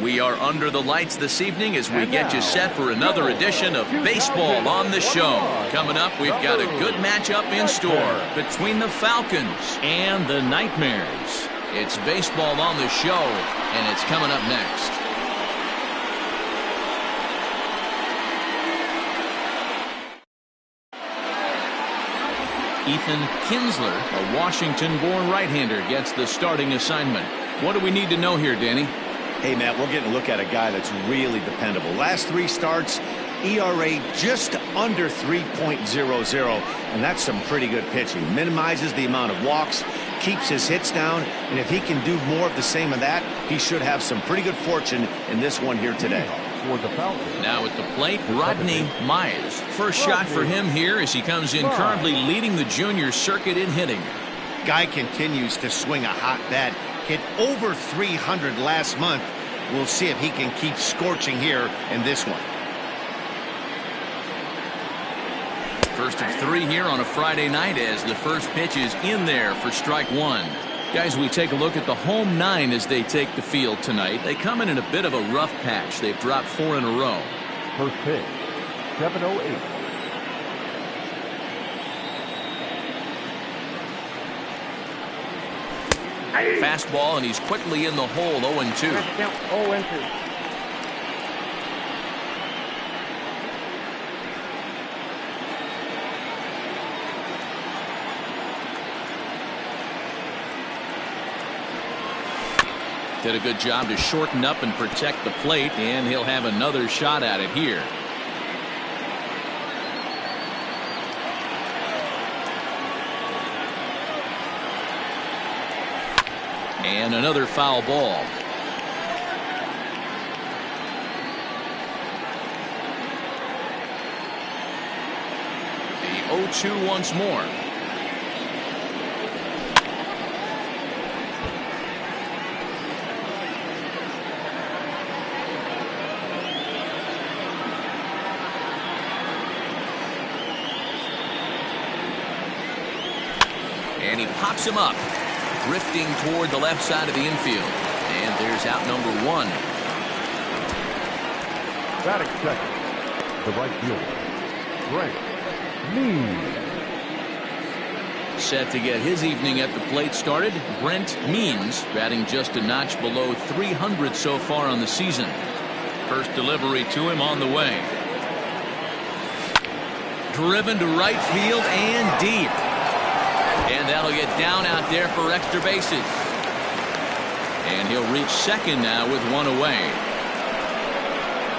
We are under the lights this evening as we get you set for another edition of Baseball on the Show. Coming up, we've got a good matchup in store between the Falcons and the Nightmares. It's Baseball on the Show, and it's coming up next. Ethan Kinsler, a Washington-born right-hander, gets the starting assignment. What do we need to know here, Danny? Hey, Matt, we're getting a look at a guy that's really dependable. Last 3 starts, ERA just under 3.00, and that's some pretty good pitching. Minimizes the amount of walks, keeps his hits down, and if he can do more of the same of that, he should have some pretty good fortune in this one here today. Now at the plate, Rodney Myers. First shot for him here as he comes in currently leading the junior circuit in hitting. Guy continues to swing a hot bat. Hit over 300 last month. We'll see if he can keep scorching here in this one. First of 3 here on a Friday night as the first pitch is in there for strike 1. Guys, we take a look at the home 9 as they take the field tonight. They come in a bit of a rough patch. They've dropped 4 in a row. First pitch, 7:08. Fastball, and he's quickly in the hole, 0-2. 0-2. Did a good job to shorten up and protect the plate, and he'll have another shot at it here. And another foul ball. The 0-2 once more. And he pops him up, drifting toward the left side of the infield. And there's out number 1. Batting second, the right fielder, Brent Means. Set to get his evening at the plate started, Brent Means, batting just a notch below 300 so far on the season. First delivery to him on the way. Driven to right field and deep. And that'll get down out there for extra bases. And he'll reach second now with 1 away.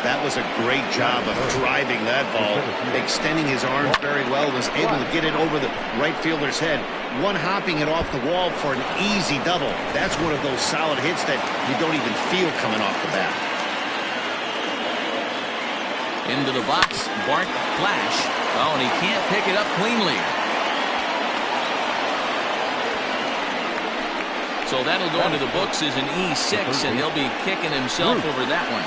That was a great job of driving that ball. Extending his arms very well. Was able to get it over the right fielder's head. One hopping it off the wall for an easy double. That's one of those solid hits that you don't even feel coming off the bat. Into the box. Bart Flash. Oh, and he can't pick it up cleanly. So that'll go into the books as an E6, and he'll be kicking himself over that one.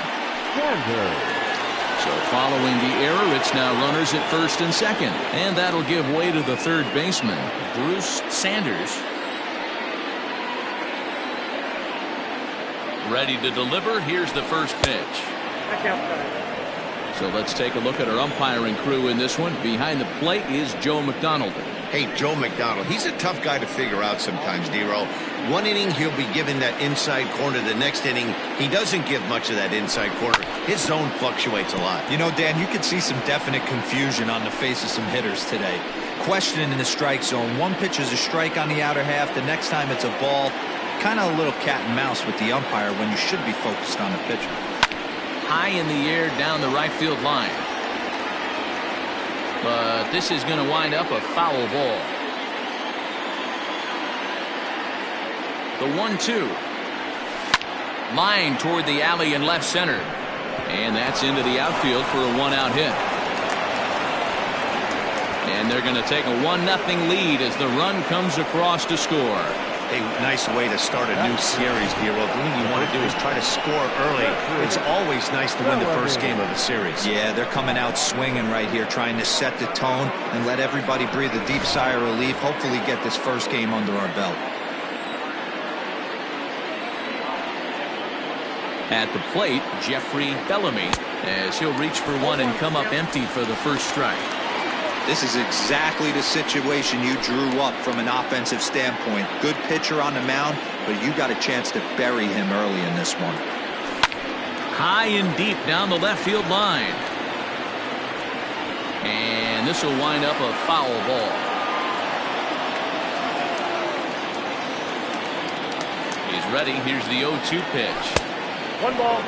So following the error, it's now runners at first and second. And that'll give way to the third baseman, Bruce Sanders. Ready to deliver. Here's the first pitch. So let's take a look at our umpiring crew in this one. Behind the plate is Joe McDonald. Hey, Joe McDonald, he's a tough guy to figure out sometimes, D-Roll. One inning, he'll be given that inside corner. The next inning, he doesn't give much of that inside corner. His zone fluctuates a lot. You know, Dan, you could see some definite confusion on the face of some hitters today. Questioning in the strike zone. One pitch is a strike on the outer half. The next time it's a ball. Kind of a little cat and mouse with the umpire when you should be focused on the pitcher. High in the air down the right field line. But this is going to wind up a foul ball. The 1-2. Line toward the alley in left center. And that's into the outfield for a 1-out hit. And they're going to take a 1-0 lead as the run comes across to score. A nice way to start a new series, D-Roll. The thing you want to do is try to score early. It's always nice to win the first game of a series. Yeah, they're coming out swinging right here, trying to set the tone and let everybody breathe a deep sigh of relief. Hopefully get this first game under our belt. At the plate, Jeffrey Bellamy, as he'll reach for one and come up empty for the first strike. This is exactly the situation you drew up from an offensive standpoint. Good pitcher on the mound, but you got a chance to bury him early in this one. High and deep down the left field line. And this will wind up a foul ball. He's ready. Here's the 0-2 pitch. 1 ball,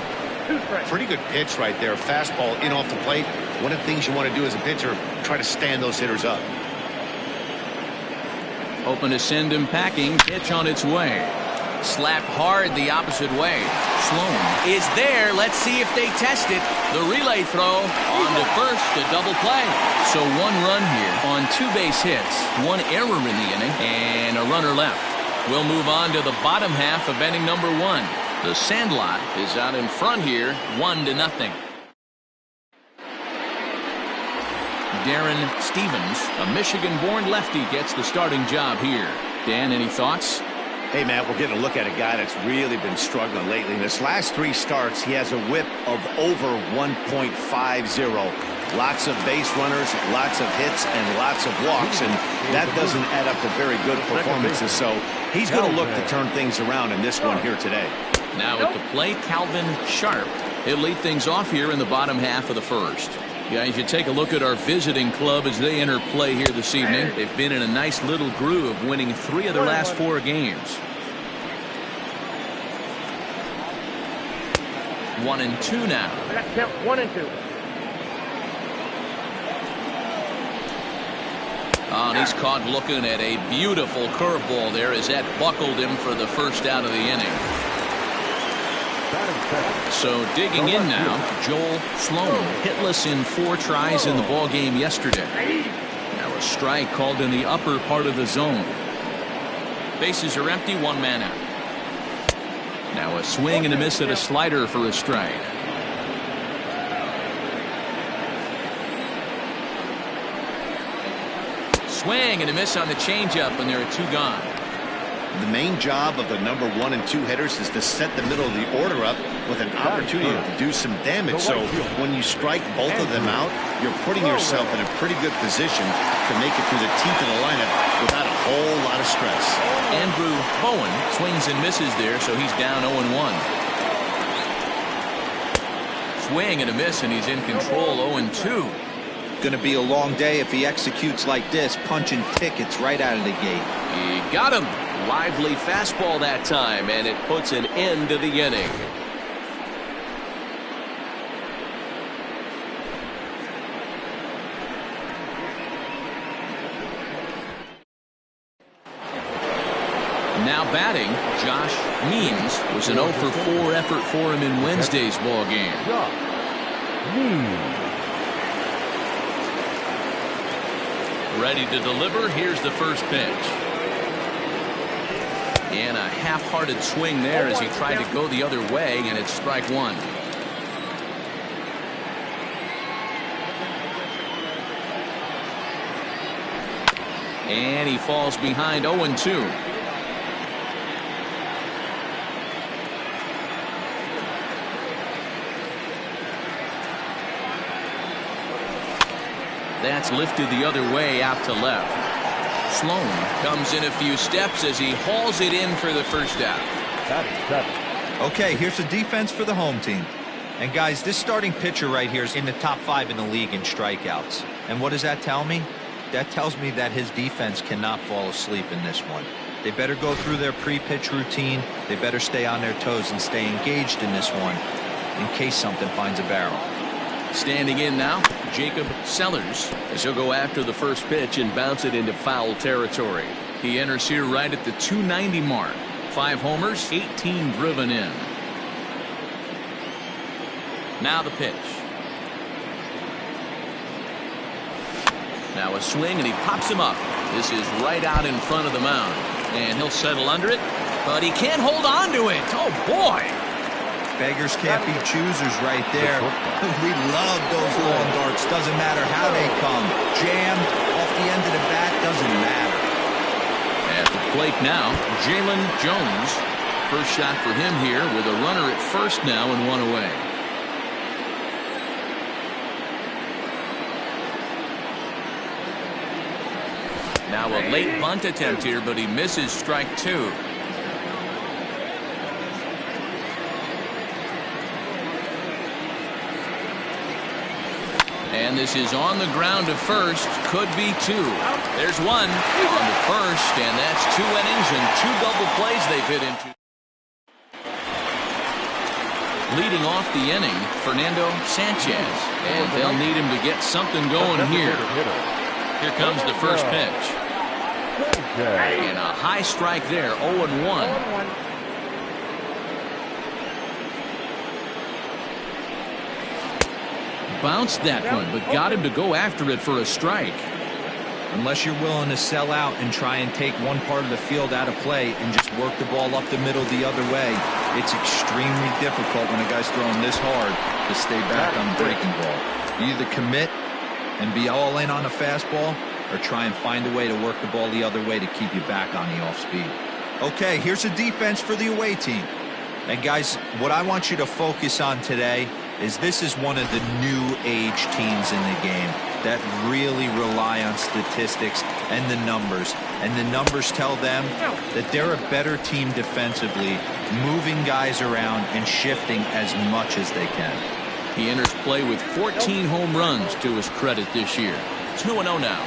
2 strikes. Pretty good pitch right there. Fastball in off the plate. One of the things you want to do as a pitcher, try to stand those hitters up. Open to send him packing. Pitch on its way. Slapped hard the opposite way. Sloan is there. Let's see if they test it. The relay throw on to first, a double play. So 1 run here on 2 base hits, 1 error in the inning, and a runner left. We'll move on to the bottom half of inning number 1. The Sandlot is out in front here, 1-0. Darren Stevens, a Michigan-born lefty, gets the starting job here. Dan, any thoughts? Hey, Matt, we're getting a look at a guy that's really been struggling lately. In his last 3 starts, he has a whip of over 1.50. Lots of base runners, lots of hits, and lots of walks, and that doesn't add up to very good performances. So he's going to look to turn things around in this one here today. Now at the plate, Calvin Sharp. He'll lead things off here in the bottom half of the first. Guys, you take a look at our visiting club as they enter play here this evening. They've been in a nice little groove, winning 3 of their last 4 games. 1-2 now. That's count 1-2. Oh, and he's caught looking at a beautiful curveball there as that buckled him for the first out of the inning. So digging in now, Joel Sloan, hitless in 4 tries in the ball game yesterday. Now a strike called in the upper part of the zone. Bases are empty, 1 man out. Now a swing and a miss at a slider for a strike. Swing and a miss on the changeup, and there are 2 gone. The main job of the number 1 and 2 hitters is to set the middle of the order up with an opportunity to do some damage. So when you strike both of them out, you're putting yourself in a pretty good position to make it through the teeth of the lineup without a whole lot of stress. Andrew Bowen swings and misses there, so he's down 0-1. Swing and a miss, and he's in control, 0-2. Going to be a long day if he executes like this, punching tickets right out of the gate. He got him. Lively fastball that time, and it puts an end to the inning. Now batting, Josh Means. Was an 0 for 4 effort for him in Wednesday's ball game. Ready to deliver. Here's the first pitch. And a half-hearted swing there as he tried to go the other way, and it's strike 1. And he falls behind 0-2. That's lifted the other way out to left. Sloan comes in a few steps as he hauls it in for the first out. Okay, here's the defense for the home team. And guys, this starting pitcher right here is in the top 5 in the league in strikeouts. And what does that tell me? That tells me that his defense cannot fall asleep in this one. They better go through their pre-pitch routine. They better stay on their toes and stay engaged in this one in case something finds a barrel. Standing in now, Jacob Sellers, as he'll go after the first pitch and bounce it into foul territory. He enters here right at the 290 mark. 5 homers, 18 driven in. Now the pitch. Now a swing, and he pops him up. This is right out in front of the mound. And he'll settle under it, but he can't hold on to it. Oh, boy. Beggars can't be choosers right there. We love those long darts. Doesn't matter how they come. Jammed off the end of the bat, doesn't matter. At the plate now, Jalen Jones. First shot for him here with a runner at first now and one away. Now a late bunt attempt here, but he misses strike two. And this is on the ground to first. Could be two. There's one on to first, and that's 2 innings and 2 double plays they've hit into. Leading off the inning, Fernando Sanchez. And they'll need him to get something going here. Here comes the first pitch. And a high strike there, 0-1. Bounced that one, but got him to go after it for a strike. Unless you're willing to sell out and try and take one part of the field out of play and just work the ball up the middle the other way, it's extremely difficult when a guy's throwing this hard to stay back on the breaking ball. You either commit and be all in on a fastball or try and find a way to work the ball the other way to keep you back on the off speed. Okay, here's a defense for the away team. And guys, what I want you to focus on today is this is one of the new age teams in the game that really rely on statistics and the numbers. And the numbers tell them that they're a better team defensively, moving guys around and shifting as much as they can. He enters play with 14 home runs to his credit this year. 2-0 now.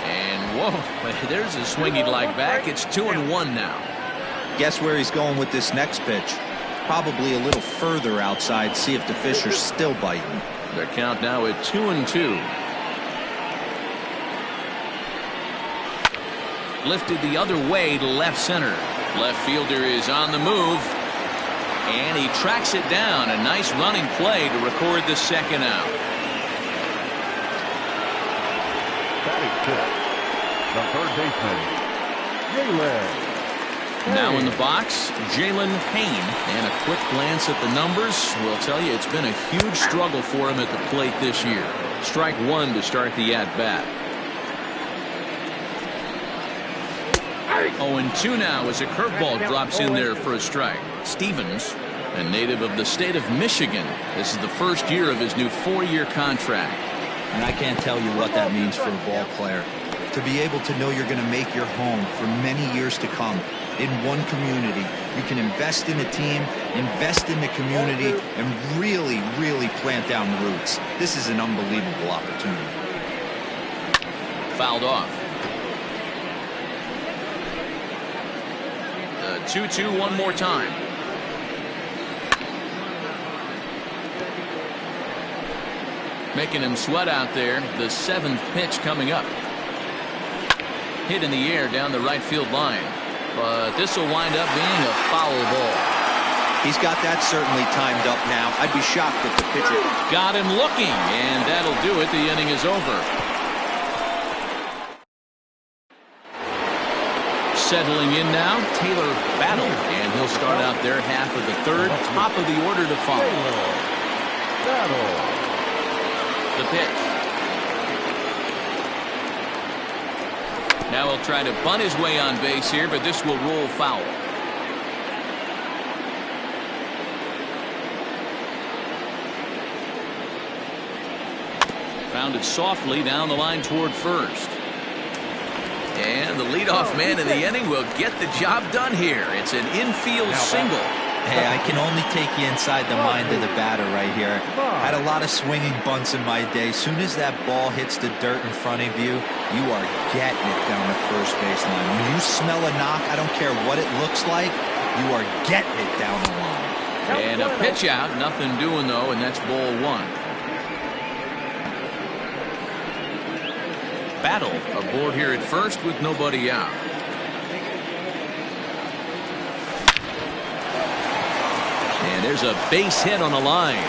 And whoa, there's a swing he'd like back. It's 2-1 now. Guess where he's going with this next pitch? Probably a little further outside, see if the fish are still biting. The count now at 2-2. Lifted the other way to left center. Left fielder is on the move. And he tracks it down. A nice running play to record the second out. The third baseman, Jalen. Now in the box, Jalen Kaine. And a quick glance at the numbers will tell you it's been a huge struggle for him at the plate this year. Strike one to start the at-bat. 0-2 now as a curveball drops in there for a strike. Stevens, a native of the state of Michigan. This is the first year of his new 4-year contract. And I can't tell you what that means for a ball player. To be able to know you're going to make your home for many years to come in one community. You can invest in a team, invest in the community, and really, really plant down the roots. This is an unbelievable opportunity. Fouled off. 2-2 one more time. Making him sweat out there. The 7th pitch coming up. Hit in the air down the right field line. But this will wind up being a foul ball. He's got that certainly timed up now. I'd be shocked if the pitcher got him looking, and that'll do it. The inning is over. Settling in now, Taylor Battle, and he'll start out their half of the third. Top of the order to follow. The pitch. Now he'll try to bunt his way on base here, but this will roll foul. Founded softly down the line toward first. And the leadoff man in the inning will get the job done here. It's an infield single. Hey, I can only take you inside the mind of the batter right here. Had a lot of swinging bunts in my day. Soon as that ball hits the dirt in front of you, you are getting it down the first baseline. When you smell a knock, I don't care what it looks like, you are getting it down the line. And a pitch out, nothing doing though, and that's ball one. Battle aboard here at first with nobody out. And there's a base hit on the line.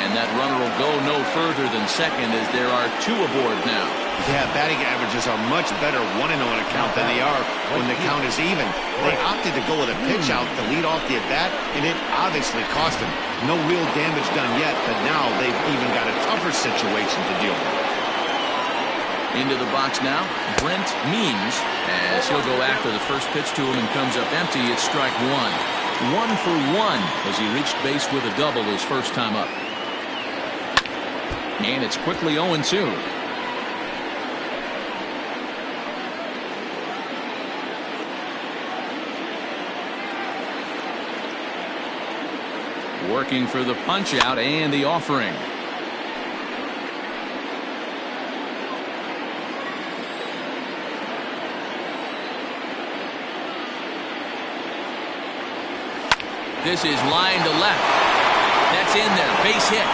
And that runner will go no further than second as there are 2 aboard now. Yeah, batting averages are much better 1-0 in a count than they are when the count is even. They opted to go with a pitch out to lead off the at-bat, and it obviously cost them. No real damage done yet, but now they've even got a tougher situation to deal with. Into the box now, Brent Means, as he'll go after the first pitch to him and comes up empty. It's strike one. 1 for 1 as he reached base with a double his first time up. And it's quickly 0-2. Working for the punch out and the offering. This is line to left. That's in there. Base hit.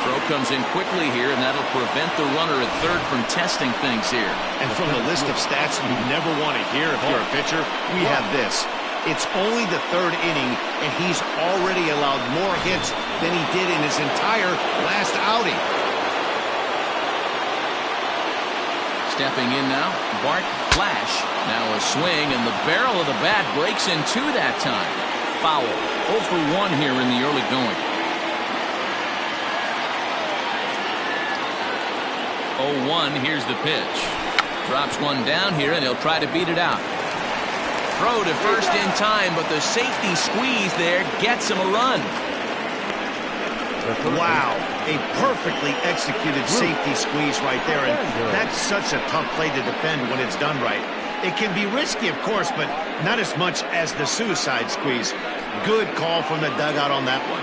Throw comes in quickly here, and that'll prevent the runner at third from testing things here. And from the list of stats you never want to hear if you're a pitcher, we have this. It's only the third inning, and he's already allowed more hits than he did in his entire last outing. Stepping in now, Bart Flash. Now a swing, and the barrel of the bat breaks in two that time. Foul. 0 for 1 here in the early going. 0-1, here's the pitch. Drops one down here, and he'll try to beat it out. Throw to first in time, but the safety squeeze there gets him a run. Wow, a perfectly executed safety squeeze right there, and that's such a tough play to defend when it's done right. It can be risky, of course, but not as much as the suicide squeeze. Good call from the dugout on that one.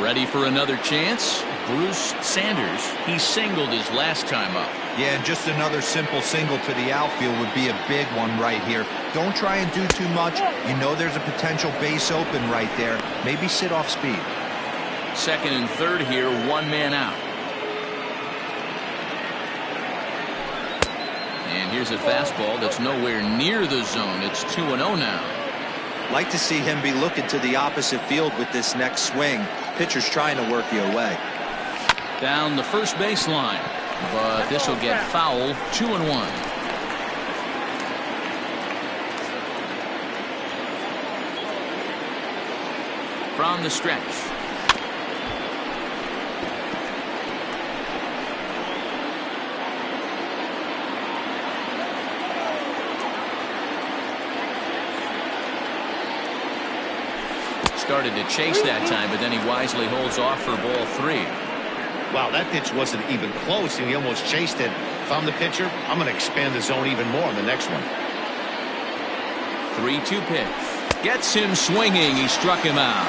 Ready for another chance? Bruce Sanders. He singled his last time up. Yeah, and just another simple single to the outfield would be a big one right here. Don't try and do too much. You know there's a potential base open right there. Maybe sit off speed. Second and third here, one man out. And here's a fastball that's nowhere near the zone. It's 2-0 now. Like to see him be looking to the opposite field with this next swing. Pitcher's trying to work you away. Down the first baseline, but this will get foul. 2-1. From the stretch. Started to chase that time, but then he wisely holds off for ball 3. Wow, that pitch wasn't even close, and he almost chased it. If I'm the pitcher, I'm going to expand the zone even more in the next one. 3-2 pitch. Gets him swinging. He struck him out.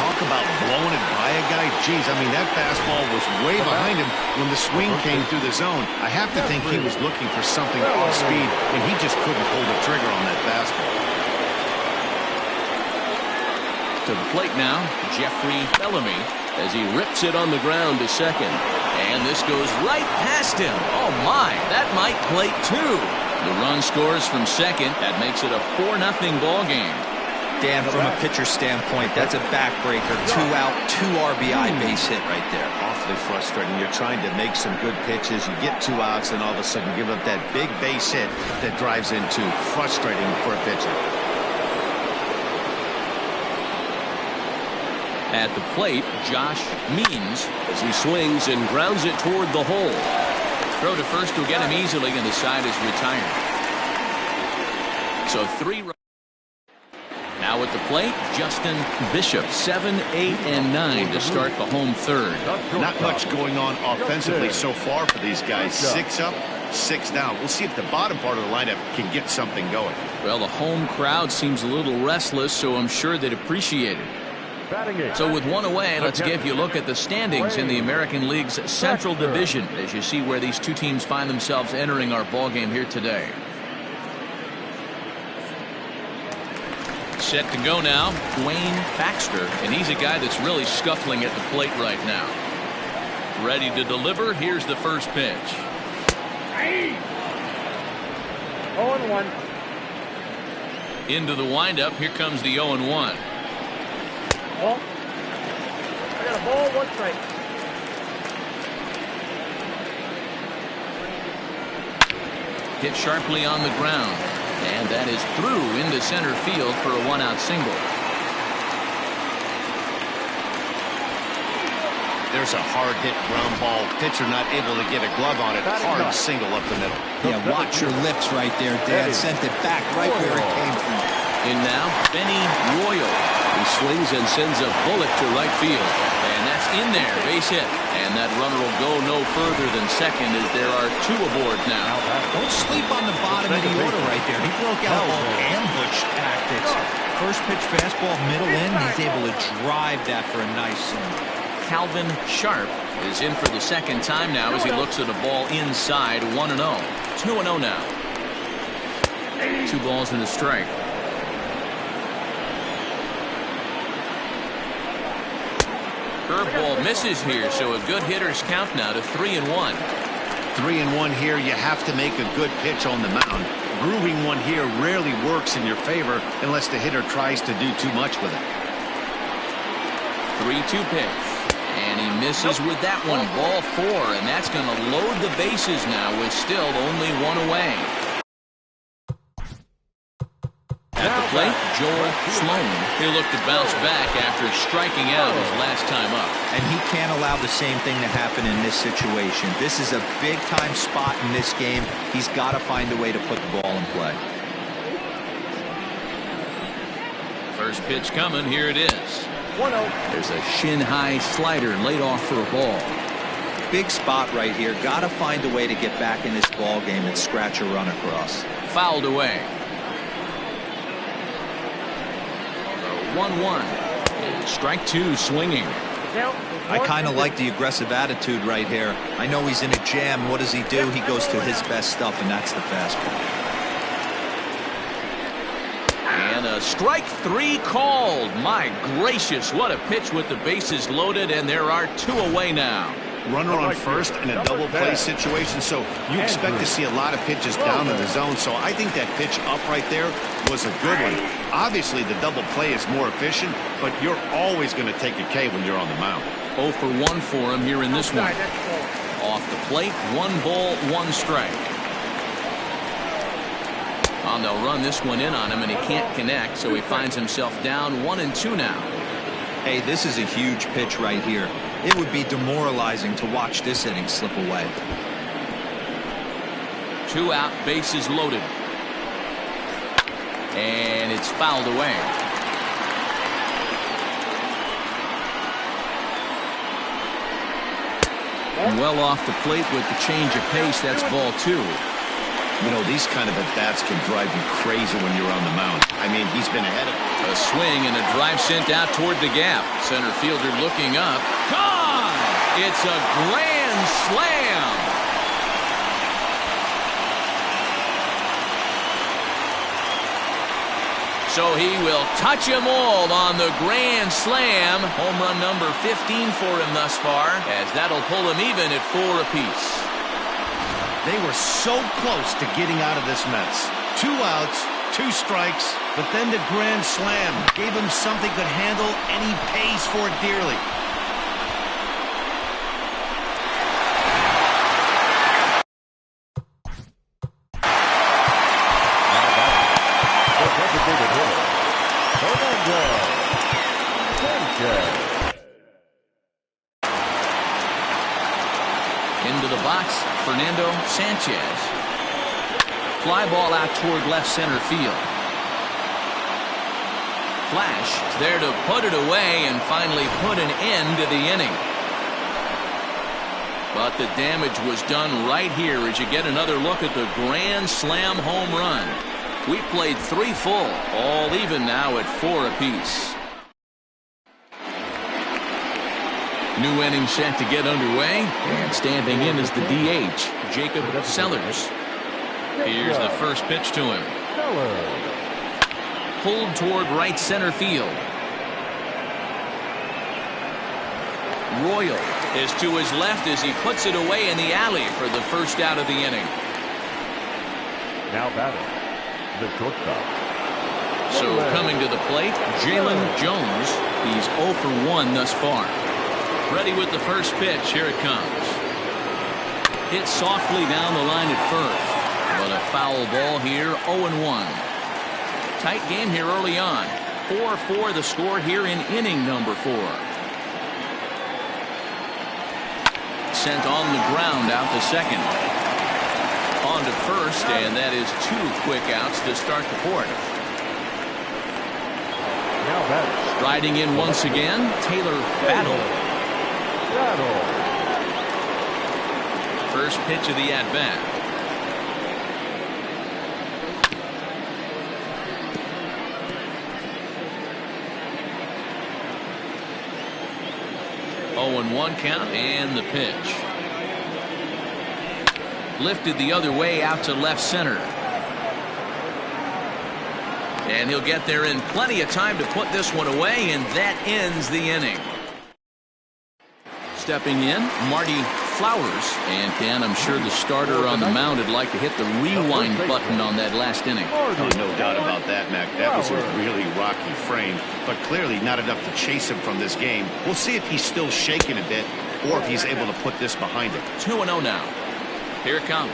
Talk about blowing it by a guy. Geez, I mean, that fastball was way behind him when the swing came through the zone. I have to think he was looking for something off speed, and he just couldn't pull the trigger on that fastball. To the plate now, Jeffrey Bellamy, as he rips it on the ground to second. And this goes right past him. Oh my, that might plate 2. The run scores from second. That makes it a 4-0 ball game. Dan, from a pitcher standpoint, that's a backbreaker. 2 out, 2 RBI base hit right there. Awfully frustrating. You're trying to make some good pitches. You get 2 outs, and all of a sudden give up that big base hit that drives in 2. Frustrating for a pitcher. At the plate, Josh Means, as he swings and grounds it toward the hole. Throw to first will get him easily, and the side is retired. So 3 runs. Now at the plate, Justin Bishop, 7, 8, and 9 to start the home third. Not much going on offensively so far for these guys. 6 up, 6 down. We'll see if the bottom part of the lineup can get something going. Well, the home crowd seems a little restless, so I'm sure they'd appreciate it. So with 1 away, let's give you a look at the standings in the American League's Central Division as you see where these two teams find themselves entering our ball game here today. Set to go now, Dwayne Baxter, and he's a guy that's really scuffling at the plate right now. Ready to deliver. Here's the first pitch. 0-1. Into the windup. Here comes the 0-1. Ball. I got a ball, 1 strike. Hit sharply on the ground, and that is through into center field for a 1-out single. There's a hard hit ground ball. Pitcher not able to get a glove on it. Hard single up the middle. Yeah, watch your lips right there, Dan. Sent it back right where it came from. And now, Benny Royal. He swings and sends a bullet to right field. And that's in there, base hit. And that runner will go no further than second as there are two aboard now. Don't sleep on the bottom of the order right there. He broke out all ambush tactics. First pitch fastball, middle in. He's able to drive that for a nice swing. Calvin Sharp is in for the second time now as he looks at a ball inside. 1-0. 2-0 now. 2 balls and a strike. Curveball misses here, so a good hitter's count now to 3-1. 3-1 here. You have to make a good pitch on the mound. Grooving one here rarely works in your favor unless the hitter tries to do too much with it. 3-2 pitch. And he misses with that one. Ball 4, and that's going to load the bases now with still only 1 away. At the plate, Joel Sloan. He'll look to bounce back after striking out his last time up. And he can't allow the same thing to happen in this situation. This is a big-time spot in this game. He's got to find a way to put the ball in play. First pitch coming. Here it is. 1-0. There's a shin-high slider laid off for a ball. Big spot right here. Got to find a way to get back in this ball game and scratch a run across. Fouled away. 1-1. And strike 2 swinging. I kind of like the aggressive attitude right here. I know he's in a jam. What does he do? He goes to his best stuff, and that's the fastball. And a strike 3 called. My gracious, what a pitch with the bases loaded, and there are 2 away now. Runner on first in a double play situation, so you expect to see a lot of pitches down in the zone. So I think that pitch up right there was a good one. Obviously, the double play is more efficient, but you're always going to take a K when you're on the mound. 0 for 1 for him here in this one. Off the plate, 1 ball, 1 strike. Well, they'll run this one in on him, and he can't connect, so he finds himself down 1-2 now. Hey, this is a huge pitch right here. It would be demoralizing to watch this inning slip away. 2 out, bases loaded. And it's fouled away. Well off the plate with the change of pace. That's ball 2. You know, these kind of at-bats can drive you crazy when you're on the mound. I mean, he's been ahead of... A swing and a drive sent out toward the gap. Center fielder looking up. Gone! It's a grand slam! So he will touch them all on the grand slam. Home run number 15 for him thus far, as that'll pull him even at 4 apiece. They were so close to getting out of this mess. 2 outs, 2 strikes, but then the grand slam gave him something he could handle, and he pays for it dearly. Into the box, Fernando Sanchez. Fly ball out toward left center field. Flash there to put it away and finally put an end to the inning. But the damage was done right here as you get another look at the grand slam home run. We played 3 full, all even now at 4 apiece. New inning set to get underway, and standing in is the DH, Jacob Sellers. Here's the first pitch to him. Pulled toward right center field. Royal is to his left as he puts it away in the alley for the first out of the inning. Now batting, the shortstop. So coming to the plate, Jalen Jones. He's 0 for 1 thus far. Ready with the first pitch. Here it comes. Hit softly down the line at first. But a foul ball here, 0-1. Tight game here early on. 4-4 the score here in inning number 4. sent on the ground out to second. On to first, and that is 2 quick outs to start the fourth. Now batting. Striding in once again, Taylor Battle. First pitch of the at-bat. Oh, and 1 count, and the pitch. Lifted the other way out to left center. And he'll get there in plenty of time to put this one away, and that ends the inning. Stepping in, Marty Flowers. And Ken, I'm sure the starter on the mound would like to hit the rewind button on that last inning. Oh, no doubt about that, Mac. That was a really rocky frame, but clearly not enough to chase him from this game. We'll see if he's still shaking a bit or if he's able to put this behind him. 2-0 now. Here it comes.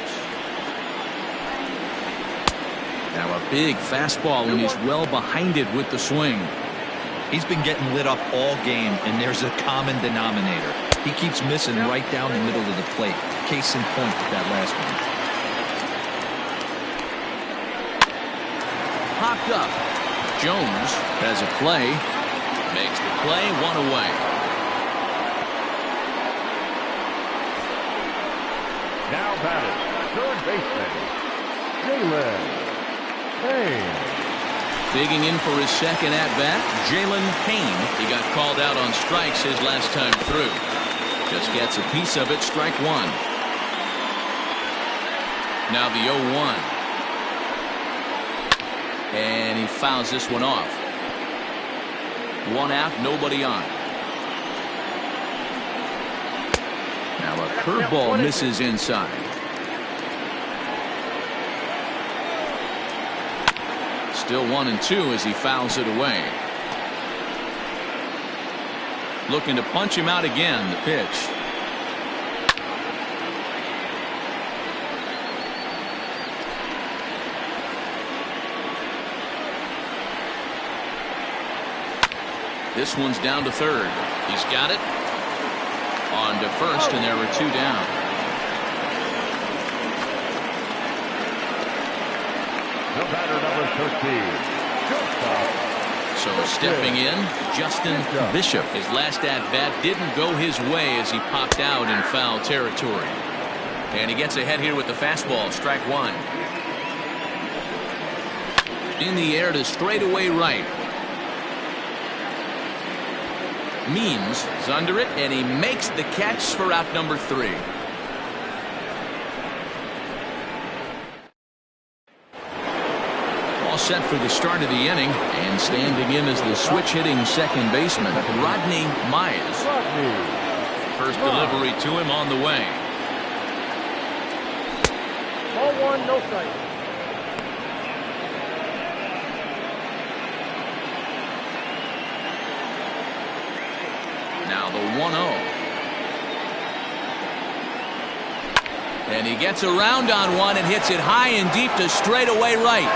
Now a big fastball, and he's well behind it with the swing. He's been getting lit up all game, and there's a common denominator. He keeps missing right down the middle of the plate. Case in point with that last one. Popped up. Jones has a play. Makes the play, 1 away. Now batting. Third baseman. Kaine. Digging in for his second at-bat, Kaine. He got called out on strikes his last time through. Just gets a piece of it, strike 1. Now the 0-1. And he fouls this one off. 1 out, nobody on. Now a curveball misses inside. Still 1-2 as he fouls it away. Looking to punch him out again. The pitch. This one's down to third. He's got it. On to first, and there were 2 down. The batter, number 13. So stepping in, Justin Bishop. His last at-bat didn't go his way as he popped out in foul territory. And he gets ahead here with the fastball, strike 1. In the air to straightaway right. Means is under it, and he makes the catch for out number 3. All set for the start of the inning, and standing in is the switch-hitting second baseman, Rodney Myers. First delivery to him on the way. Ball 1, no strike. Now the 1-0. And he gets around on one and hits it high and deep to straightaway right.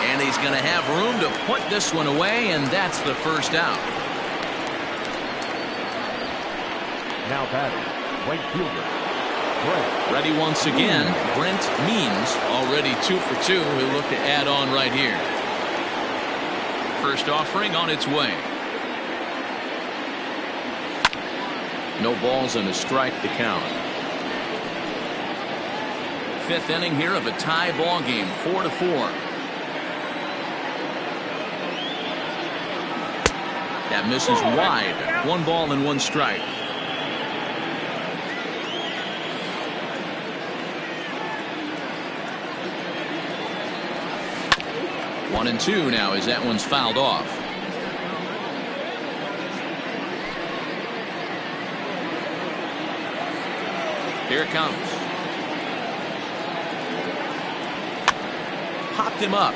And he's going to have room to put this one away, and that's the first out. Now batting, right fielder. Ready once again, Brent Means, already 2 for 2. He'll look to add on right here. First offering on its way. No balls and a strike to count. 5th inning here of a tie ball game, 4-4. That misses wide. 1 ball and 1 strike. One and 2 now as that one's fouled off. Here it comes. Popped him up.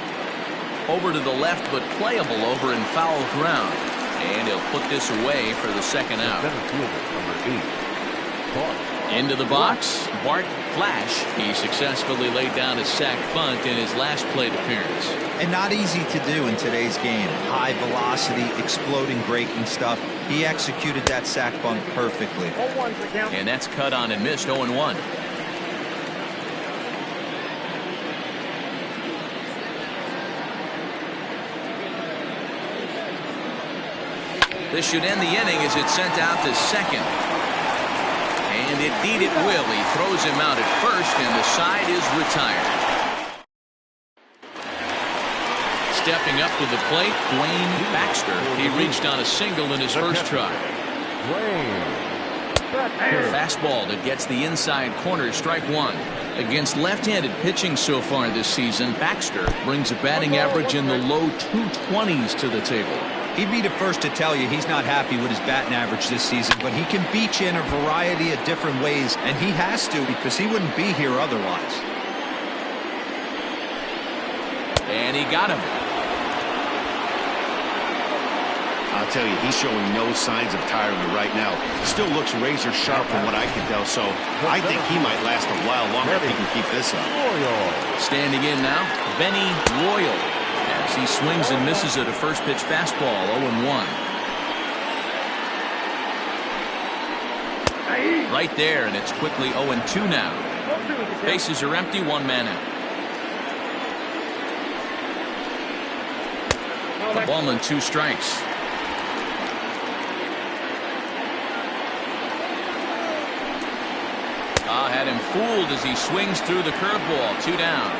Over to the left, but playable over in foul ground. And he'll put this away for the second out. Center fielder, number 8. caught. Into the box, Bart Flash. He successfully laid down a sac bunt in his last plate appearance. And not easy to do in today's game. High velocity, exploding breaking stuff. He executed that sac bunt perfectly. 0-1's the count. And that's cut on and missed 0-1. This should end the inning as it's sent out to second. And indeed it will. He throws him out at first, and the side is retired. Stepping up to the plate, Dwayne Baxter. He reached on a single in his first try. Fastball that gets the inside corner, strike one. Against left-handed pitching so far this season, Baxter brings a batting average in the low 220s to the table. He'd be the first to tell you he's not happy with his batting average this season, but he can beat you in a variety of different ways, and he has to because he wouldn't be here otherwise. And he got him. I'll tell you, he's showing no signs of tiring right now. Still looks razor sharp from what I can tell, so I think he might last a while longer if he can keep this up. Standing in now, Benny Royal. As he swings and misses at a first pitch fastball, 0-1. Right there, and it's quickly 0-2 now. Bases are empty, one man out. A ball and two strikes. Had him fooled as he swings through the curveball, 2 down.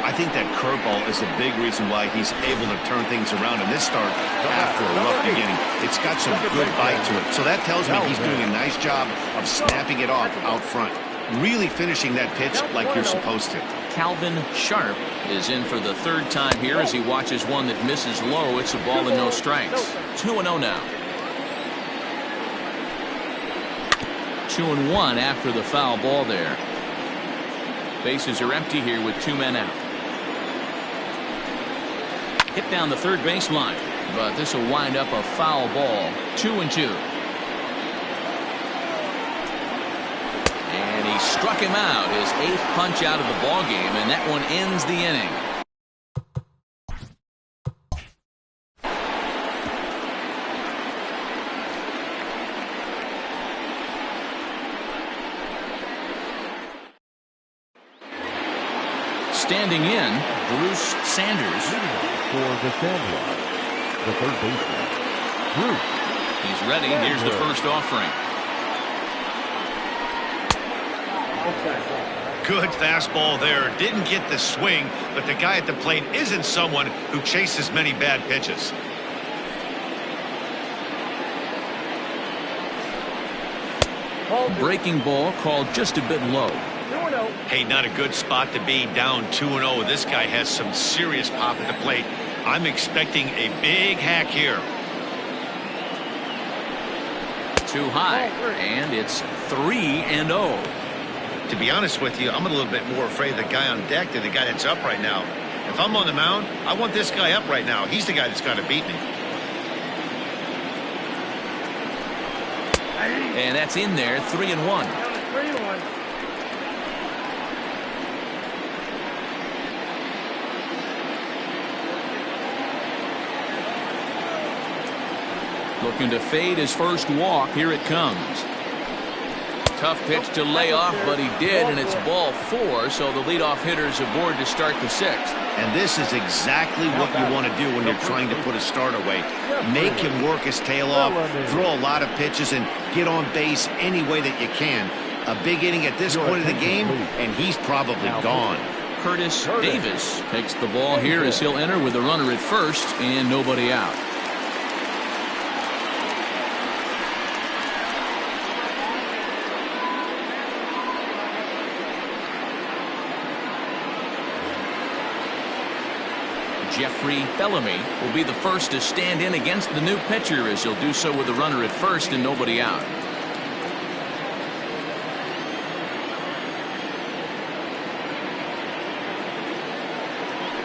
I think that curveball is a big reason why he's able to turn things around in this start after a rough beginning. It's got some good bite to it. So that tells me he's doing a nice job of snapping it off out front. Really finishing that pitch like you're supposed to. Calvin Sharp is in for the third time here as he watches one that misses low. It's a ball and no strikes. 2-0 now. 2-1 after the foul ball there. Bases are empty here with 2 men out. Hit down the third baseline, but this will wind up a foul ball. 2-2. And he struck him out, his 8th punch out of the ball game, and that one ends the inning. Standing in, Bruce Sanders. For the Sandlot, the third baseman, Bruce. He's ready. Here's the first offering. Good fastball there. Didn't get the swing, but the guy at the plate isn't someone who chases many bad pitches. Breaking ball called just a bit low. Hey, not a good spot to be, down 2-0. This guy has some serious pop at the plate. I'm expecting a big hack here. Too high, and it's 3-0. To be honest with you, I'm a little bit more afraid of the guy on deck than the guy that's up right now. If I'm on the mound, I want this guy up right now. He's the guy that's got to beat me. And that's in there, 3-1. 3-1. Looking to fade his first walk. Here it comes. Tough pitch to lay off, but he did, and it's ball 4, so the leadoff hitter's aboard to start the 6th. And this is exactly what you want to do when you're trying to put a start away. Make him work his tail off, throw a lot of pitches, and get on base any way that you can. A big inning at this point of the game, and he's probably gone. Curtis Davis takes the ball here as he'll enter with a runner at first and nobody out. Jeffrey Bellamy will be the first to stand in against the new pitcher as he'll do so with a runner at first and nobody out.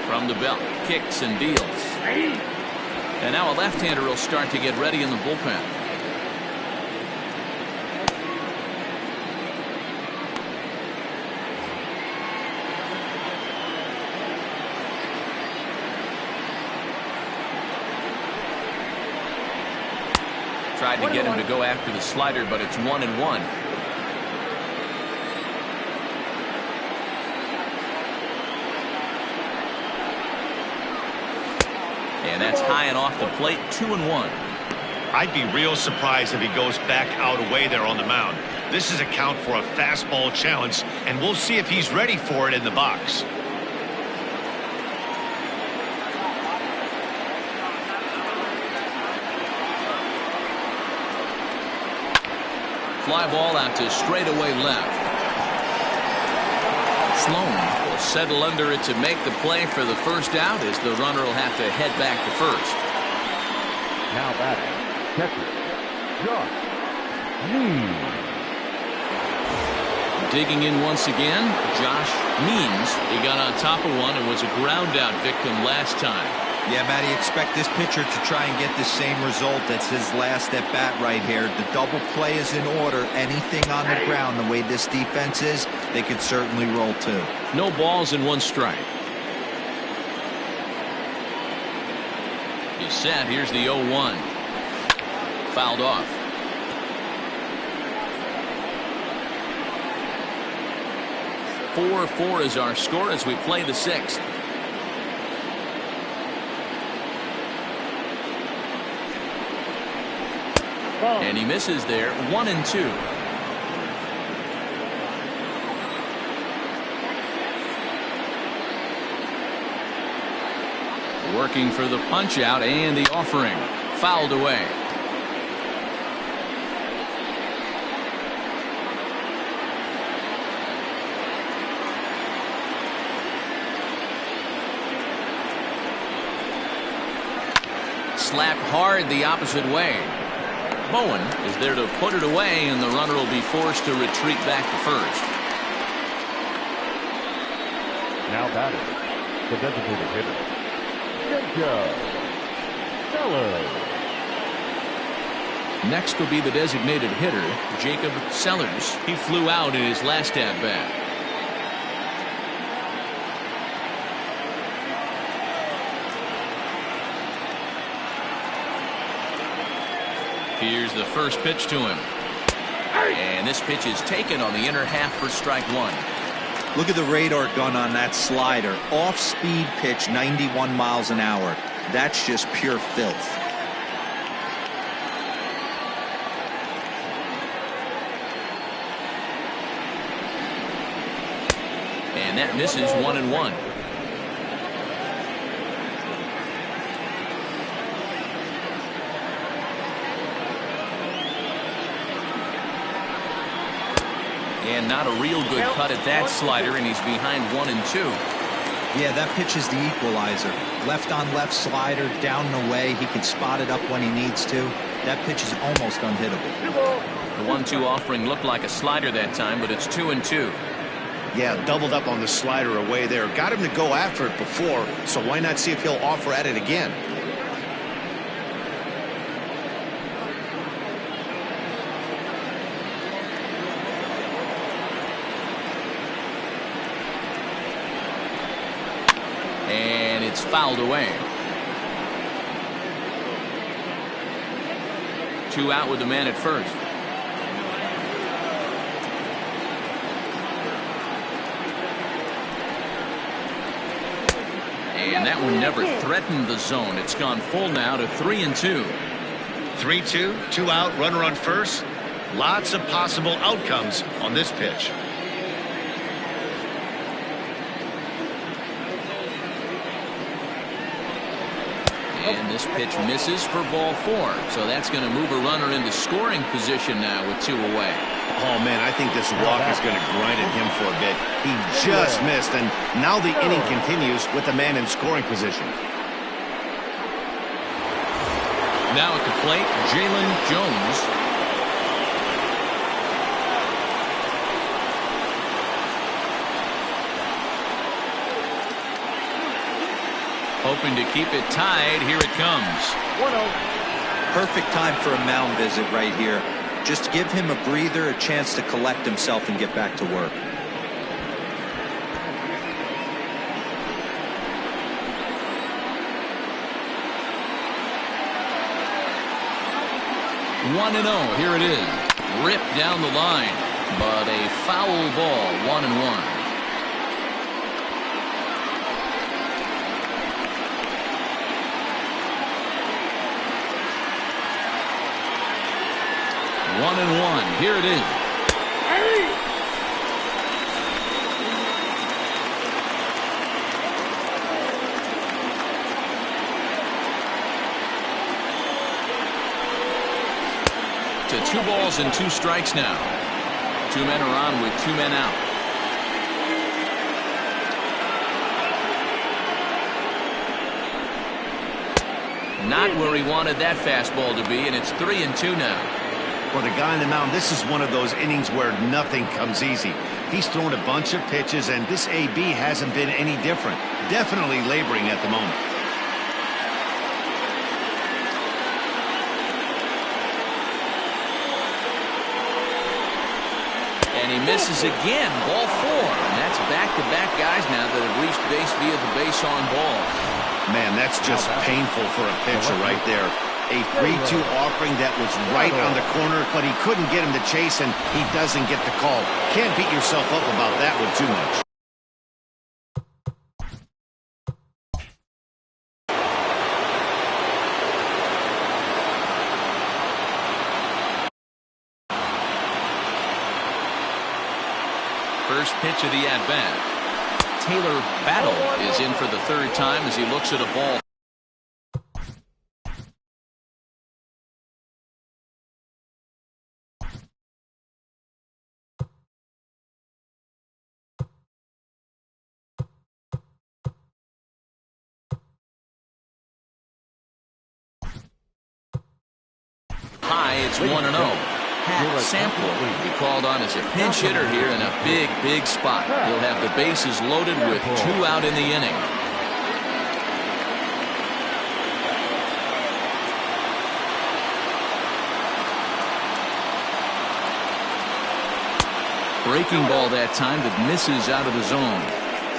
From the belt, kicks and deals. And now a left-hander will start to get ready in the bullpen. Tried to get him to go after the slider, but it's 1-1. And that's high and off the plate, 2-1. I'd be real surprised if he goes back out away there on the mound. This is a count for a fastball challenge, and we'll see if he's ready for it in the box. Fly ball out to straightaway left. Sloan will settle under it to make the play for the first out, as the runner will have to head back to first. Now batting, catcher, Josh Means. Digging in once again, Josh Means. He got on top of one and was a ground out victim last time. Yeah, Matty, expect this pitcher to try and get the same result. That's his last at bat right here. The double play is in order. Anything on the ground, the way this defense is, they could certainly roll too. No balls and 1 strike. He's set. Here's the 0-1. Fouled off. Four is our score as we play the 6th. And he misses there, 1-2. Working for the punch out and the offering. Fouled away. Slapped hard the opposite way. Bowen is there to put it away, and the runner will be forced to retreat back to first. Now batting, the designated hitter, Jacob Sellers. Next will be the designated hitter, Jacob Sellers. He flew out in his last at bat. Here's the first pitch to him. And this pitch is taken on the inner half for strike 1. Look at the radar gun on that slider. Off-speed pitch, 91 miles an hour. That's just pure filth. And that misses, 1-1. And not a real good cut at that slider, and he's behind 1-2. Yeah, that pitch is the equalizer. Left on left slider, down and away. He can spot it up when he needs to. That pitch is almost unhittable. The 1-2 offering looked like a slider that time, but it's 2-2. Yeah, doubled up on the slider away there. Got him to go after it before, so why not see if he'll offer at it again? And it's fouled away. 2 out with the man at first. And that one never threatened the zone. It's gone full now to 3-2. 3-2, 2 out, runner on first. Lots of possible outcomes on this pitch. And this pitch misses for ball 4. So that's going to move a runner into scoring position now with 2 away. Oh, man, I think this walk is going to grind at him for a bit. He just missed, and now the inning continues with the man in scoring position. Now at the plate, Jalen Jones. Hoping to keep it tied. Here it comes. 1-0. Perfect time for a mound visit right here. Just give him a breather, a chance to collect himself and get back to work. 1-0. Here it is. Ripped down the line, but a foul ball. 1-1. Here it is. To 2 balls and 2 strikes now. 2 men are on with 2 men out. Not where he wanted that fastball to be, and it's 3-2 now. For the guy on the mound, this is one of those innings where nothing comes easy. He's thrown a bunch of pitches, and this AB hasn't been any different. Definitely laboring at the moment. And he misses again. Ball 4. And that's back-to-back guys now that have reached base via the base on ball. Man, that's just painful for a pitcher right there. A 3-2 offering that was right on the corner, but he couldn't get him to chase, and he doesn't get the call. Can't beat yourself up about that one too much. First pitch of the at-bat. Taylor Battle is in for the 3rd time as he looks at a ball. High, it's 1-0. Sample will be called on as a pinch hitter here in a big spot. He'll have the bases loaded with 2 out in the inning. Breaking ball that time that misses out of the zone.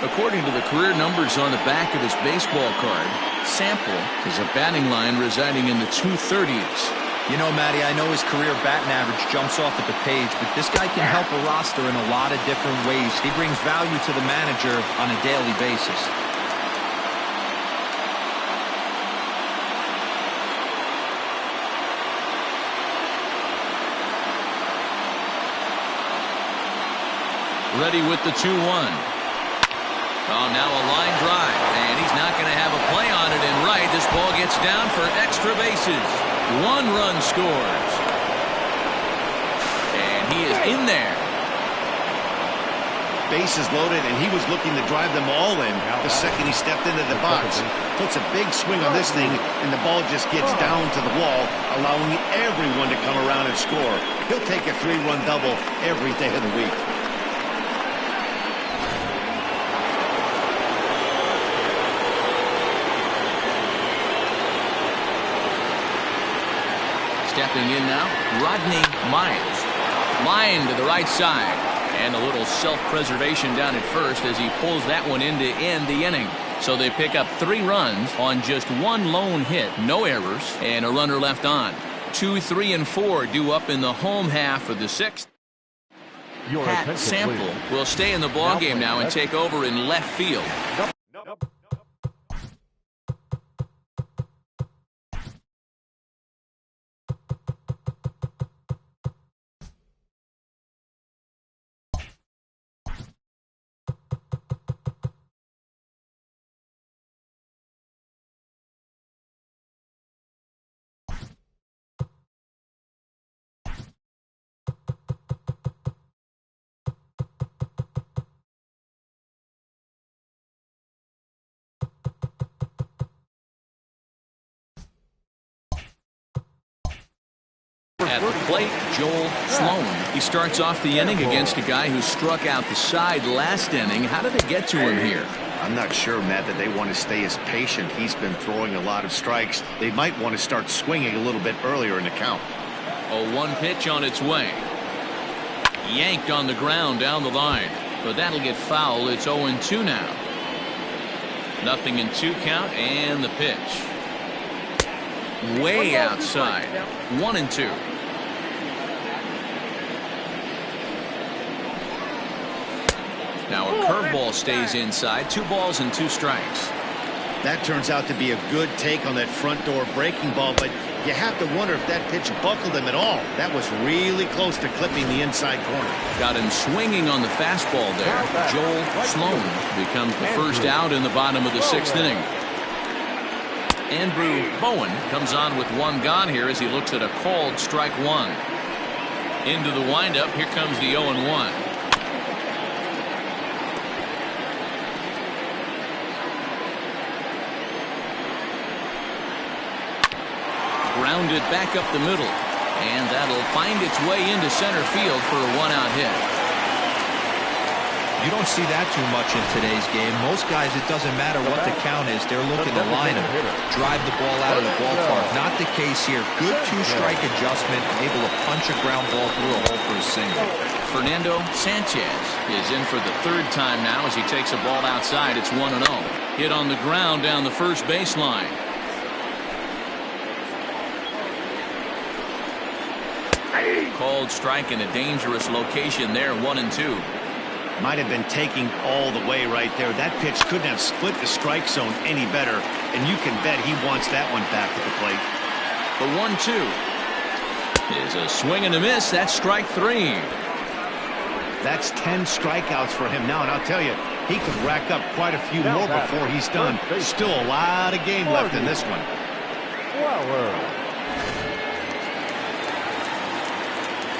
According to the career numbers on the back of his baseball card, Sample is a batting line residing in the 230s. You know, Matty, I know his career batting average jumps off at the page, but this guy can help a roster in a lot of different ways. He brings value to the manager on a daily basis. Ready with the 2-1. Oh, now a line drive, and he's not going to have a play on it in right. This ball gets down for extra bases. 1 run scores. And he is in there. Bases loaded, and he was looking to drive them all in the second he stepped into the box. Puts a big swing on this thing, and the ball just gets down to the wall, allowing everyone to come around and score. He'll take a 3-run double every day of the week. Stepping in now, Rodney Myers. Line to the right side. And a little self-preservation down at first as he pulls that one in to end the inning. So they pick up 3 runs on just 1 lone hit, no errors, and a runner left on. 2, 3, and 4 due up in the home half of the 6th. Pat Sample will stay in the ballgame now and take over in left field. At the plate, Joel Sloan. He starts off the inning against a guy who struck out the side last inning. How did they get to him here? I'm not sure, Matt, that they want to stay as patient. He's been throwing a lot of strikes. They might want to start swinging a little bit earlier in the count. A 1 pitch on its way. Yanked on the ground down the line. But that'll get foul. It's 0-2 now. 0-2 count and the pitch. way outside. 1-2. Now a curveball stays inside. 2 balls and 2 strikes. That turns out to be a good take on that front door breaking ball, but you have to wonder if that pitch buckled him at all. That was really close to clipping the inside corner. Got him swinging on the fastball there. Joel Sloan becomes the first out in the bottom of the 6th inning. Andrew Bowen comes on with 1 gone here as he looks at a called strike 1. Into the windup. Here comes the 0-1. Grounded back up the middle, and that'll find its way into center field for a 1-out hit. You don't see that too much in today's game. Most guys, it doesn't matter what the count is. They're looking to line him, drive the ball out of the ballpark. Not the case here. Good 2-strike adjustment, able to punch a ground ball through a hole for a single. Fernando Sanchez is in for the 3rd time now as he takes a ball outside. It's 1-0. Hit on the ground down the first baseline. Called strike in a dangerous location there. 1-2. Might have been taking all the way right there. That pitch couldn't have split the strike zone any better, and you can bet he wants that one back at the plate. The 1-2 is a swing and a miss. That's strike 3. That's 10 strikeouts for him now, and I'll tell you, he could rack up quite a few more before he's done. Still a lot of game left in this one.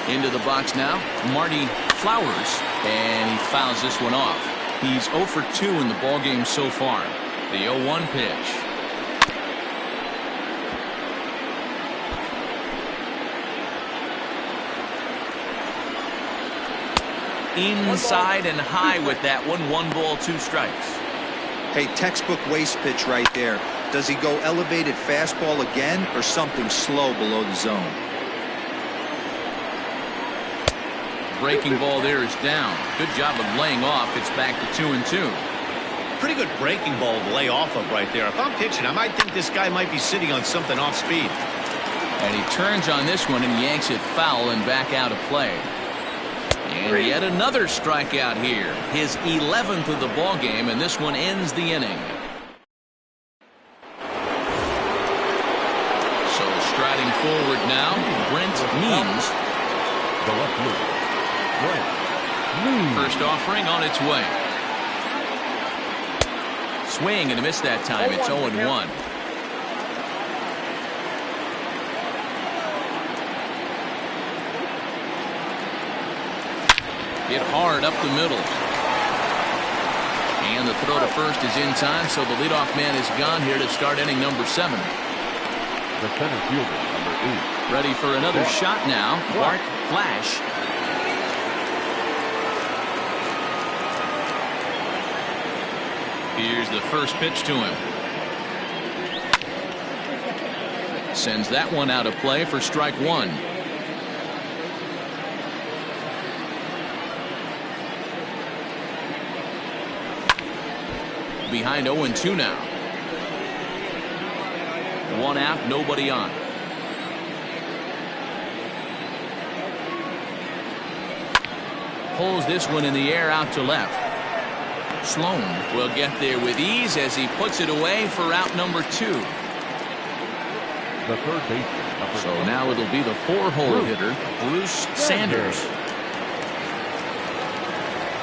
Into the box now, Marty Flowers, and he fouls this one off. He's 0 for 2 in the ballgame so far. The 0-1 pitch. Inside and high with that one. 1 ball, 2 strikes. Hey, textbook waste pitch right there. Does he go elevated fastball again or something slow below the zone? Breaking ball there is down. Good job of laying off. It's back to 2-2. Pretty good breaking ball to lay off of right there. If I'm pitching, I might think this guy might be sitting on something off speed. And he turns on this one and yanks it foul and back out of play. And yet another strikeout here. His 11th of the ball game, and this one ends the inning. So striding forward now, Brent Means. The left fielder, Brent. First offering on its way. Swing and a miss that time. It's 0-1. Hit hard up the middle. And the throw to first is in time, so the leadoff man is gone here to start inning number 7. The center fielder, number 8. Ready for another shot now. Bart Flash. Here's the first pitch to him. Sends that one out of play for strike 1. Behind 0-2 now. 1 out, nobody on. Pulls this one in the air out to left. Sloan will get there with ease as he puts it away for out number 2. The third baseman, number So now it'll be the 4-hole hitter, Bruce Sanders.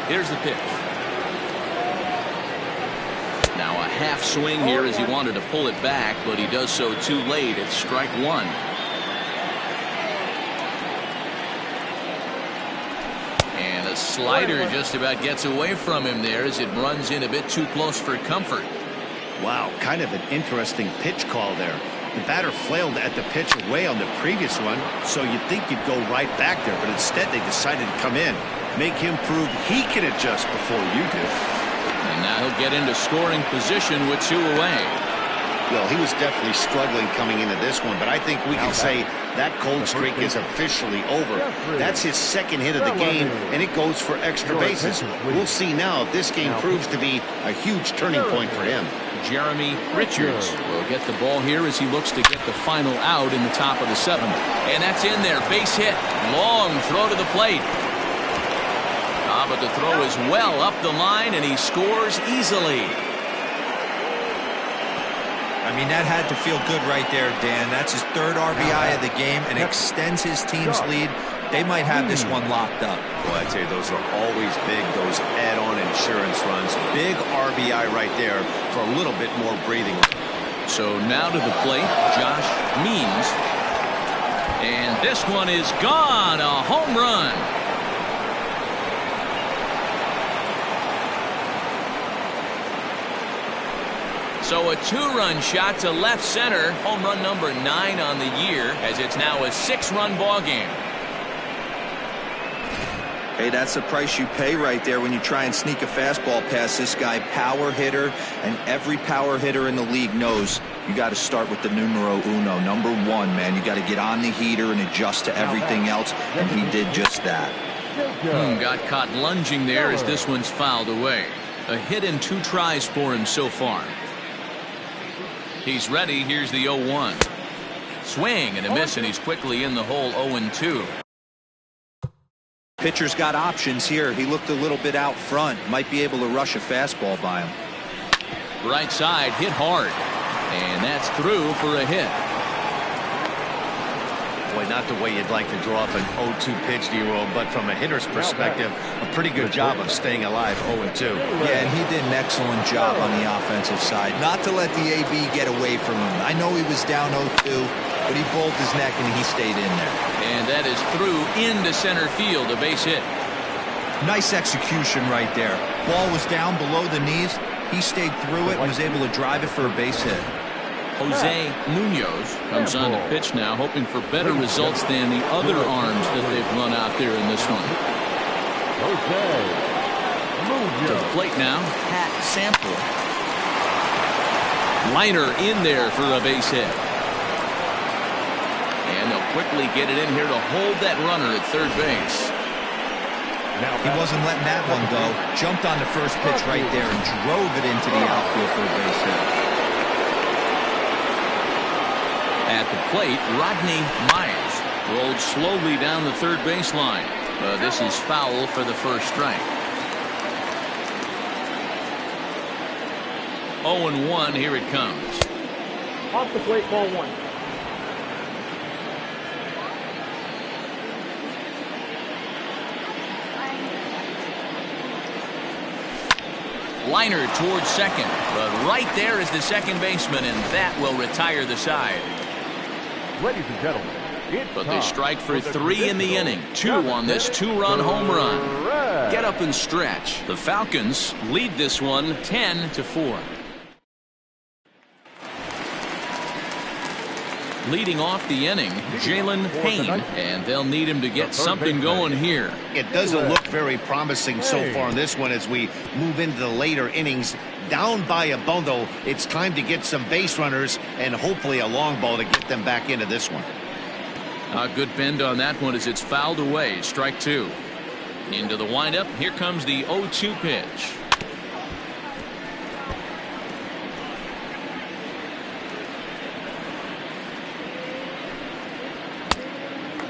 Here's the pitch. Now a half swing here as he wanted to pull it back, but he does so too late. It's strike 1. And a slider just about gets away from him there as it runs in a bit too close for comfort. Wow, kind of an interesting pitch call there. The batter flailed at the pitch away on the previous one, so you'd think you'd go right back there, but instead they decided to come in, make him prove he can adjust before you do. And now he'll get into scoring position with 2 away. Well, he was definitely struggling coming into this one, but I think we can say that cold streak is officially over. That's his 2nd hit of the game, and it goes for extra bases. We'll see now if this game proves to be a huge turning point for him. Jeremy Richards will get the ball here as he looks to get the final out in the top of the 7th. And that's in there. Base hit. Long throw to the plate. But the throw is well up the line, and he scores easily. I mean, that had to feel good right there, Dan. That's his 3rd RBI of the game and extends his team's lead. They might have this one locked up. Well, I tell you, those are always big, those add-on insurance runs. Big RBI right there for a little bit more breathing. So now to the plate, Josh Means. And this one is gone. A home run. So a 2-run shot to left center. Home run number 9 on the year, as it's now a 6-run ball game. Hey, that's the price you pay right there when you try and sneak a fastball past this guy. Power hitter, and every power hitter in the league knows you got to start with the numero uno, number 1, man. You got to get on the heater and adjust to everything else, and he did just that. Got caught lunging there as this one's fouled away. A hit in 2 tries for him so far. He's ready. Here's the 0-1. Swing and a miss, and he's quickly in the hole. 0-2. Pitcher's got options here. He looked a little bit out front. Might be able to rush a fastball by him. Right side, hit hard. And that's through for a hit. Boy, not the way you'd like to draw up an 0-2 pitch, D-roll, but from a hitter's perspective, a pretty good job of staying alive. 0-2. Yeah, and he did an excellent job on the offensive side. Not to let the AB get away from him. I know he was down 0-2, but he bowled his neck and he stayed in there. And that is through into center field, a base hit. Nice execution right there. Ball was down below the knees. He stayed through it and was able to drive it for a base hit. Jose Munoz comes on the pitch now, hoping for better results than the other arms that they've run out there in this one. To the plate now, Pat Sample. Liner in there for a base hit. And they'll quickly get it in here to hold that runner at third base. He wasn't letting that one go. Jumped on the first pitch right there and drove it into the outfield for a base hit. At the plate, Rodney Myers rolled slowly down the third baseline. This is foul for the first strike. 0-1, here it comes. Off the plate, ball 1. Liner towards second, but right there is the second baseman, and that will retire the side. Ladies and gentlemen, but they strike for 3 in the inning. 2 on this 2-run home run. Get up and stretch. The Falcons lead this one 10-4. Leading off the inning, Jalen Kaine, and they'll need him to get something going here. It doesn't look very promising so far in this one as we move into the later innings. Down by a bundle, it's time to get some base runners and hopefully a long ball to get them back into this one. A good bend on that one as it's fouled away. Strike 2. Into the windup. Here comes the 0-2 pitch.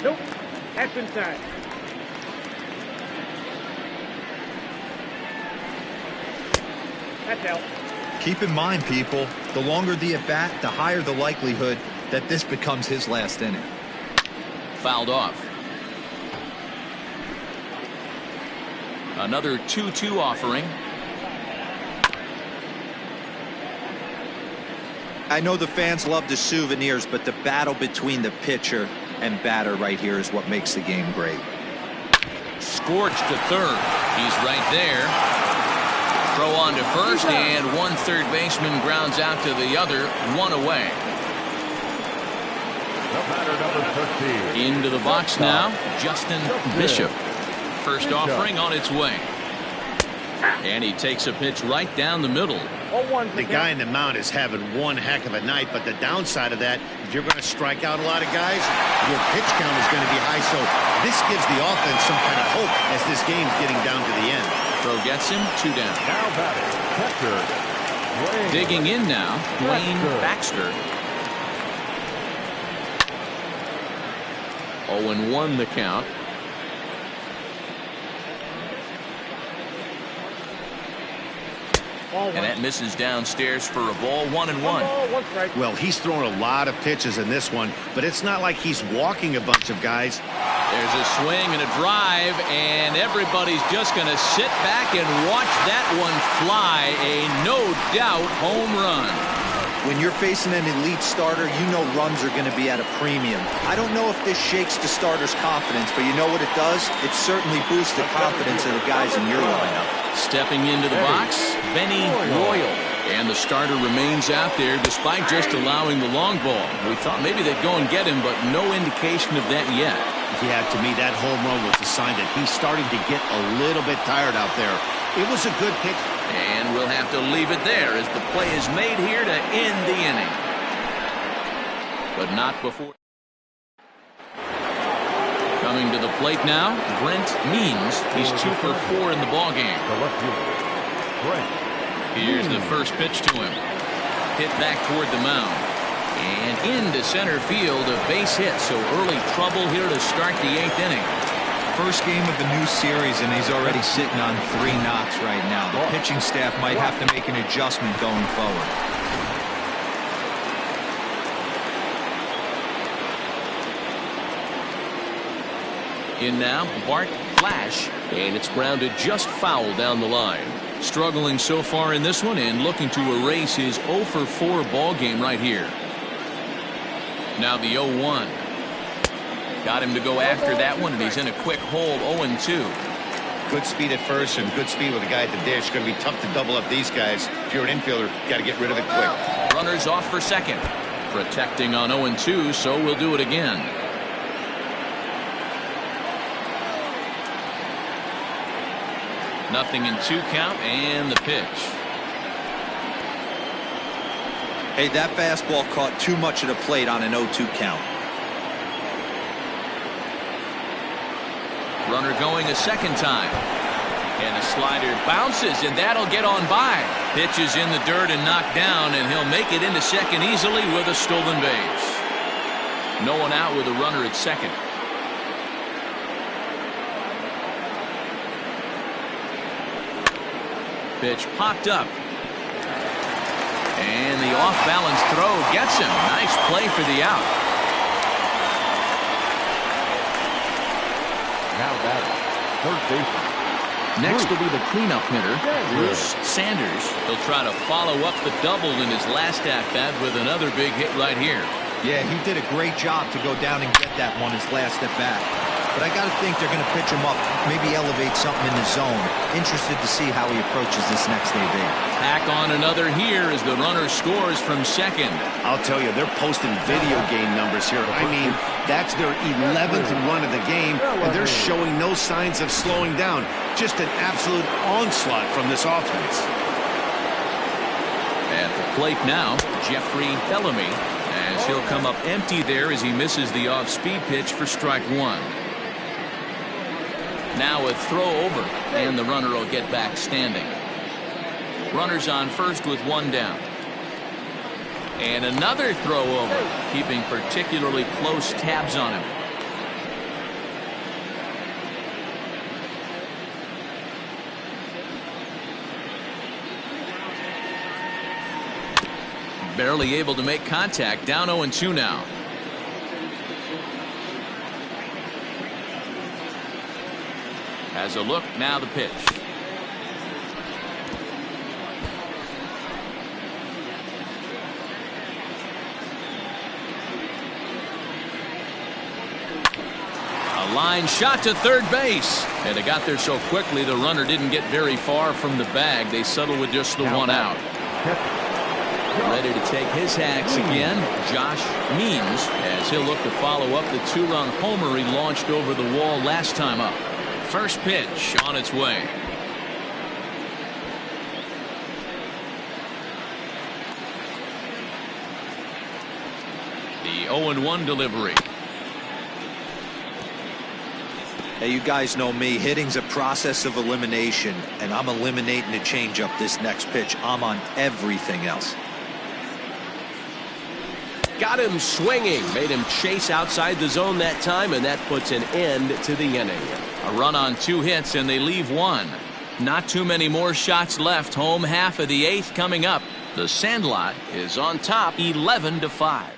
Nope. That's inside. That's out. Keep in mind, people, the longer the at-bat, the higher the likelihood that this becomes his last inning. Fouled off. Another 2-2 offering. I know the fans love the souvenirs, but the battle between the pitcher and batter right here is what makes the game great. Scorched to third. He's right there. Throw on to first, and one third baseman grounds out to the other. 1 away. Into the box now, Justin Bishop. First offering on its way. And he takes a pitch right down the middle. The guy in the mound is having one heck of a night, but the downside of that, if you're going to strike out a lot of guys, your pitch count is going to be high. So this gives the offense some kind of hope as this game's getting down to the end. Throw gets him, 2 down. Now batting, catcher, Digging in now, Wayne Baxter. 0-1 the count. And that misses downstairs for a ball. 1-1. Well, he's thrown a lot of pitches in this one, but it's not like he's walking a bunch of guys. There's a swing and a drive, and everybody's just going to sit back and watch that one fly. A no-doubt home run. When you're facing an elite starter, you know runs are going to be at a premium. I don't know if this shakes the starter's confidence, but you know what it does? It certainly boosts the confidence of the guys in your lineup. Stepping into the box, Benny Royal. And the starter remains out there despite just allowing the long ball. We thought maybe they'd go and get him, but no indication of that yet. Yeah, to me, that home run was a sign that he's starting to get a little bit tired out there. It was a good pitch. And we'll have to leave it there as the play is made here to end the inning. But not before. Coming to the plate now, Brent Means. He's 2 for 4 in the ballgame. Here's the first pitch to him. Hit back toward the mound. And into center field, a base hit. So early trouble here to start the 8th inning. First game of the new series, and he's already sitting on 3 knocks right now. The pitching staff might have to make an adjustment going forward. In now, Bart Flash, and it's grounded just foul down the line. Struggling so far in this one and looking to erase his 0 for 4 ball game right here. Now the 0-1. Got him to go after that one, and he's in a quick hole. 0-2. Good speed at first and good speed with a guy at the dish. Going to be tough to double up these guys. If you're an infielder, got to get rid of it quick. Runners off for second. Protecting on 0-2, so we'll do it again. Nothing in 2 count, and the pitch. Hey, that fastball caught too much of the plate on an 0-2 count. Runner going a second time. And a slider bounces, and that'll get on by. Pitch is in the dirt and knocked down, and he'll make it into second easily with a stolen base. No one out with a runner at second. Pitch popped up. And the off-balance throw gets him. Nice play for the out. Now batting, third baseman. Next will be the cleanup hitter, Bruce Sanders. He'll try to follow up the double in his last at-bat with another big hit right here. Yeah, he did a great job to go down and get that one his last at-bat. But I got to think they're going to pitch him up, maybe elevate something in the zone. Interested to see how he approaches this next AB. Tack on another here as the runner scores from second. I'll tell you, they're posting video game numbers here. I mean, that's their 11th run of the game, and they're showing no signs of slowing down. Just an absolute onslaught from this offense. At the plate now, Jeffrey Bellamy, as he'll come up empty there as he misses the off-speed pitch for strike 1. Now a throw over, and the runner will get back standing. Runners on first with 1 down. And another throw over, keeping particularly close tabs on him. Barely able to make contact. Down 0-2 now. Has a look, now the pitch. A line shot to third base. And they got there so quickly the runner didn't get very far from the bag. They settled with just the 1 out. Ready to take his hacks again, Josh Means, as he'll look to follow up the 2-run homer he launched over the wall last time up. First pitch on its way. The 0-1 delivery. Hey, you guys know me. Hitting's a process of elimination, and I'm eliminating the changeup this next pitch. I'm on everything else. Got him swinging. Made him chase outside the zone that time, and that puts an end to the inning. A run on 2 hits, and they leave 1. Not too many more shots left. Home half of the 8th coming up. The Sandlot is on top 11-5.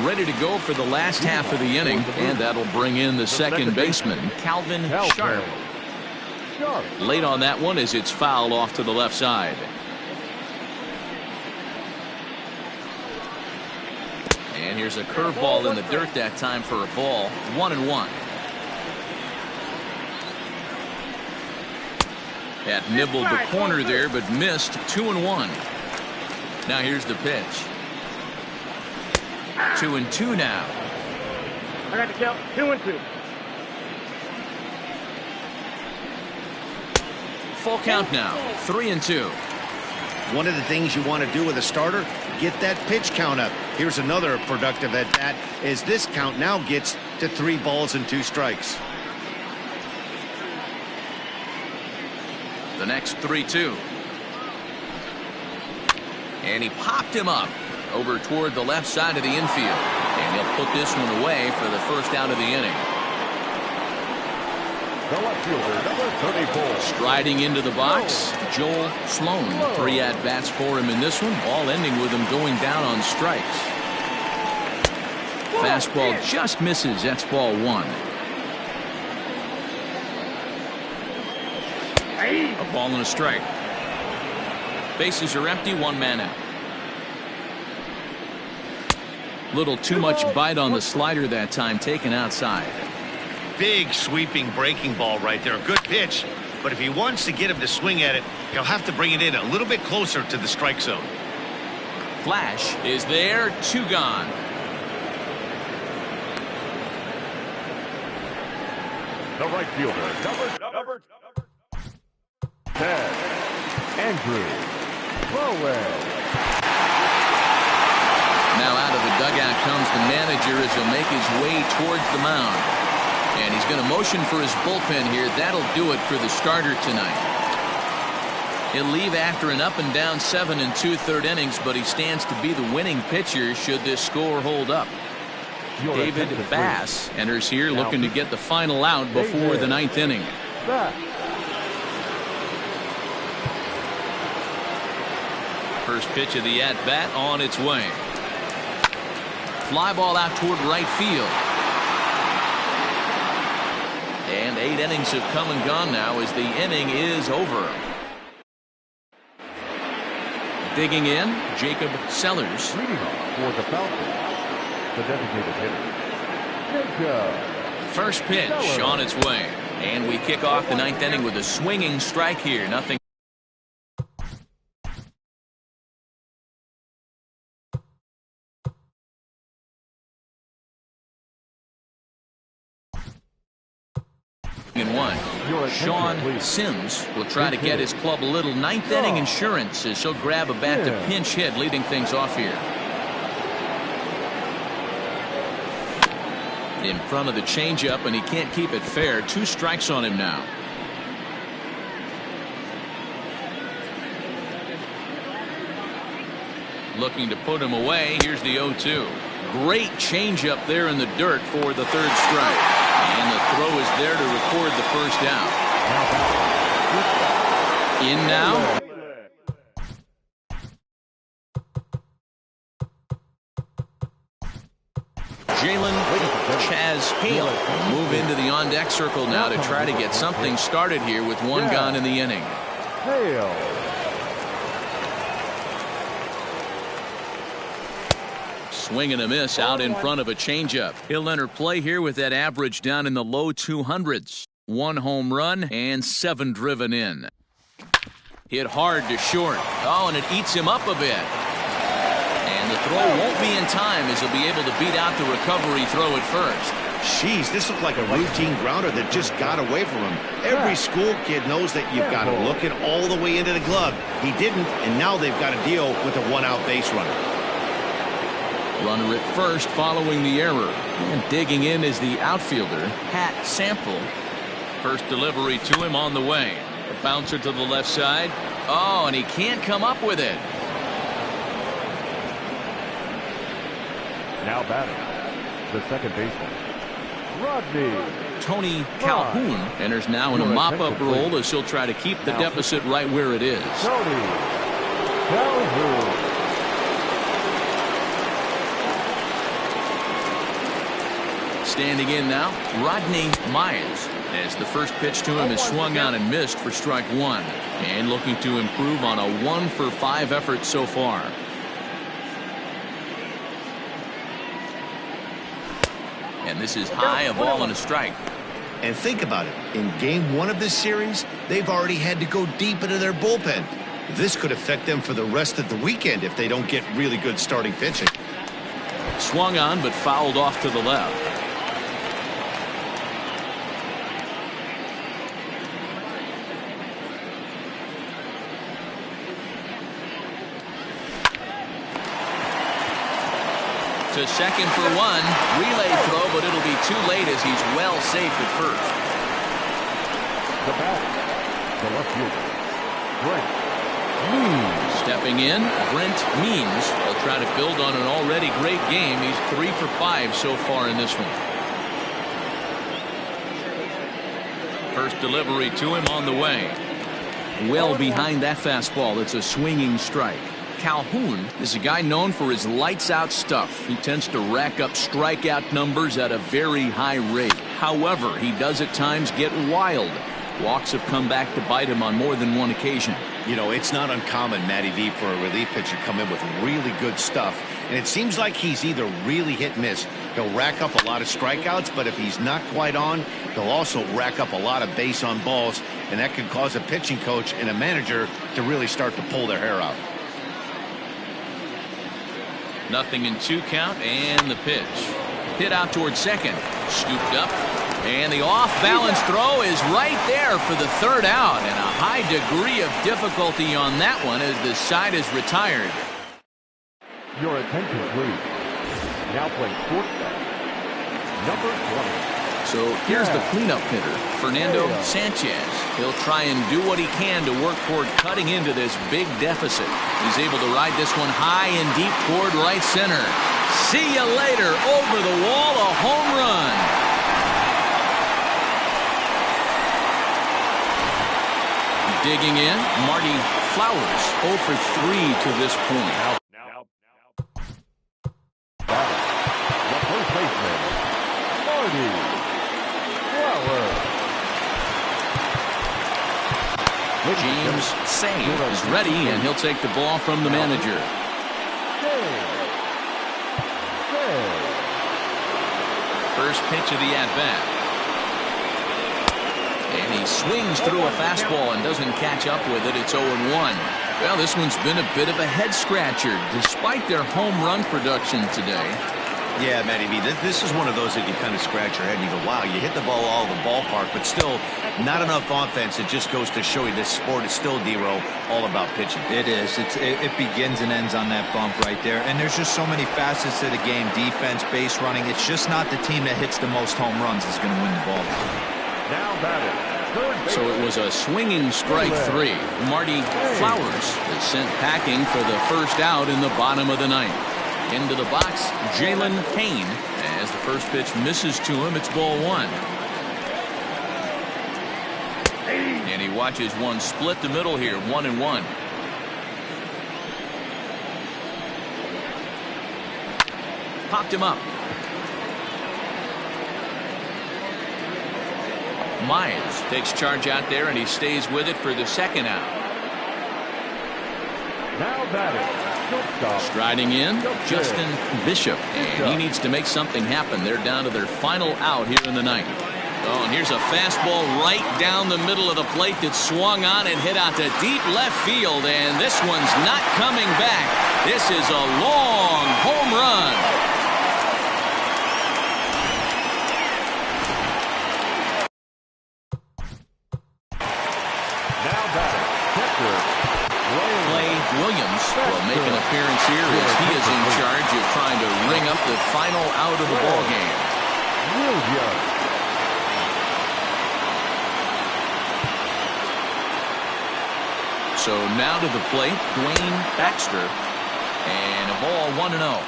Ready to go for the last half of the inning, and that'll bring in the second baseman, Calvin Sharp. Late on that one as it's fouled off to the left side. And here's a curveball in the dirt that time for a ball. 1-1. Had nibbled the corner there, but missed. 2-1. Now here's the pitch. 2-2 now. I got the count. 2-2. Full count now. 3-2. One of the things you want to do with a starter, get that pitch count up. Here's another productive at bat as this count now gets to 3 balls and 2 strikes. The next 3-2. And he popped him up over toward the left side of the infield. And he'll put this one away for the first out of the inning. The left fielder, number 34. Striding into the box, Joel Sloan. 3 at-bats for him in this one, all ending with him going down on strikes. Fastball just misses. That's ball 1. A ball and a strike. Bases are empty, 1 man out. Little too much bite on the slider that time, taken outside. Big sweeping breaking ball right there. A good pitch. But if he wants to get him to swing at it, he'll have to bring it in a little bit closer to the strike zone. Flash is there. 2 gone. The right fielder, number 10, Andrew Crowell. Now out of the dugout comes the manager as he'll make his way towards the mound. And he's going to motion for his bullpen here. That'll do it for the starter tonight. He'll leave after an up and down 7 2/3 innings, but he stands to be the winning pitcher should this score hold up. David Bass enters here looking to get the final out before the 9th inning. First pitch of the at-bat on its way. Fly ball out toward right field. And 8 innings have come and gone now as the inning is over. Digging in, Jacob Sellers. Leading off for the Falcons, the designated hitter, Jacob. First pitch on its way. And we kick off the 9th inning with a swinging strike here. Nothing. In 1. Sean Sims will try to get his club a little 9th inning insurance as he'll grab a bat to pinch hit, leading things off here. In front of the changeup, and he can't keep it fair. 2 strikes on him now. Looking to put him away. Here's the 0-2. Great changeup there in the dirt for the 3rd strike. And the throw is there to record the first out. In now. Jalen Chaz Hale will move into the on-deck circle now to try to get something started here with 1 gone in the inning. Hale. Swing and a miss out in front of a changeup. He'll enter play here with that average down in the low 200s. 1 home run and 7 driven in. Hit hard to short. Oh, and it eats him up a bit. And the throw won't be in time as he'll be able to beat out the recovery throw at first. Jeez, this looked like a routine grounder that just got away from him. Every school kid knows that you've got to look it all the way into the glove. He didn't, and now they've got to deal with a 1-out base runner. Runner at first following the error. And digging in is the outfielder, Pat Sample. First delivery to him on the way. A bouncer to the left side. Oh, and he can't come up with it. Now batting, the second baseman, Rodney. Tony Calhoun enters now in a mop-up role as he'll try to keep the deficit right where it is. Tony Calhoun. Standing in now, Rodney Myers, as the first pitch to him is swung on and missed for strike one, and looking to improve on a 1-for-5 effort so far. And this is high, a ball and a strike. And think about it. In game one of this series, they've already had to go deep into their bullpen. This could affect them for the rest of the weekend if they don't get really good starting pitching. Swung on but fouled off to the left. To second for one. Relay throw, but it'll be too late as he's well safe at first. The bat, the left fielder, Brent Means. Stepping in, Brent Means. He'll try to build on an already great game. He's 3 for 5 so far in this one. First delivery to him on the way. Well behind that fastball. It's a swinging strike. Calhoun is a guy known for his lights-out stuff. He tends to rack up strikeout numbers at a very high rate. However, he does at times get wild. Walks have come back to bite him on more than one occasion. You know, it's not uncommon, Matty V, for a relief pitcher to come in with really good stuff. And it seems like he's either really hit and miss. He'll rack up a lot of strikeouts, but if he's not quite on, he'll also rack up a lot of base on balls. And that could cause a pitching coach and a manager to really start to pull their hair out. Nothing in 2 count, and the pitch. Hit out towards second. Scooped up. And the off-balance throw is right there for the 3rd out. And a high degree of difficulty on that one as the side is retired. Your attention, please. Now playing shortstop, number 20. So here's the cleanup hitter, Fernando Sanchez. He'll try and do what he can to work toward cutting into this big deficit. He's able to ride this one high and deep toward right center. See you later. Over the wall, a home run. Digging in, Marty Flowers, 0 for 3 to this point. The first baseman, Marty Flowers. James Sane is ready, and he'll take the ball from the manager. First pitch of the at-bat. And he swings through a fastball and doesn't catch up with it. It's 0-1. Well, this one's been a bit of a head-scratcher, despite their home run production today. Yeah, Matty B, this is one of those that you kind of scratch your head and you go, wow, you hit the ball all the ballpark, but still not enough offense. It just goes to show you this sport is still, D-Row, all about pitching. It is. It begins and ends on that bump right there. And there's just so many facets to the game. Defense, base running. It's just not the team that hits the most home runs is going to win the ball. Now batting. So it was a swinging strike 3. Marty Flowers is sent packing for the first out in the bottom of the 9th. Into the box, Jalen Kaine. As the first pitch misses to him, it's ball 1. And he watches one split the middle here, 1-1. Popped him up. Myers takes charge out there, and he stays with it for the 2nd out. Now batting. Striding in, Justin Bishop, and he needs to make something happen. They're down to their final out here in the 9th. Oh, and here's a fastball right down the middle of the plate that swung on and hit out to deep left field, and this one's not coming back. This is a long home run. Now batting. Williams will make an appearance here as he is in charge of trying to the final out of the ball game. Real young. So now to the plate, Dwayne Baxter. And a ball 1-0.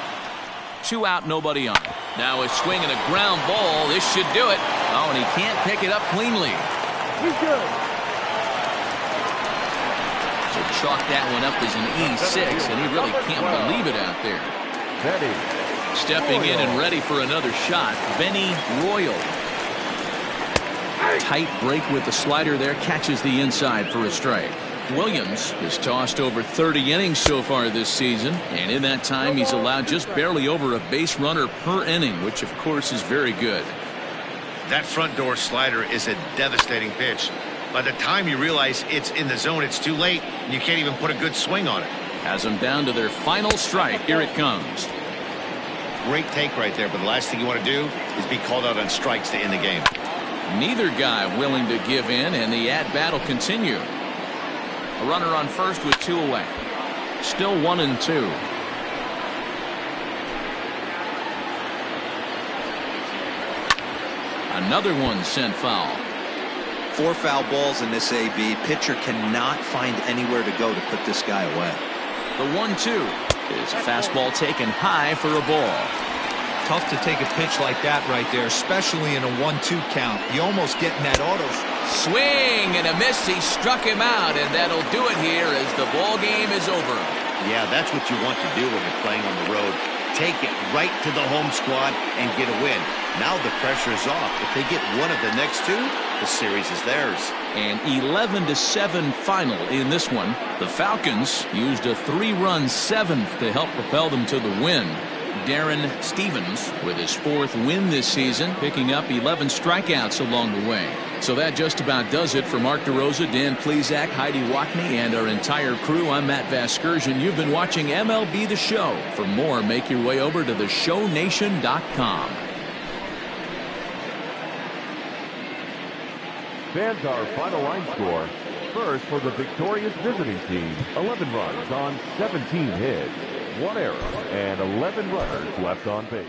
2 out, nobody on. Now a swing and a ground ball. This should do it. Oh, and he can't pick it up cleanly. He's good. So chalk that one up as an E6, and he really can't believe it out there. Stepping in and ready for another shot, Benny Royal. Tight break with the slider there, catches the inside for a strike. Williams has tossed over 30 innings so far this season, and in that time he's allowed just barely over a base runner per inning, which of course is very good. That front door slider is a devastating pitch. By the time you realize it's in the zone, it's too late. You can't even put a good swing on it. Has them down to their final strike. Here it comes. Great take right there, but the last thing you want to do is be called out on strikes to end the game. Neither guy willing to give in, and the at-bat will continue. A runner on first with 2 away. Still 1-2. Another one sent foul. 4 foul balls in this AB. Pitcher cannot find anywhere to go to put this guy away. The 1-2 is a fastball taken high for a ball. Tough to take a pitch like that right there, especially in a 1-2 count. You almost get in that auto. Swing and a miss. He struck him out, and that'll do it here as the ball game is over. Yeah, that's what you want to do when you're playing on the road. Take it right to the home squad and get a win. Now the pressure's off. If they get one of the next 2, the series is theirs. An 11-7 final in this one. The Falcons used a 3-run 7th to help propel them to the win. Darren Stevens with his 4th win this season, picking up 11 strikeouts along the way. So that just about does it for Mark DeRosa, Dan Plesac, Heidi Watney, and our entire crew. I'm Matt Vasgersian. You've been watching MLB The Show. For more, make your way over to theshownation.com. Fans, our final line score. First for the victorious visiting team, 11 runs on 17 hits, 1 error, and 11 runners left on base.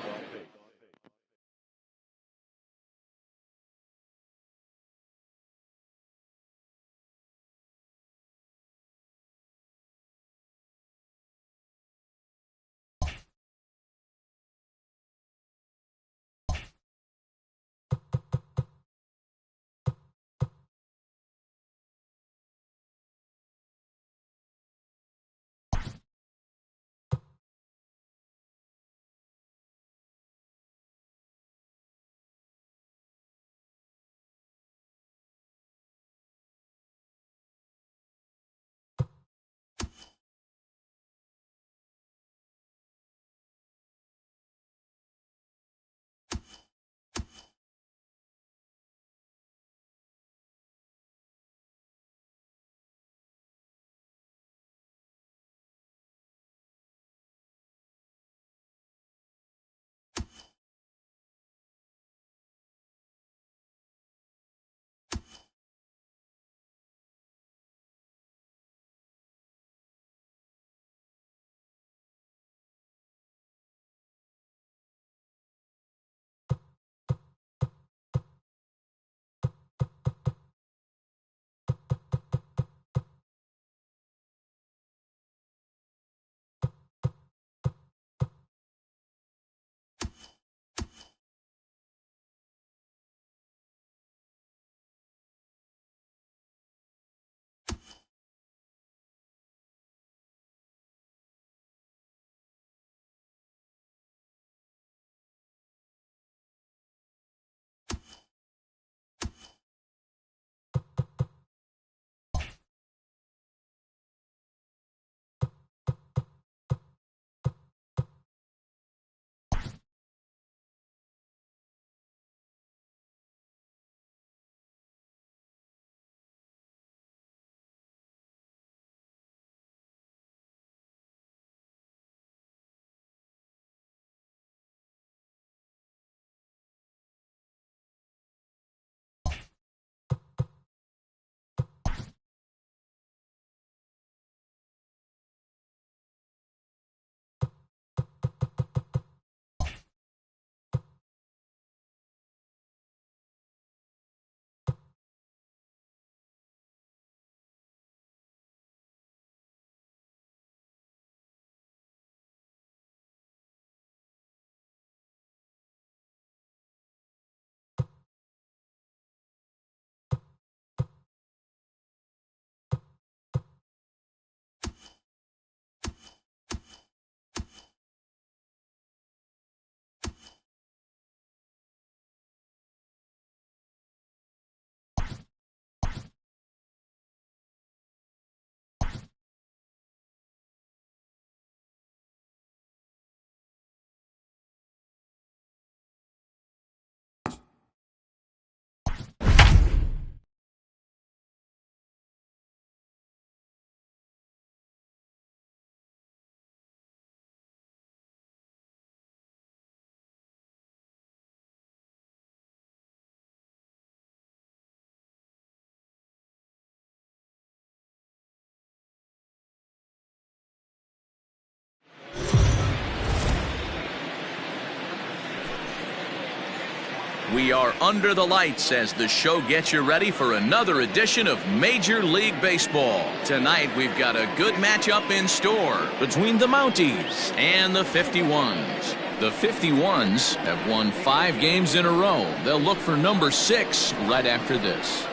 We are under the lights as the show gets you ready for another edition of Major League Baseball. Tonight we've got a good matchup in store between the Mounties and the 51s. The 51s have won 5 games in a row. They'll look for number 6 right after this.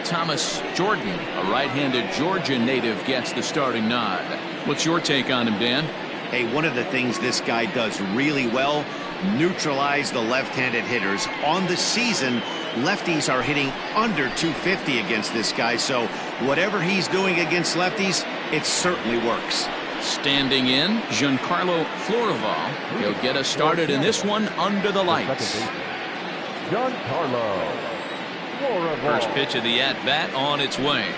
Thomas Jordan, a right-handed Georgia native, gets the starting nod. What's your take on him, Dan? Hey, one of the things this guy does really well, neutralize the left-handed hitters. On the season, lefties are hitting under 250 against this guy, so whatever he's doing against lefties, it certainly works. Standing in, Giancarlo Floraval. He'll get us started in this one under the lights. Giancarlo Floraval. First pitch of the at-bat on its way.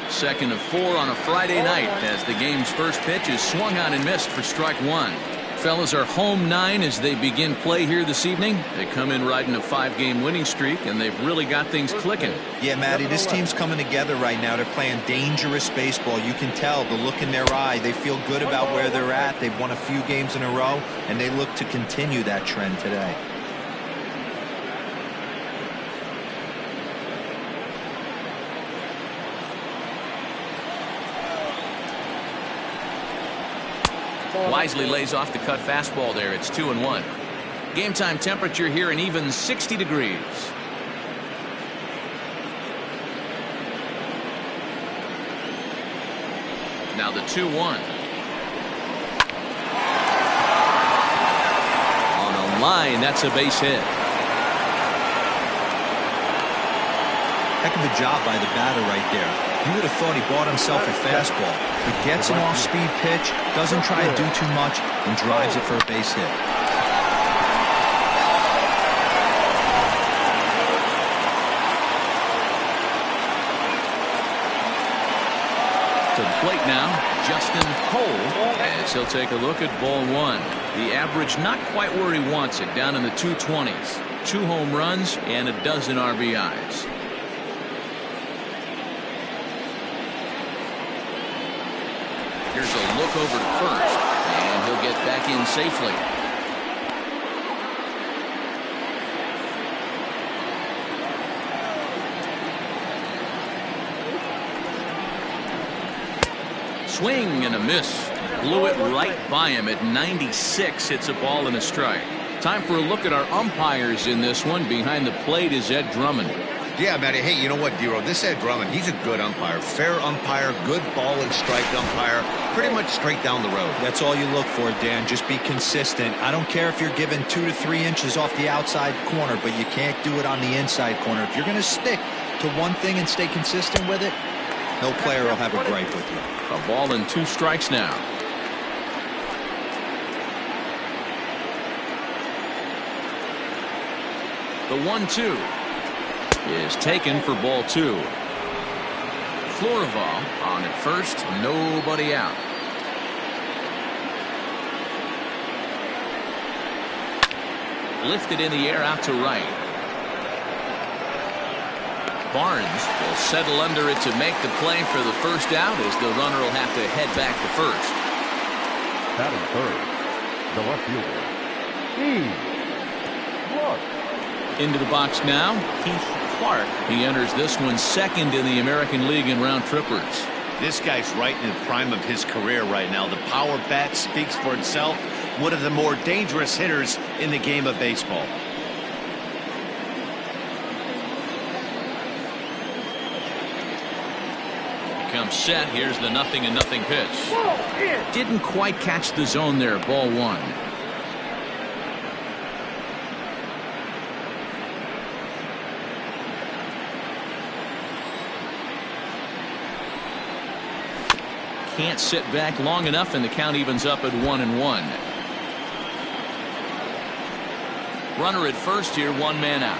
Second of 4 on a Friday night as the game's first pitch is swung on and missed for strike 1. Fellas are home 9 as they begin play here this evening. They come in riding a 5-game winning streak, and they've really got things clicking. Yeah, Matty, this team's coming together right now. They're playing dangerous baseball. You can tell the look in their eye. They feel good about where they're at. They've won a few games in a row, and they look to continue that trend today. Wisely lays off the cut fastball there. It's 2-1. Game time temperature here an even 60 degrees. Now the 2-1. On a line, that's a base hit. Heck of a job by the batter right there. You would have thought he bought himself a fastball. He gets an off-speed pitch, doesn't try to do too much, and drives it for a base hit. To the plate now, Justin Cole, as he'll take a look at ball 1. The average not quite where he wants it, down in the 220s. 2 home runs and a dozen RBIs. Here's a look over to first, and he'll get back in safely. Swing and a miss. Blew it right by him at 96. Hits a ball and a strike. Time for a look at our umpires in this one. Behind the plate is Ed Drummond. Yeah, Matty. Hey, you know what, Dero? This Ed Drummond, he's a good umpire. Fair umpire, good ball and strike umpire. Pretty much straight down the road. That's all you look for, Dan. Just be consistent. I don't care if you're given 2 to 3 inches off the outside corner, but you can't do it on the inside corner. If you're going to stick to one thing and stay consistent with it, no player will have a gripe with you. A ball and 2 strikes now. The 1-2 is taken for ball 2. Floraval on at first, nobody out. Lifted in the air out to right. Barnes will settle under it to make the play for the first out, as the runner will have to head back to first. Batting third, the left fielder, Clark. Into the box now, Keith Clark. He enters this one second in the American League in round trippers. This guy's right in the prime of his career right now. The power bat speaks for itself. One of the more dangerous hitters in the game of baseball. Comes set. Here's the 0-0 pitch. Didn't quite catch the zone there. Ball 1. Can't sit back long enough, and the count evens up at 1-1. Runner at first here, 1 man out.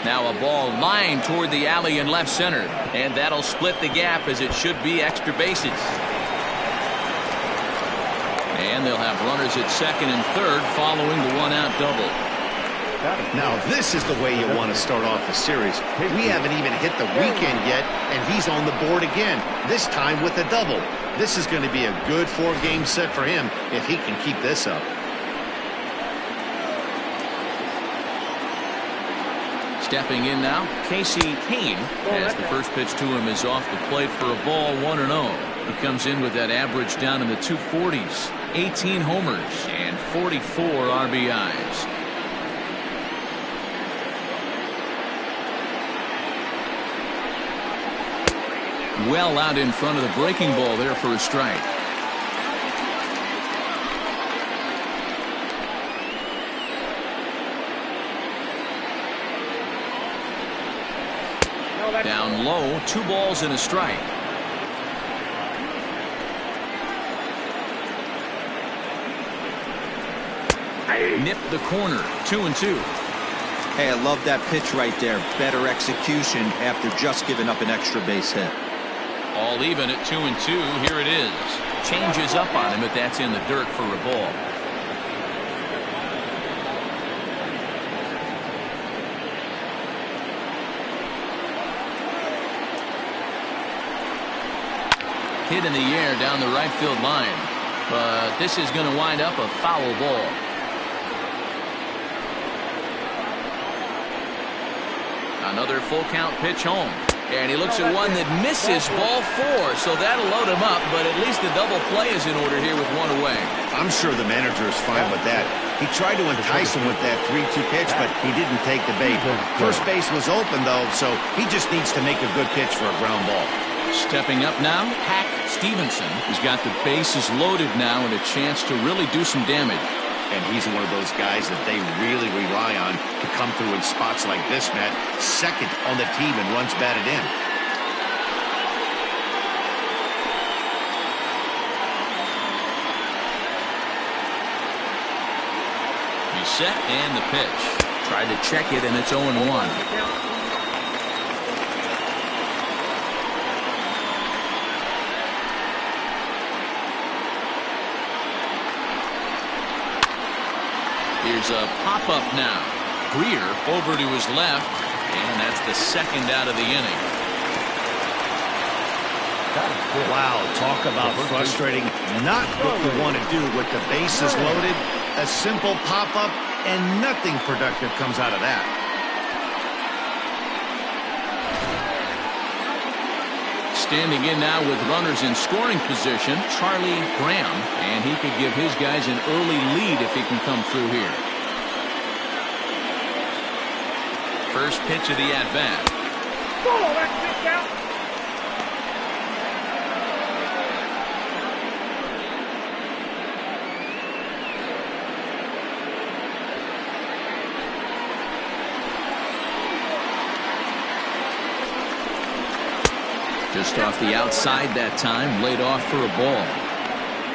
Now a ball lined toward the alley in left center, and that'll split the gap, as it should be extra bases. And they'll have runners at second and third following the 1-out double. Now this is the way you want to start off the series. We haven't even hit the weekend yet, and he's on the board again, this time with a double. This is going to be a good 4-game set for him if he can keep this up. Stepping in now, Kaine, as the first pitch to him is off the plate for a ball, 1-0. He comes in with that average down in the 240s, 18 homers and 44 RBIs. Well out in front of the breaking ball there for a strike. Down low, 2 balls and a strike. Nipped the corner, 2-2. Hey, I love that pitch right there. Better execution after just giving up an extra base hit. All even at 2-2. Here it is. Changes up on him, but that's in the dirt for a ball. Hit in the air down the right field line, but this is going to wind up a foul ball. Another full count pitch home, and he looks at one that misses, ball 4, so that'll load him up, but at least the double play is in order here with 1 away. I'm sure the manager is fine with that. He tried to entice him with that 3-2 pitch, but he didn't take the bait. First base was open, though, so he just needs to make a good pitch for a ground ball. Stepping up now, Hack Stevenson. He's got the bases loaded now and a chance to really do some damage. And he's one of those guys that they really rely on to come through in spots like this, Matt. Second on the team and runs batted in. He's set and the pitch. Tried to check it and it's 0-1. Here's a pop-up now. Greer over to his left, and that's the second out of the inning. Wow, talk about frustrating. Not what you want to do with the bases loaded. A simple pop-up, and nothing productive comes out of that. Standing in now with runners in scoring position, Charlie Graham, and he could give his guys an early lead if he can come through here. First pitch of the at-bat. Oh, that pitch out. Just off the outside that time, laid off for a ball.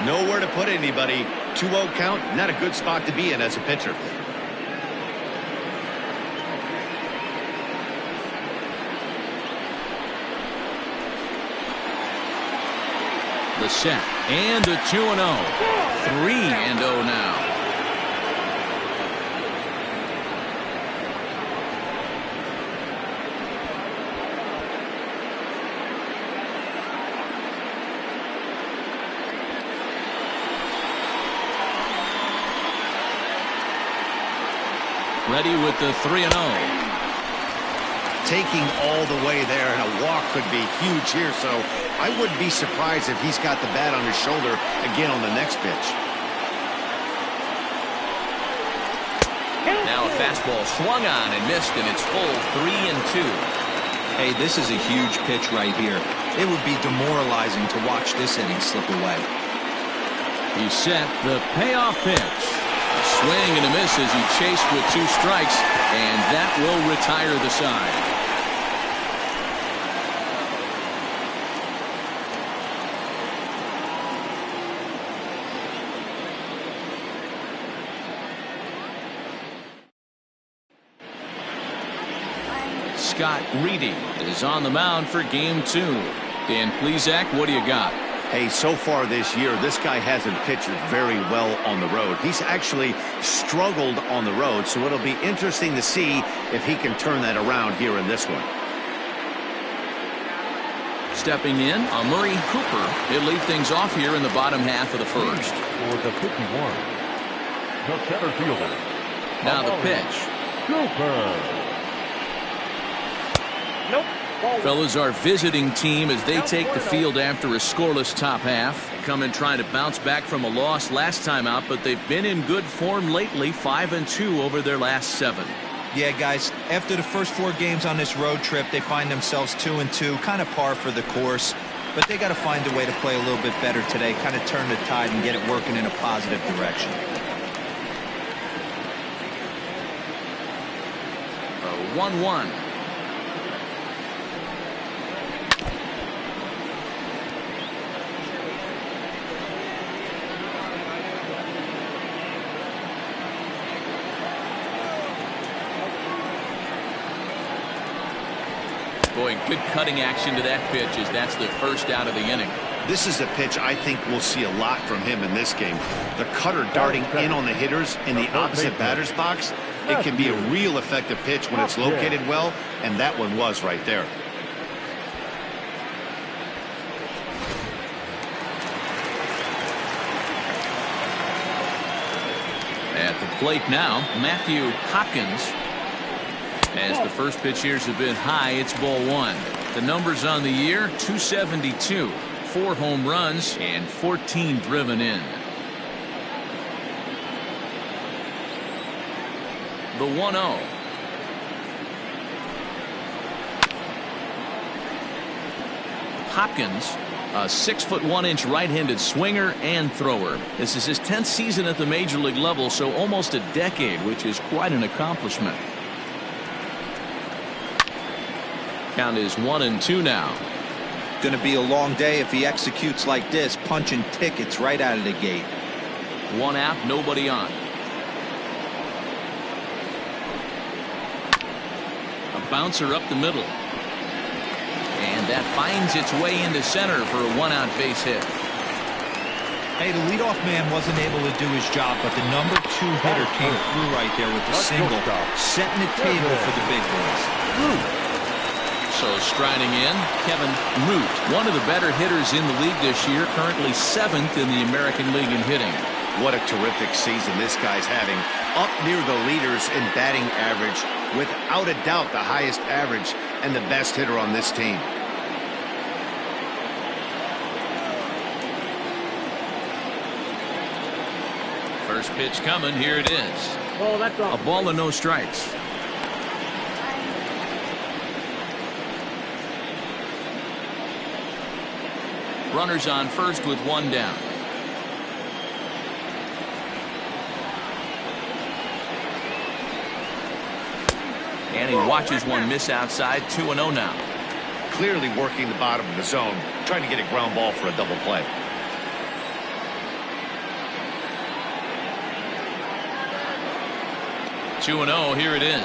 Nowhere to put anybody. 2-0 count, not a good spot to be in as a pitcher. The set and the 2-0. 3-0 now. Ready with the 3-0. Taking all the way there, and a walk could be huge here, so I wouldn't be surprised if he's got the bat on his shoulder again on the next pitch. Now a fastball swung on and missed, and it's full 3-2. Hey, this is a huge pitch right here. It would be demoralizing to watch this inning slip away. He set the payoff pitch. A swing and a miss as he chased with 2 strikes, and that will retire the side. Scott Reedy is on the mound for game 2. Dan Plesac, what do you got? Hey, so far this year, this guy hasn't pitched very well on the road. He's actually struggled on the road, so it'll be interesting to see if he can turn that around here in this one. Stepping in, Murray Cooper. He'll lead things off here in the bottom half of the first. For the 51, the center fielder. Now the pitch. Cooper. Nope. Ball. Fellas, our visiting team as they take the field after a scoreless top half. Come and try to bounce back from a loss last time out, but they've been in good form lately, 5-2 over their last 7. Yeah, guys, after the first 4 games on this road trip, they find themselves 2-2, kind of par for the course. But they got to find a way to play a little bit better today, kind of turn the tide and get it working in a positive direction. 1-1. Boy, good cutting action to that pitch as that's the first out of the inning. This is a pitch I think we'll see a lot from him in this game. The cutter darting in on the hitters in the opposite batter's box. It can be a real effective pitch when it's located well, and that one was right there. At the plate now, Matthew Hopkins. As the first pitch here's a bit high, it's ball 1. The numbers on the year, 272. 4 home runs and 14 driven in. The 1-0. Hopkins, a 6'1" right-handed swinger and thrower. This is his 10th season at the major league level, so almost a decade, which is quite an accomplishment. Count is 1-2 now. Going to be a long day if he executes like this, punching tickets right out of the gate. 1 out, nobody on. A bouncer up the middle. And that finds its way into center for a 1-out base hit. Hey, the leadoff man wasn't able to do his job, but the number 2 hitter came through right there with the single, setting the table for the big boys. So striding in, Kevin Root, one of the better hitters in the league this year, currently 7th in the American League in hitting. What a terrific season this guy's having. Up near the leaders in batting average, without a doubt the highest average and the best hitter on this team. First pitch coming, here it is. Oh, that's A ball and no strikes. Runners on first with 1 down. And he watches one miss outside. 2-0 now. Clearly working the bottom of the zone, trying to get a ground ball for a double play. Two 2-0, here it is.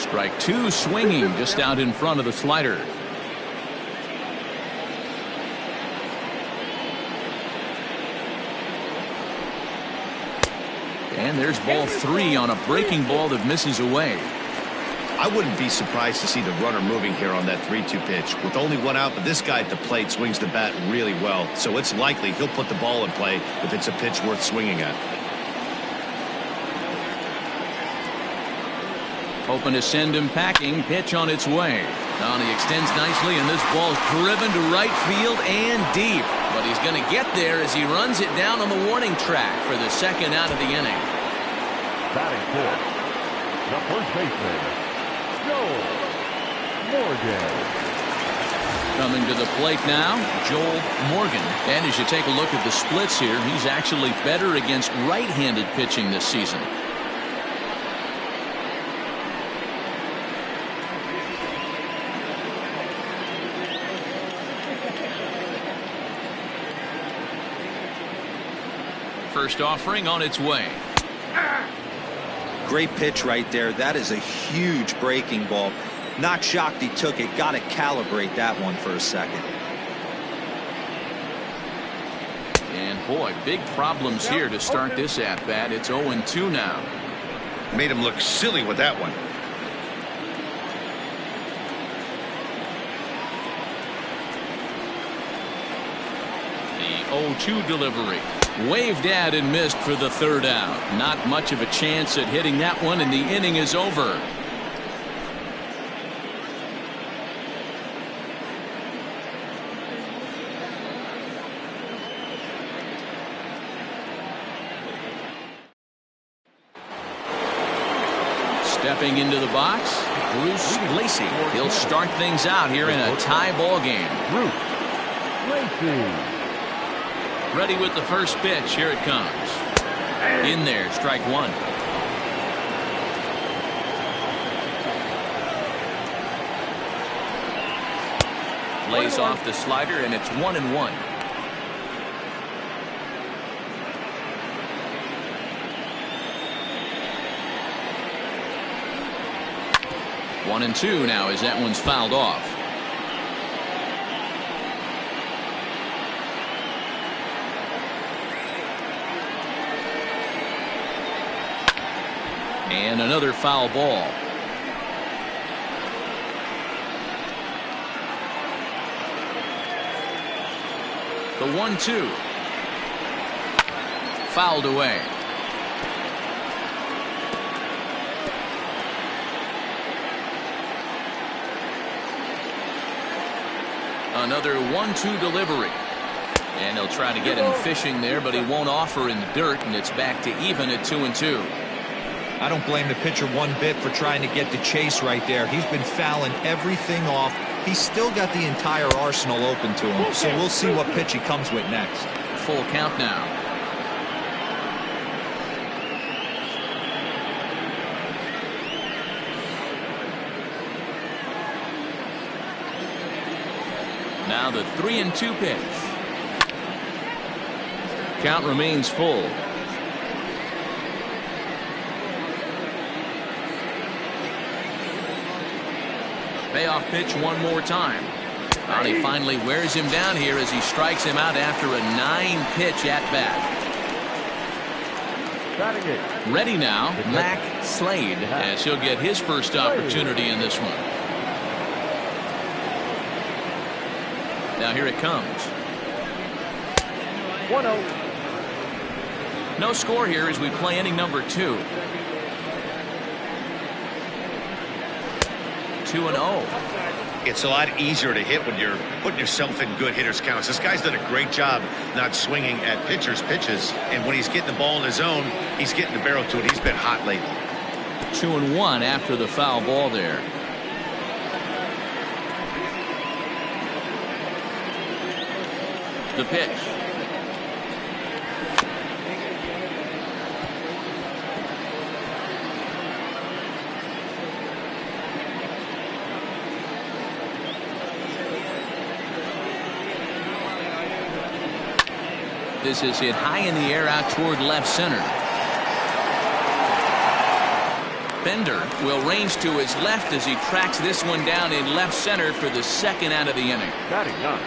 Strike 2, swinging just out in front of the slider. And there's ball 3 on a breaking ball that misses away. I wouldn't be surprised to see the runner moving here on that 3-2 pitch. With only 1 out, but this guy at the plate swings the bat really well, so it's likely he'll put the ball in play if it's a pitch worth swinging at. Hoping to send him packing. Pitch on its way. Now he extends nicely, and this ball's driven to right field and deep. But he's going to get there as he runs it down on the warning track for the 2nd out of the inning. Batting fourth, the first baseman, Joel Morgan. Coming to the plate now, Joel Morgan. And as you take a look at the splits here, he's actually better against right-handed pitching this season. First offering on its way. Great pitch right there. That is a huge breaking ball. Not shocked he took it. Got to calibrate that one for a second. And boy, big problems here to start this at bat. It's 0-2 now. Made him look silly with that one. The 0-2 delivery. Waved at and missed for the third out. Not much of a chance at hitting that one, and the inning is over. Stepping into the box, Bruce Lacey. He'll start things out here in a tie ball game. Bruce Lacey. Ready with the first pitch. Here it comes. In there, strike one. Lays off the slider, and it's 1-1. One and two now as that one's fouled off. And another foul ball. The 1-2. Fouled away. Another 1-2 delivery. And he'll try to get him fishing there, but he won't offer in the dirt, and it's back to even at 2-2. I don't blame the pitcher one bit for trying to get the chase right there. He's been fouling everything off. He's still got the entire arsenal open to him, so we'll see what pitch he comes with next. Full count now. Now the 3-2 pitch. Count remains full. Payoff pitch one more time. Well, he finally wears him down here as he strikes him out after a 9-pitch at bat. Ready now, Mac Slade, as he'll get his first opportunity in this one. Now here it comes. 1-0. No score here as we play inning number 2. 2-0. It's a lot easier to hit when you're putting yourself in good hitters' counts. This guy's done a great job not swinging at pitchers' pitches, and when he's getting the ball in his zone, he's getting the barrel to it. He's been hot lately. 2-1 after the foul ball there. The pitch. This is hit high in the air out toward left center. Fender will range to his left as he tracks this one down in left center for the second out of the inning. Batting ninth,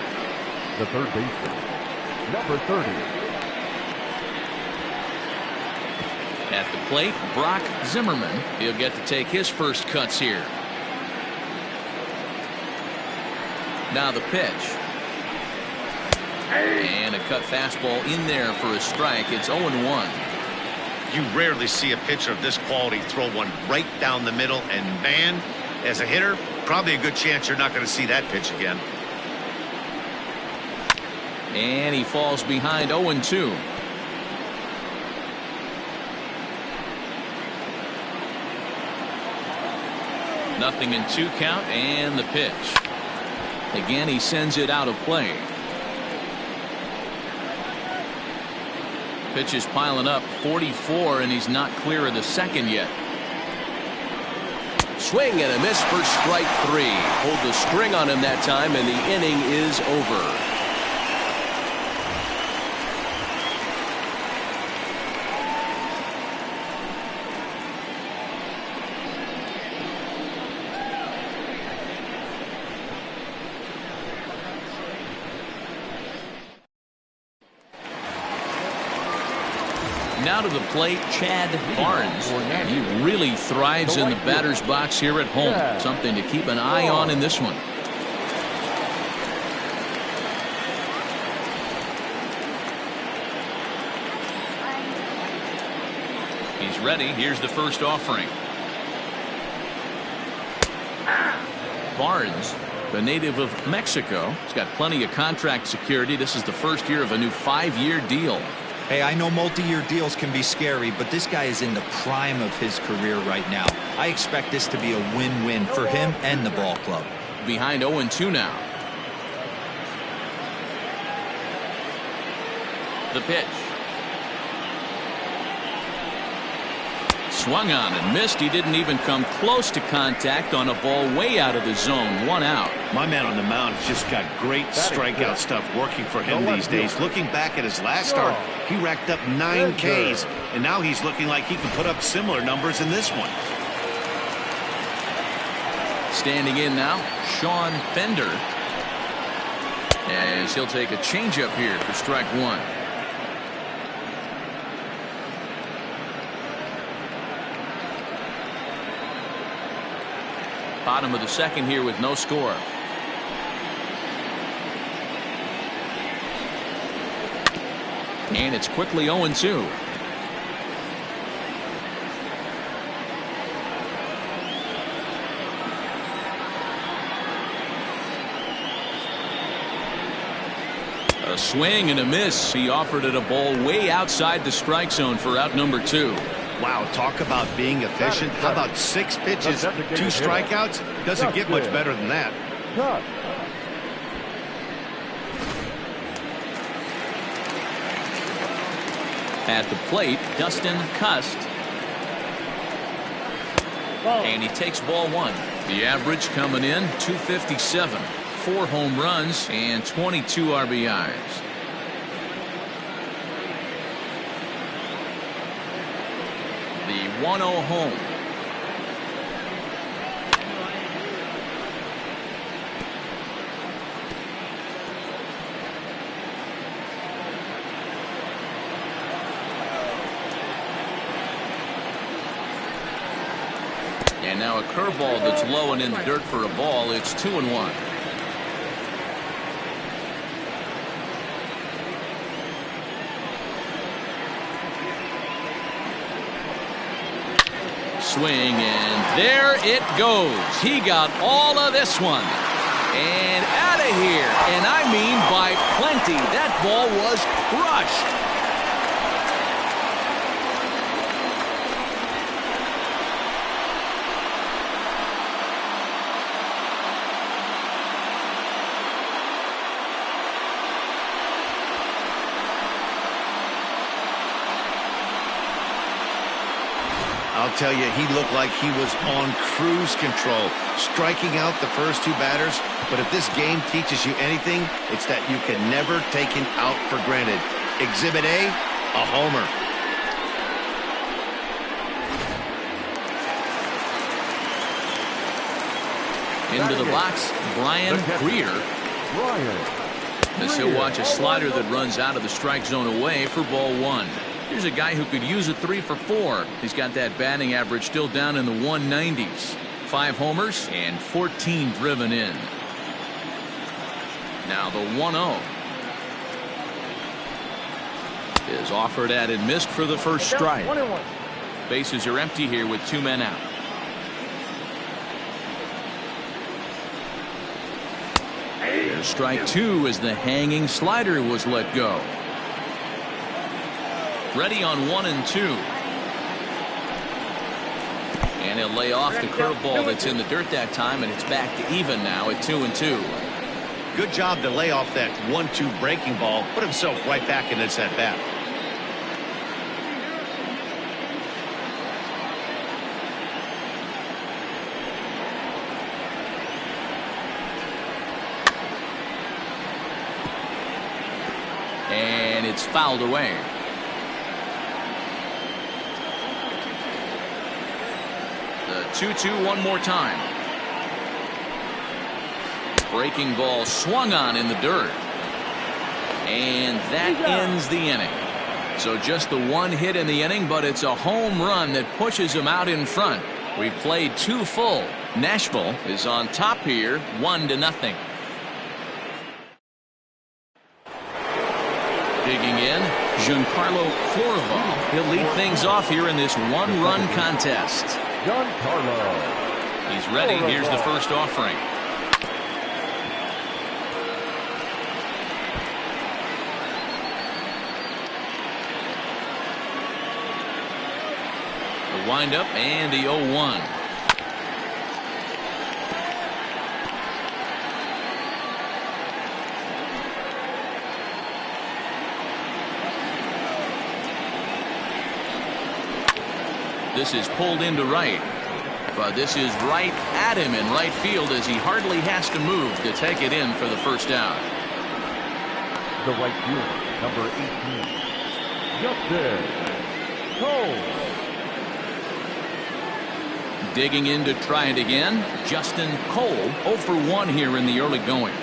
the third baseman, number 30. At the plate, Brock Zimmerman. He'll get to take his first cuts here. Now the pitch. And a cut fastball in there for a strike. It's 0-1. You rarely see a pitcher of this quality throw one right down the middle, and man, as a hitter, probably a good chance you're not going to see that pitch again. And he falls behind 0-2. Nothing in 2 count, and the pitch. Again, he sends it out of play. Pitch is piling up, 44, and he's not clear of the second yet. Swing and a miss for strike 3. Hold the string on him that time, and the inning is over. Now to the plate, Chad Barnes. And he really thrives in the batter's box here at home. Something to keep an eye on in this one. He's ready. Here's the first offering. Barnes, the native of Mexico. He's got plenty of contract security. This is the first year of a new 5-year deal. Hey, I know multi-year deals can be scary, but this guy is in the prime of his career right now. I expect this to be a win-win for him and the ball club. Behind 0-2 now. The pitch. Swung on and missed. He didn't even come close to contact on a ball way out of the zone. 1 out. My man on the mound has just got great strikeout stuff working for him these days. Looking back at his last start, he racked up 9 Ks, and now he's looking like he can put up similar numbers in this one. Standing in now, Sean Fender. As he'll take a changeup here for strike 1. Bottom of the second here with no score. And it's quickly 0-2. A swing and a miss. He offered it a ball way outside the strike zone for out number 2. Wow, talk about being efficient. How about 6 pitches, 2 strikeouts? Doesn't get much better than that. At the plate, Dustin Cust. And he takes ball 1. The average coming in, 257. 4 home runs and 22 RBIs. The 1-0 home. And now a curveball that's low and in the dirt for a ball. It's 2-1. Swing, and there it goes. He got all of this one. And out of here. And I mean by plenty. That ball was crushed. I'll tell you, he looked like he was on cruise control, striking out the first 2 batters. But if this game teaches you anything, it's that you can never take him out for granted. Exhibit A, a homer. Into the box, Brian Greer. As he'll watch a slider that runs out of the strike zone away for ball 1. Here's a guy who could use a 3 for 4. He's got that batting average still down in the 190s. 5 homers and 14 driven in. Now the 1-0 is offered at and missed for the first strike. Bases are empty here with 2 men out. There's strike 2 as the hanging slider was let go. Ready on 1-2. And he'll lay off the curveball that's in the dirt that time, and it's back to even now at 2-2. Good job to lay off that 1-2 breaking ball. Put himself right back in this at bat. And it's fouled away. The 2-2 one more time. Breaking ball swung on in the dirt. And that ends the inning. So just the one hit in the inning, but it's a home run that pushes him out in front. We played 2 full. Nashville is on top here, 1-0. Digging in, Giancarlo Floraval. He'll lead things off here in this one-run contest. Giancarlo. He's ready. Here's the first offering. The windup and the 0-1. This is pulled into right. But this is right at him in right field as he hardly has to move to take it in for the first out. The right fielder, number 18, Justin Cole. Digging in to try it again, Justin Cole, 0 for 1 here in the early going.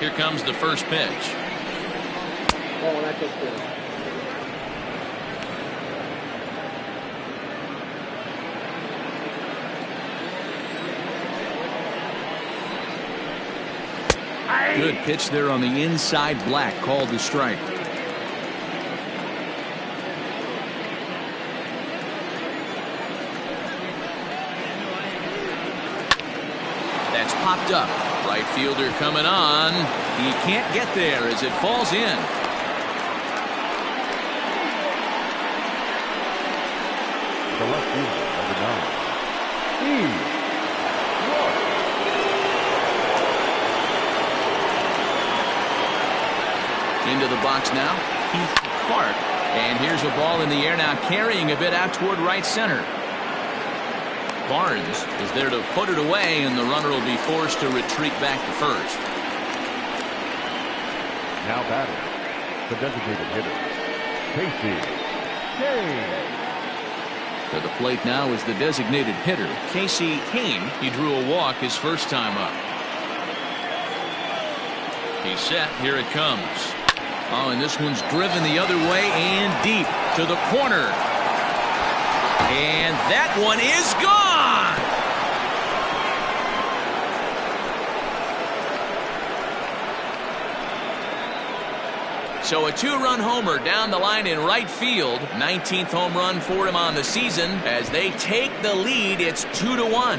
Here comes the first pitch. Oh, that's just good. Good pitch there on the inside black, called the strike. That's popped up. Right fielder coming on. He can't get there as it falls in. The left fielder, number 9, into the box now, Keith Clark. And here's a ball in the air now, carrying a bit out toward right center. Barnes is there to put it away, and the runner will be forced to retreat back to first. now batting, the designated hitter, Kaine. To the plate now is the designated hitter, Kaine. He drew a walk his first time up. He's set. Here it comes. Oh, and this one's driven the other way and deep to the corner. And that one is gone. So a 2-run homer down the line in right field. 19th home run for him on the season. As they take the lead, it's 2-1.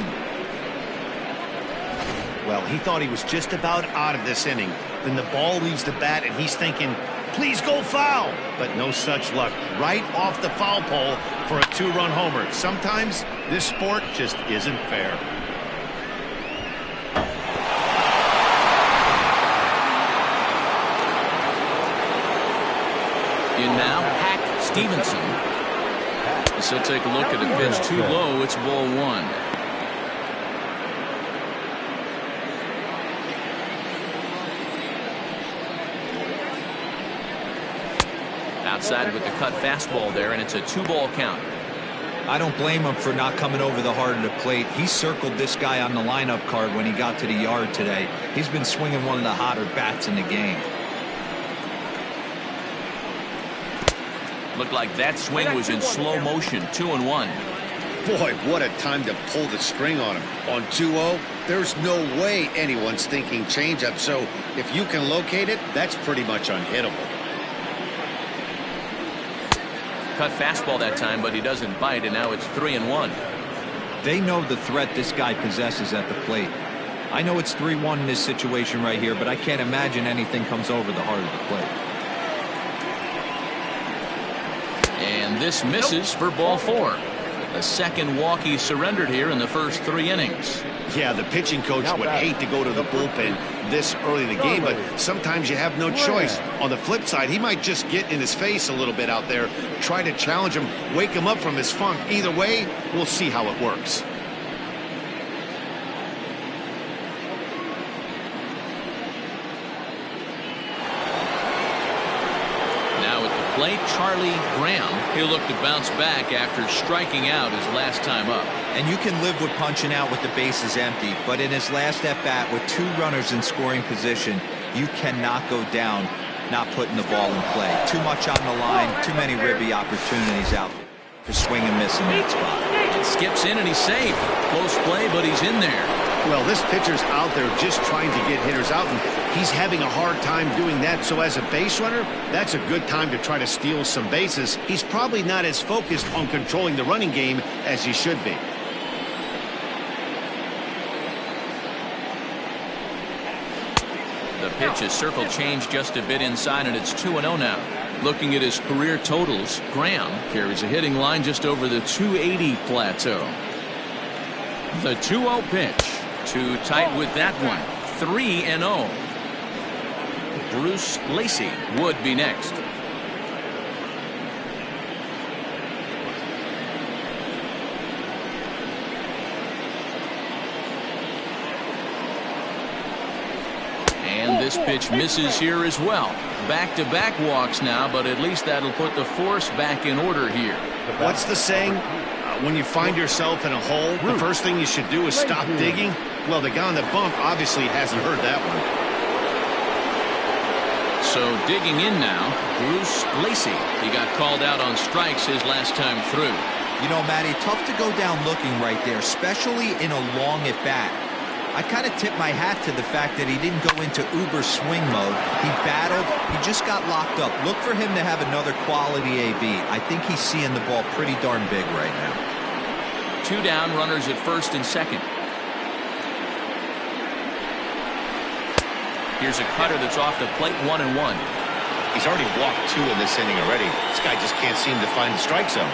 Well, he thought he was just about out of this inning. Then the ball leaves the bat, and he's thinking, please go foul. But no such luck. Right off the foul pole for a 2-run homer. Sometimes this sport just isn't fair. In now, Hack Stevenson. So take a look at the pitch too low. It's ball 1. Outside with the cut fastball there, and it's a 2-ball count. I don't blame him for not coming over the heart of the plate. He circled this guy on the lineup card when he got to the yard today. He's been swinging one of the hotter bats in the game. Looked like that swing was in slow motion. 2-1. Boy, what a time to pull the string on him. On 2-0, there's no way anyone's thinking changeup. So if you can locate it, that's pretty much unhittable. Cut fastball that time, but he doesn't bite, and now it's 3-1. They know the threat this guy possesses at the plate. I know it's 3-1 in this situation right here, but I can't imagine anything comes over the heart of the plate. And this misses for ball 4. The second walk he surrendered here in the first 3 innings. Yeah, the pitching coach would hate to go to the bullpen this early in the game, but sometimes you have no choice. On the flip side, he might just get in his face a little bit out there, try to challenge him, wake him up from his funk. Either way, we'll see how it works. Now at the plate, Charlie Graham. He'll look to bounce back after striking out his last time up. And you can live with punching out with the bases empty, but in his last at-bat with 2 runners in scoring position, you cannot go down not putting the ball in play. Too much on the line, too many ribby opportunities out for swing and miss in that spot. It skips in and he's safe. Close play, but he's in there. Well, this pitcher's out there just trying to get hitters out, and he's having a hard time doing that. So as a base runner, that's a good time to try to steal some bases. He's probably not as focused on controlling the running game as he should be. The pitch is circle changed just a bit inside, and it's 2-0 now. Looking at his career totals, Graham carries a hitting line just over the 280 plateau. The 2-0 pitch. Too tight with that one. 3-0. Bruce Lacey would be next. And this pitch misses here as well. Back-to-back walks now, but at least that'll put the force back in order here. What's the saying? When you find yourself in a hole, the first thing you should do is stop digging. Well, the guy on the bump obviously hasn't heard that one. So digging in now, Bruce Lacey. He got called out on strikes his last time through. You know, Matty, tough to go down looking right there, especially in a long at-bat. I kind of tip my hat to the fact that he didn't go into uber swing mode. He battled. He just got locked up. Look for him to have another quality AB. I think he's seeing the ball pretty darn big right now. 2 down, runners at first and second. Here's a cutter that's off the plate, 1-1. He's already walked 2 in this inning already. This guy just can't seem to find the strike zone.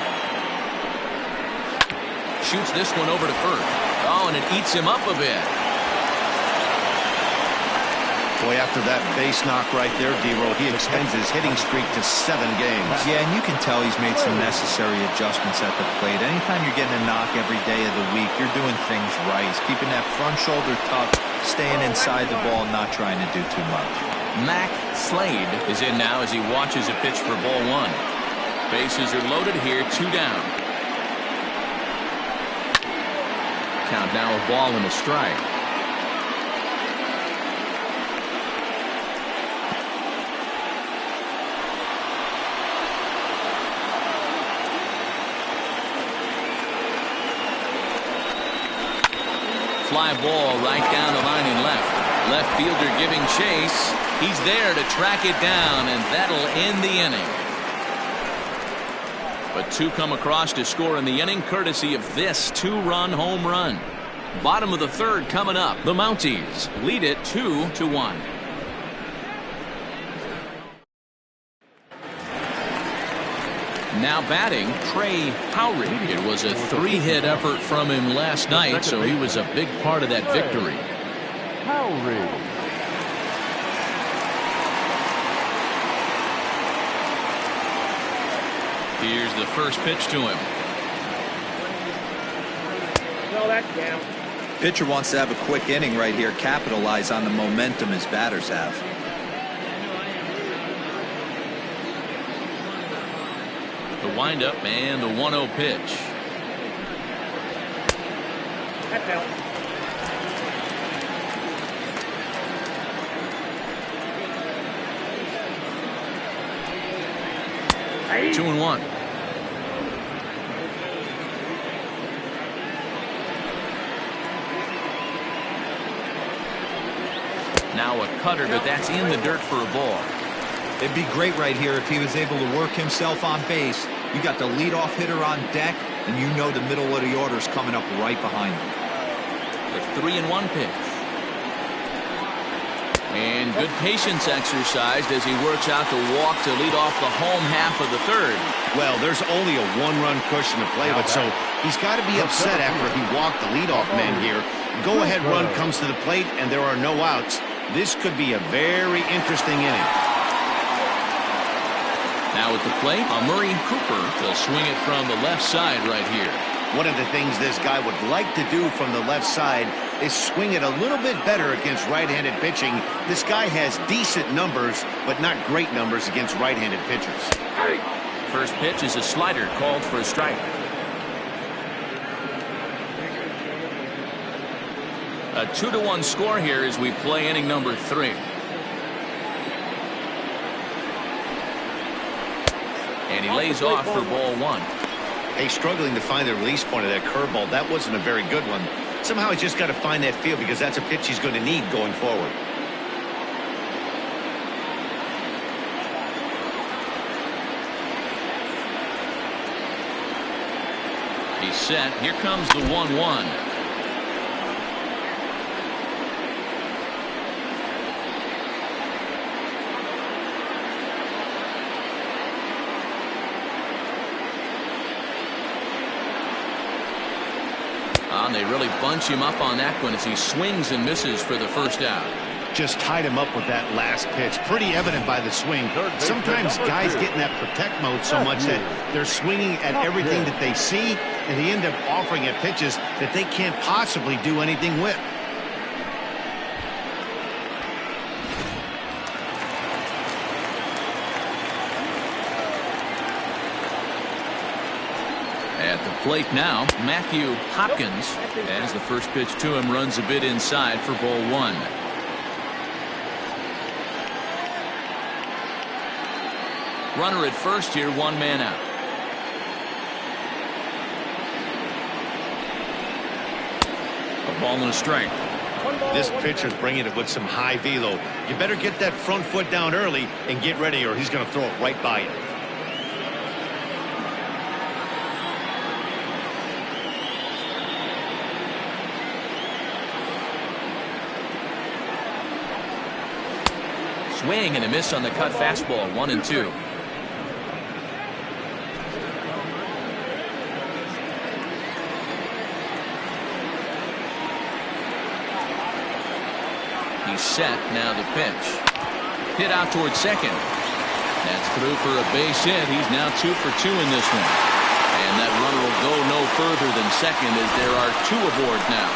Shoots this one over to first. Oh, and it eats him up a bit. Boy, after that base knock right there, D-Roll, he extends his hitting streak to 7 games. Yeah, and you can tell he's made some necessary adjustments at the plate. Anytime you're getting a knock every day of the week, you're doing things right. He's keeping that front shoulder tucked, staying inside the ball, not trying to do too much. Mac Slade is in now as he watches a pitch for ball 1. Bases are loaded here, 2 down. Count now a ball and a strike. Fly ball right down the line and left. Left fielder giving chase. He's there to track it down, and that'll end the inning. But 2 come across to score in the inning, courtesy of this 2-run home run. Bottom of the 3rd coming up. The Mounties lead it 2-1. Now batting, Trey Howry. It was a 3-hit effort from him last night, so he was a big part of that victory. Howry. Here's the first pitch to him. No, that's down. Pitcher wants to have a quick inning right here, capitalize on the momentum his batters have. The windup and the 1-0 pitch. That's out. Hey. 2-1. Now a cutter, but that's in the dirt for a ball. It'd be great right here if he was able to work himself on base. You got the leadoff hitter on deck, and you know the middle of the order is coming up right behind him. The 3-1 pitch. And good patience exercised as he works out the walk to lead off the home half of the 3rd. Well, there's only a 1-run cushion to play with, so he's got to be upset after he walked the leadoff man here. Go-ahead run comes to the plate, and there are no outs. This could be a very interesting inning. Now at the plate, Murray Cooper will swing it from the left side right here. One of the things this guy would like to do from the left side is swing it a little bit better against right-handed pitching. This guy has decent numbers, but not great numbers against right-handed pitchers. First pitch is a slider called for a strike. A 2-1 score here as we play inning number 3. And he lays off for ball 1. Hey, struggling to find the release point of that curveball. That wasn't a very good one. Somehow he's just got to find that feel because that's a pitch he's going to need going forward. He's set. Here comes the 1-1. And they really bunch him up on that one as he swings and misses for the first out. Just tied him up with that last pitch. Pretty evident by the swing. Sometimes guys get in that protect mode so much that they're swinging at everything that they see, and they end up offering at pitches that they can't possibly do anything with. At the plate now, Matthew Hopkins, as the first pitch to him runs a bit inside for ball 1. Runner at first here, 1 man out. A ball and a strike. This pitcher's bringing it with some high velo. You better get that front foot down early and get ready, or he's going to throw it right by you. Swing and a miss on the cut fastball, 1-2. He's set. Now the pitch. Hit out towards second. That's through for a base hit. He's now 2 for 2 in this one. And that runner will go no further than second as there are 2 aboard now.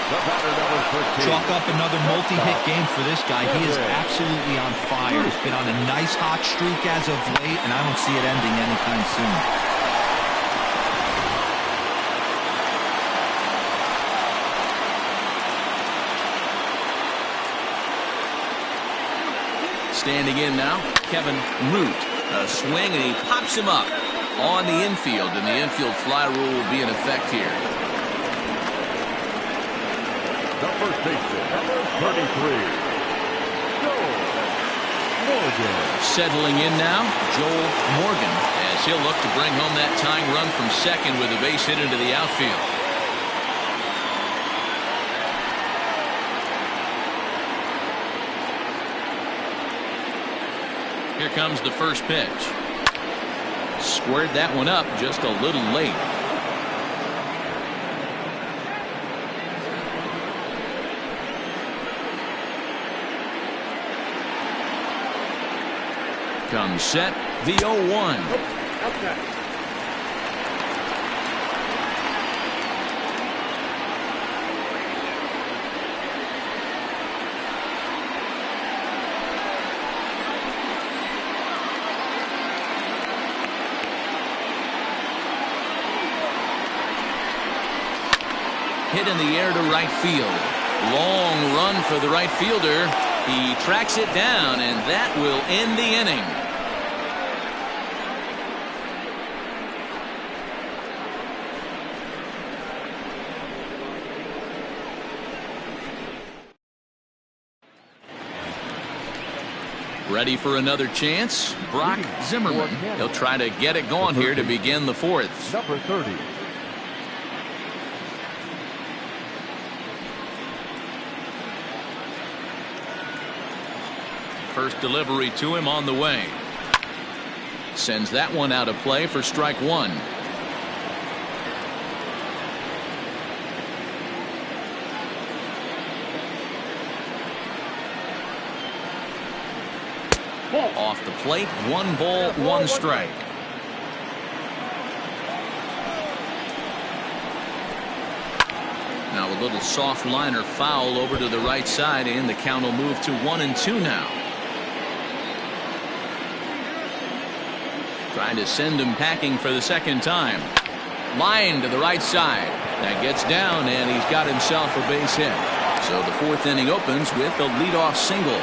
Chalk up another multi-hit game for this guy. He is absolutely on fire. He's been on a nice hot streak as of late, and I don't see it ending anytime soon. Standing in now, Kevin Root. A swing, and he pops him up on the infield, and the infield fly rule will be in effect here. The first baseman, number 33, Joel Morgan. Settling in now, Joel Morgan, as he'll look to bring home that tying run from second with a base hit into the outfield. Here comes the first pitch. Squared that one up just a little late. Comes set, the 0-1. Hit in the air to right field. Long run for the right fielder. He tracks it down, and that will end the inning. Ready for another chance? Brock Zimmerman. He'll try to get it going here to begin the 4th. Number 30. First delivery to him on the way. Sends that one out of play for strike 1. Off the plate, 1 ball, 1 strike. Now a little soft liner foul over to the right side, and the count will move to 1-2 now. Trying to send him packing for the second time. Line to the right side. That gets down, and he's got himself a base hit. So the fourth inning opens with a leadoff single.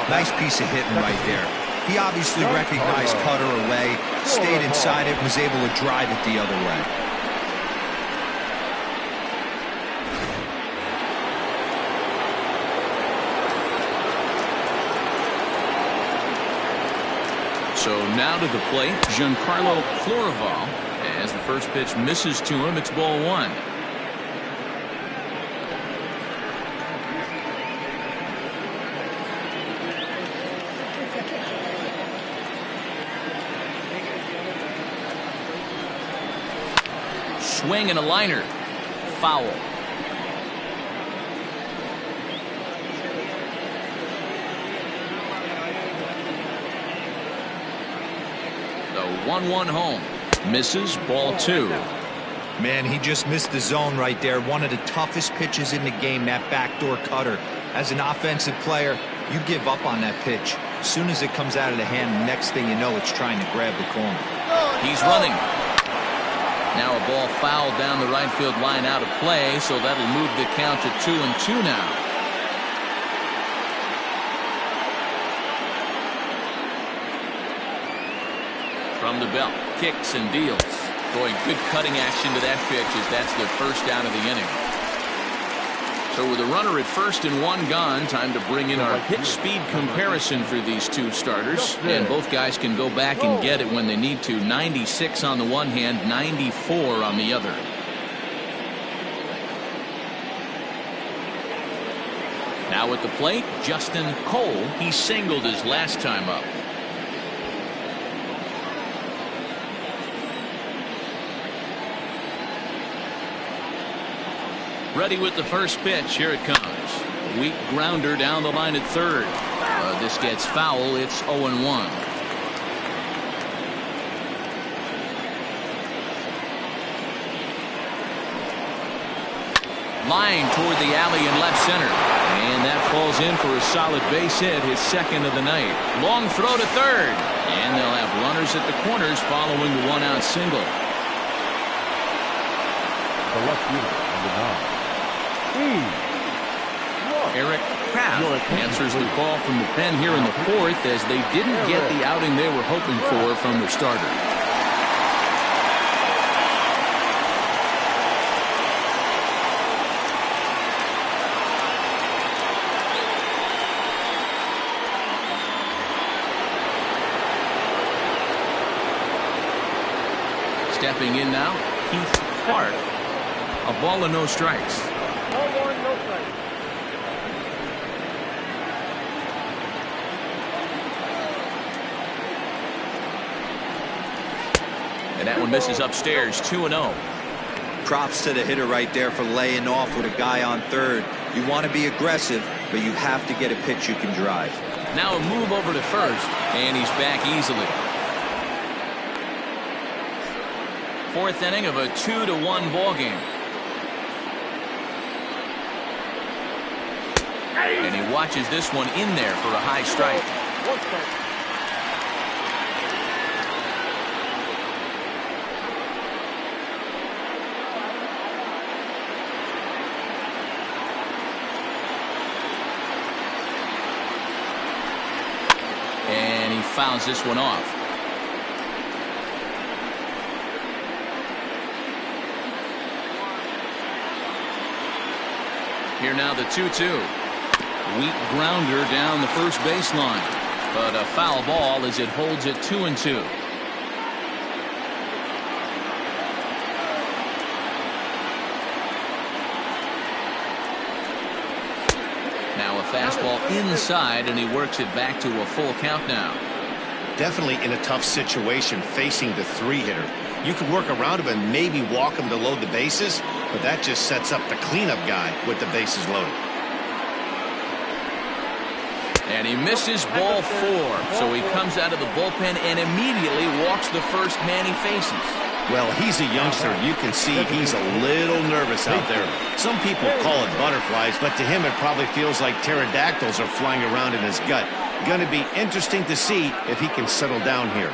Nice piece of hitting right there. He obviously recognized Cutter away, stayed inside it, was able to drive it the other way. So now to the plate, Giancarlo Floraval. As the first pitch misses to him, it's ball one. Swing and a liner. Foul. The 1-1 home. Misses, ball two. Man, he just missed the zone right there. One of the toughest pitches in the game, that backdoor cutter. As an offensive player, you give up on that pitch. As soon as it comes out of the hand, the next thing you know, it's trying to grab the corner. He's running. Now a ball fouled down the right field line out of play, so that'll move the count to 2-2 now. From the belt, kicks and deals. Boy, good cutting action to that pitch as that's their first out of the inning. So with a runner at first and one gone, time to bring in our pitch speed comparison for these two starters. And both guys can go back and get it when they need to. 96 on the one hand, 94 on the other. Now at the plate, Justin Cole. He singled his last time up. Ready with the first pitch. Here it comes. Weak grounder down the line at third. This gets foul. It's 0-1. Line toward the alley in left center. And that falls in for a solid base hit, his second of the night. Long throw to third. And they'll have runners at the corners following the one-out single. The left fielder on the nine. Eric Kraft answers the call from the pen here in the fourth as they didn't get the outing they were hoping for from their starter. Stepping in now, Keith Clark. A ball and no strikes. No strikes. And that one misses upstairs, 2-0. Props to the hitter right there for laying off with a guy on third. You want to be aggressive, but you have to get a pitch you can drive. Now a move over to first, and he's back easily. Fourth inning of a 2-1 ball game. And he watches this one in there for a high strike. One strike. And he fouls this one off. Here now the 2-2. Weak grounder down the first baseline, but a foul ball as it holds it 2-2. Now a fastball inside, and he works it back to a full count now. Definitely in a tough situation facing the three-hitter. You could work around him and maybe walk him to load the bases, but that just sets up the cleanup guy with the bases loaded. And he misses ball four, so he comes out of the bullpen and immediately walks the first man he faces. Well, he's a youngster. You can see he's a little nervous out there. Some people call it butterflies, but to him it probably feels like pterodactyls are flying around in his gut. Going to be interesting to see if he can settle down here.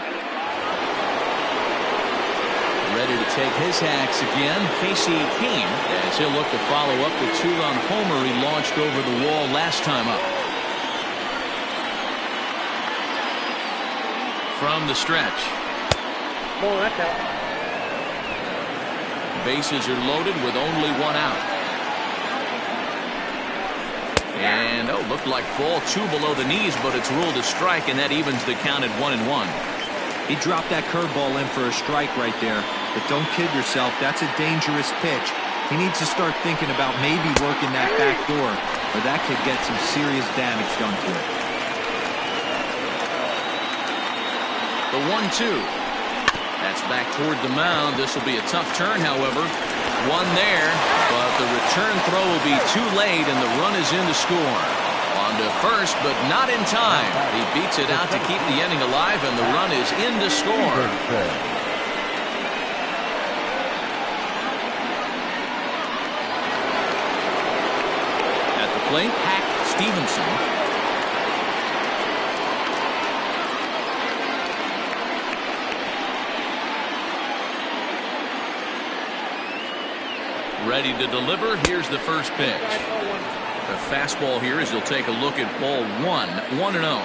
Ready to take his hacks again, Kaine, as he'll look to follow up the two-run homer he launched over the wall last time up. From the stretch. Oh, that's out. Bases are loaded with only one out. And, looked like ball 2 below the knees, but it's ruled a strike, and that evens the count at 1-1. He dropped that curveball in for a strike right there. But don't kid yourself, that's a dangerous pitch. He needs to start thinking about maybe working that back door, or that could get some serious damage done to it. The 1-2. That's back toward the mound. This will be a tough turn, however. One there, but the return throw will be too late, and the run is in to score. On to first, but not in time. He beats it out to keep the inning alive, and the run is in to score. At the plate, Stevenson. Ready to deliver. Here's the first pitch. The fastball here as he'll take a look at ball 1, 1-0.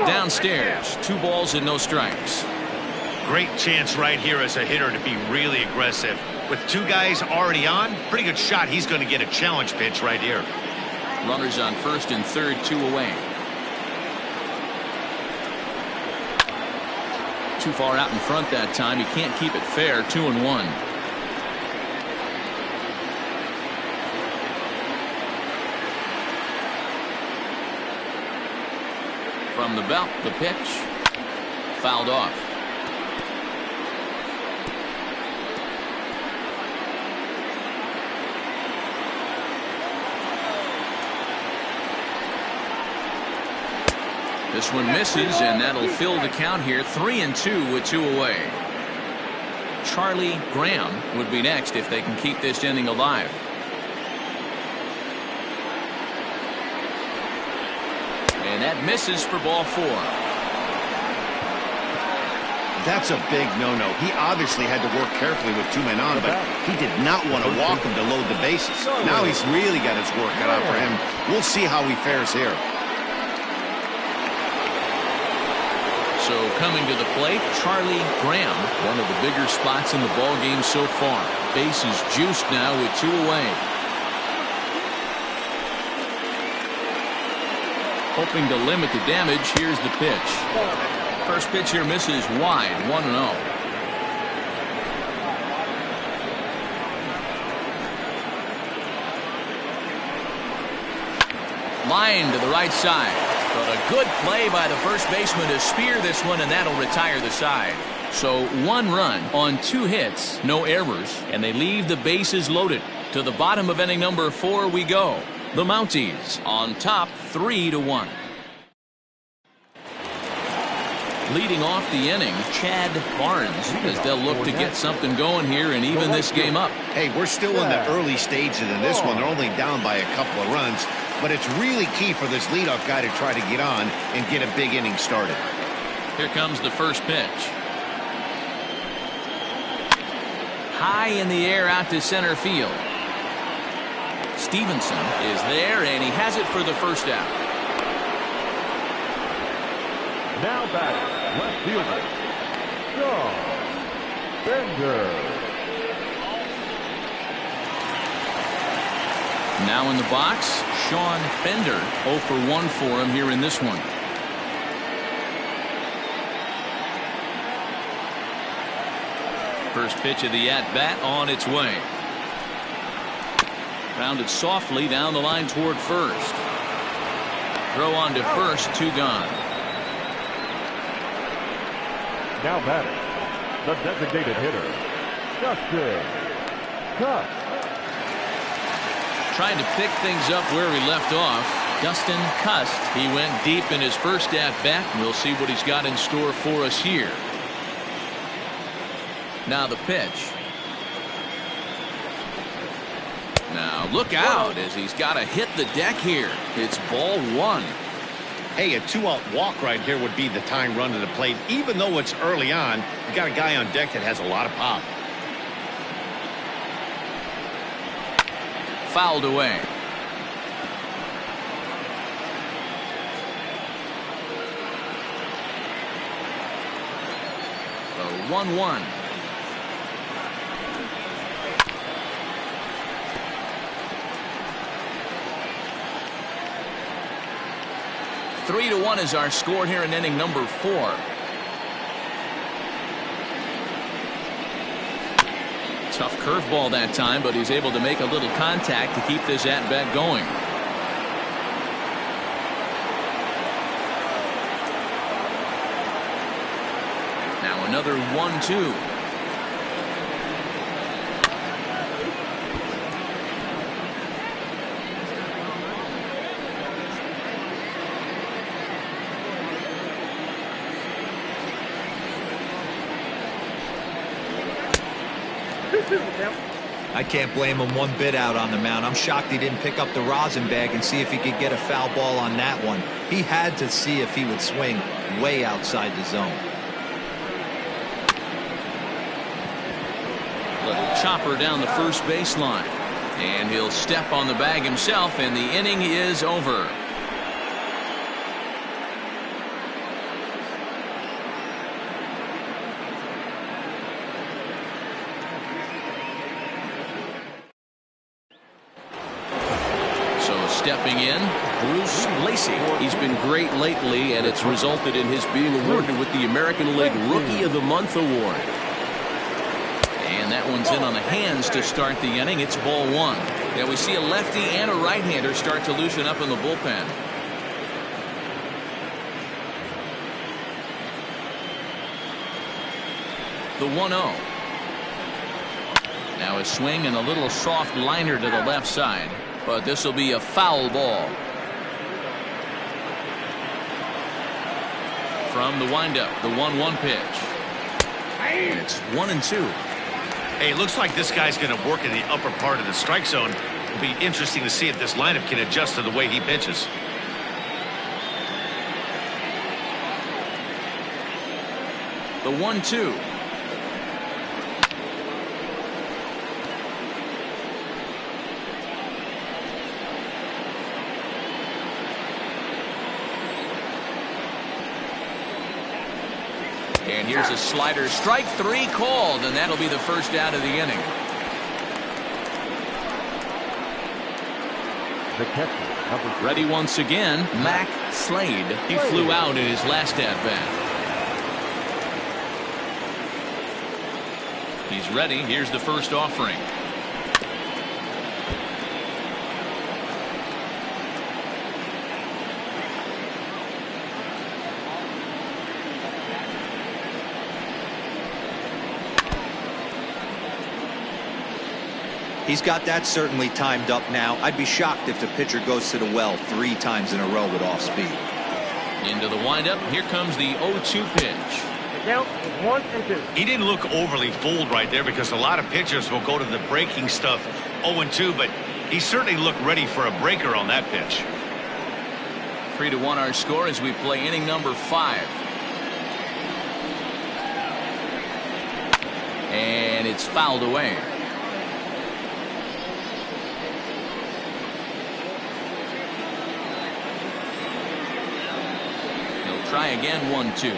Downstairs, 2 balls and no strikes. Great chance right here as a hitter to be really aggressive. With 2 guys already on, pretty good shot. He's going to get a challenge pitch right here. Runners on first and third, 2 away. Too far out in front that time. He can't keep it fair. 2-1. From the belt, the pitch. Fouled off. This one misses, and that'll fill the count here. 3-2 with 2 away. Charlie Graham would be next if they can keep this inning alive. And that misses for ball 4. That's a big no-no. He obviously had to work carefully with 2 men on, but he did not want to walk him to load the bases. Now he's really got his work cut out for him. We'll see how he fares here. So coming to the plate, Charlie Graham, one of the bigger spots in the ball game so far. Bases juiced now with 2 away. Hoping to limit the damage, here's the pitch. First pitch here misses wide, 1-0. Line to the right side. But a good play by the first baseman to spear this one, and that'll retire the side. So 1 run on 2 hits, no errors, and they leave the bases loaded. To the bottom of inning number 4 we go. The Mounties on top 3-1. Leading off the inning, Chad Barnes, as they'll look to get something going here and even this game up. Hey, we're still in the early stages in this one. They're only down by a couple of runs, but it's really key for this leadoff guy to try to get on and get a big inning started. Here comes the first pitch. High in the air out to center field. Stevenson is there, and he has it for the first out. Now batting, left fielder, Fender. Now in the box, Sean Fender. 0 for 1 for him here in this one. First pitch of the at-bat on its way. Grounded softly down the line toward first. Throw on to first, 2 gone. Now batting, the designated hitter, Justin Tuck. Trying to pick things up where he left off. Dustin Cust. He went deep in his first at-bat. We'll see what he's got in store for us here. Now the pitch. Now look out as he's got to hit the deck here. It's ball one. Hey, a 2-out walk right here would be the tying run to the plate. Even though it's early on, you got a guy on deck that has a lot of pop. Fouled away. The 1-1. Three to 1 is our score here in inning number 4. Tough curveball that time, but he's able to make a little contact to keep this at-bat going. Now another 1-2. I can't blame him one bit out on the mound. I'm shocked he didn't pick up the rosin bag and see if he could get a foul ball on that one. He had to see if he would swing way outside the zone. Little chopper down the first baseline. And he'll step on the bag himself, and the inning is over. Stepping in, Bruce Lacey. He's been great lately, and it's resulted in his being awarded with the American League Rookie of the Month award. And that one's in on the hands to start the inning. It's ball one. Now we see a lefty and a right-hander start to loosen up in the bullpen. The 1-0. Now a swing and a little soft liner to the left side. But this will be a foul ball. From the windup, the 1-1 pitch. And it's 1-2. Hey, it looks like this guy's going to work in the upper part of the strike zone. It'll be interesting to see if this lineup can adjust to the way he pitches. The 1-2. And here's a slider, strike three called, and that'll be the first out of the inning. The catcher, ready once again, Mac Slade. He flew out in his last at-bat. He's ready. Here's the first offering. He's got that certainly timed up now. I'd be shocked if the pitcher goes to the well 3 times in a row with off speed. Into the windup. Here comes the 0-2 pitch. The count is 1-2. He didn't look overly fooled right there because a lot of pitchers will go to the breaking stuff 0-2, but he certainly looked ready for a breaker on that pitch. 3-1 our score as we play inning number 5. And it's fouled away. Try again, 1-2.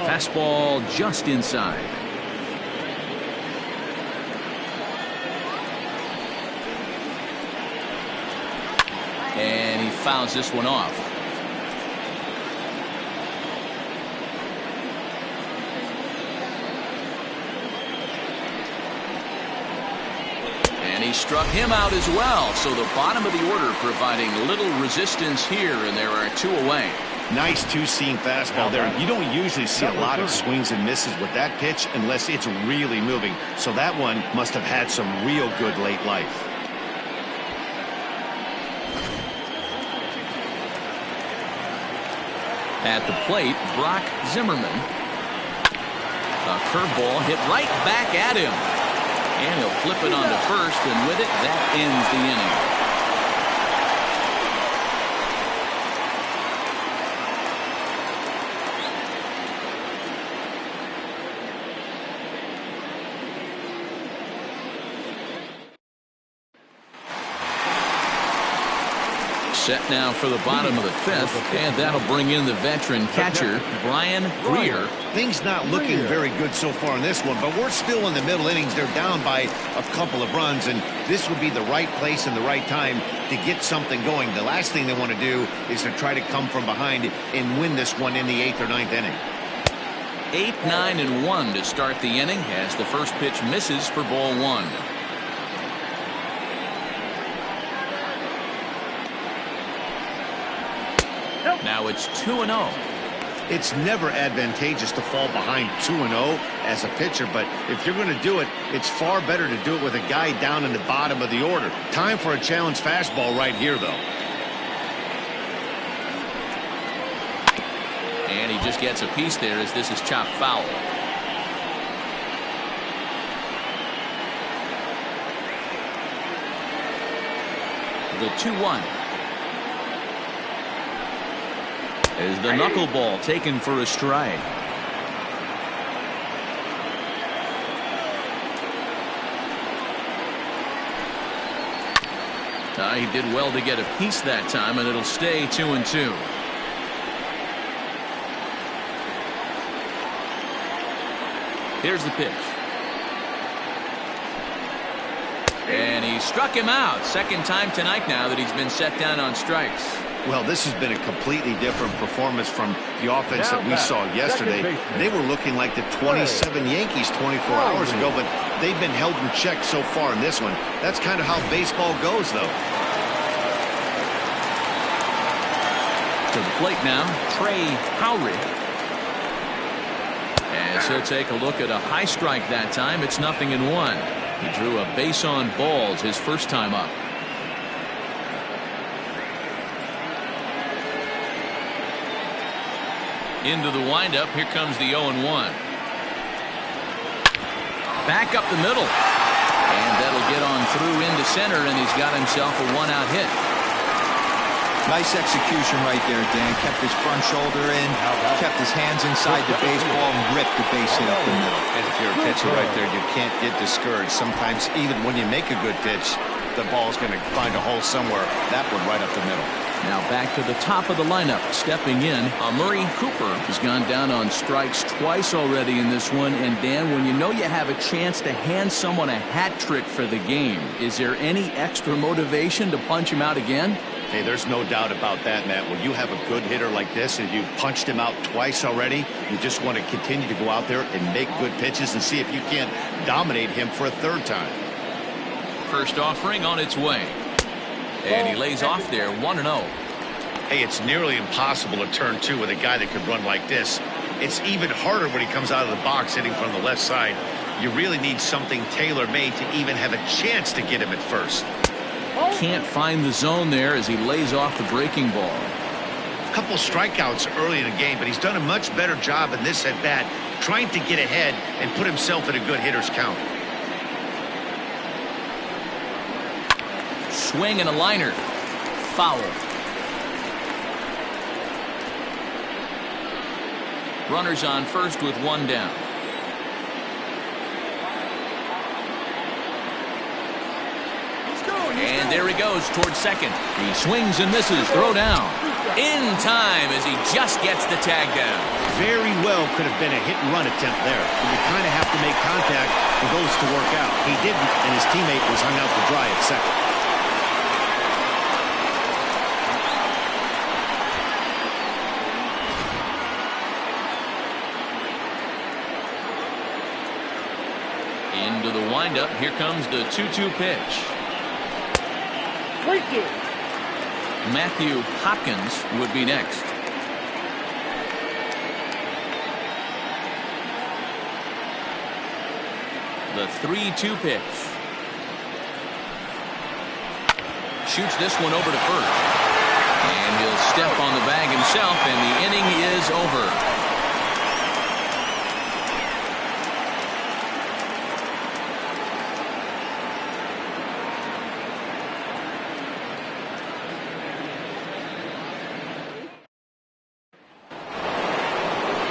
Fastball just inside. And he fouls this one off. And he struck him out as well. So the bottom of the order providing little resistance here, and there are 2 away. Nice two-seam fastball there. You don't usually see a lot of swings and misses with that pitch unless it's really moving. So that one must have had some real good late life. At the plate, Brock Zimmerman. A curveball hit right back at him. And he'll flip it onto first, and with it, that ends the inning. Set now for the bottom of the fifth, and that'll bring in the veteran catcher, Brian Greer. Things not looking very good so far in this one, but we're still in the middle innings. They're down by a couple of runs, and this would be the right place and the right time to get something going. The last thing they want to do is to try to come from behind and win this one in the 8th or 9th inning. 8, 9, and 1 to start the inning as the first pitch misses for ball one. Now it's 2-0. It's never advantageous to fall behind 2-0 as a pitcher, but if you're going to do it, it's far better to do it with a guy down in the bottom of the order. Time for a challenge fastball right here, though. And he just gets a piece there as this is chopped foul. The 2-1. Is the knuckleball taken for a strike. He did well to get a piece that time, and it'll stay 2-2. Here's the pitch. And he struck him out. Second time tonight now that he's been set down on strikes. Well, this has been a completely different performance from the offense that we saw yesterday. They were looking like the 27 Yankees 24 hours ago, but they've been held in check so far in this one. That's kind of how baseball goes, though. To the plate now, Trey Howry. As he'll take a look at a high strike that time, it's 0-1. He drew a base on balls his first time up. Into the windup, here comes the 0-1. Back up the middle. And that'll get on through into center, and he's got himself a one-out hit. Nice execution right there, Dan. Kept his front shoulder in, kept his hands inside the baseball, and ripped the base hit up the middle. And if you're a pitcher right there, you can't get discouraged. Sometimes, even when you make a good pitch, the ball's going to find a hole somewhere. That one right up the middle. Now back to the top of the lineup. Stepping in, Amari Cooper has gone down on strikes twice already in this one. And Dan, when you know you have a chance to hand someone a hat trick for the game, is there any extra motivation to punch him out again? Hey, there's no doubt about that, Matt. When you have a good hitter like this and you've punched him out twice already, you just want to continue to go out there and make good pitches and see if you can't dominate him for a third time. First offering on its way. And he lays off there, 1-0. Hey, it's nearly impossible to turn two with a guy that could run like this. It's even harder when he comes out of the box hitting from the left side. You really need something tailor-made to even have a chance to get him at first. Can't find the zone there as he lays off the breaking ball. A couple strikeouts early in the game, but he's done a much better job in this at-bat trying to get ahead and put himself in a good hitter's count. Swing and a liner. Foul. Runners on first with one down. And there he goes towards second. He swings and misses. Throw down. In time as he just gets the tag down. Very well could have been a hit-and-run attempt there. But you kind of have to make contact for those to work out. He didn't, and his teammate was hung out to dry at second. Into the windup. Here comes the 2-2 pitch. Matthew Hopkins would be next. The 3-2 pitch. Shoots this one over to first. And he'll step on the bag himself, and the inning is over.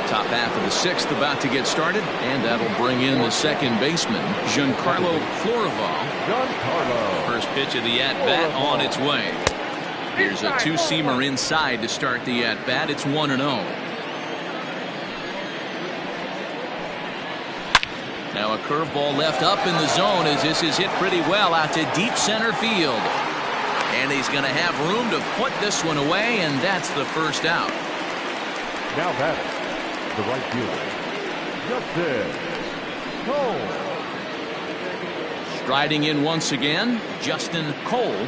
Top half of the sixth about to get started, and that'll bring in the second baseman, Giancarlo Floraval. First pitch of the at-bat on its way. Here's a two-seamer inside to start the at-bat. It's 1-0. Now a curveball left up in the zone as this is hit pretty well out to deep center field. And he's going to have room to put this one away, and that's the first out. Now batting, the right fielder, Justin Cole. Striding in once again, Justin Cole.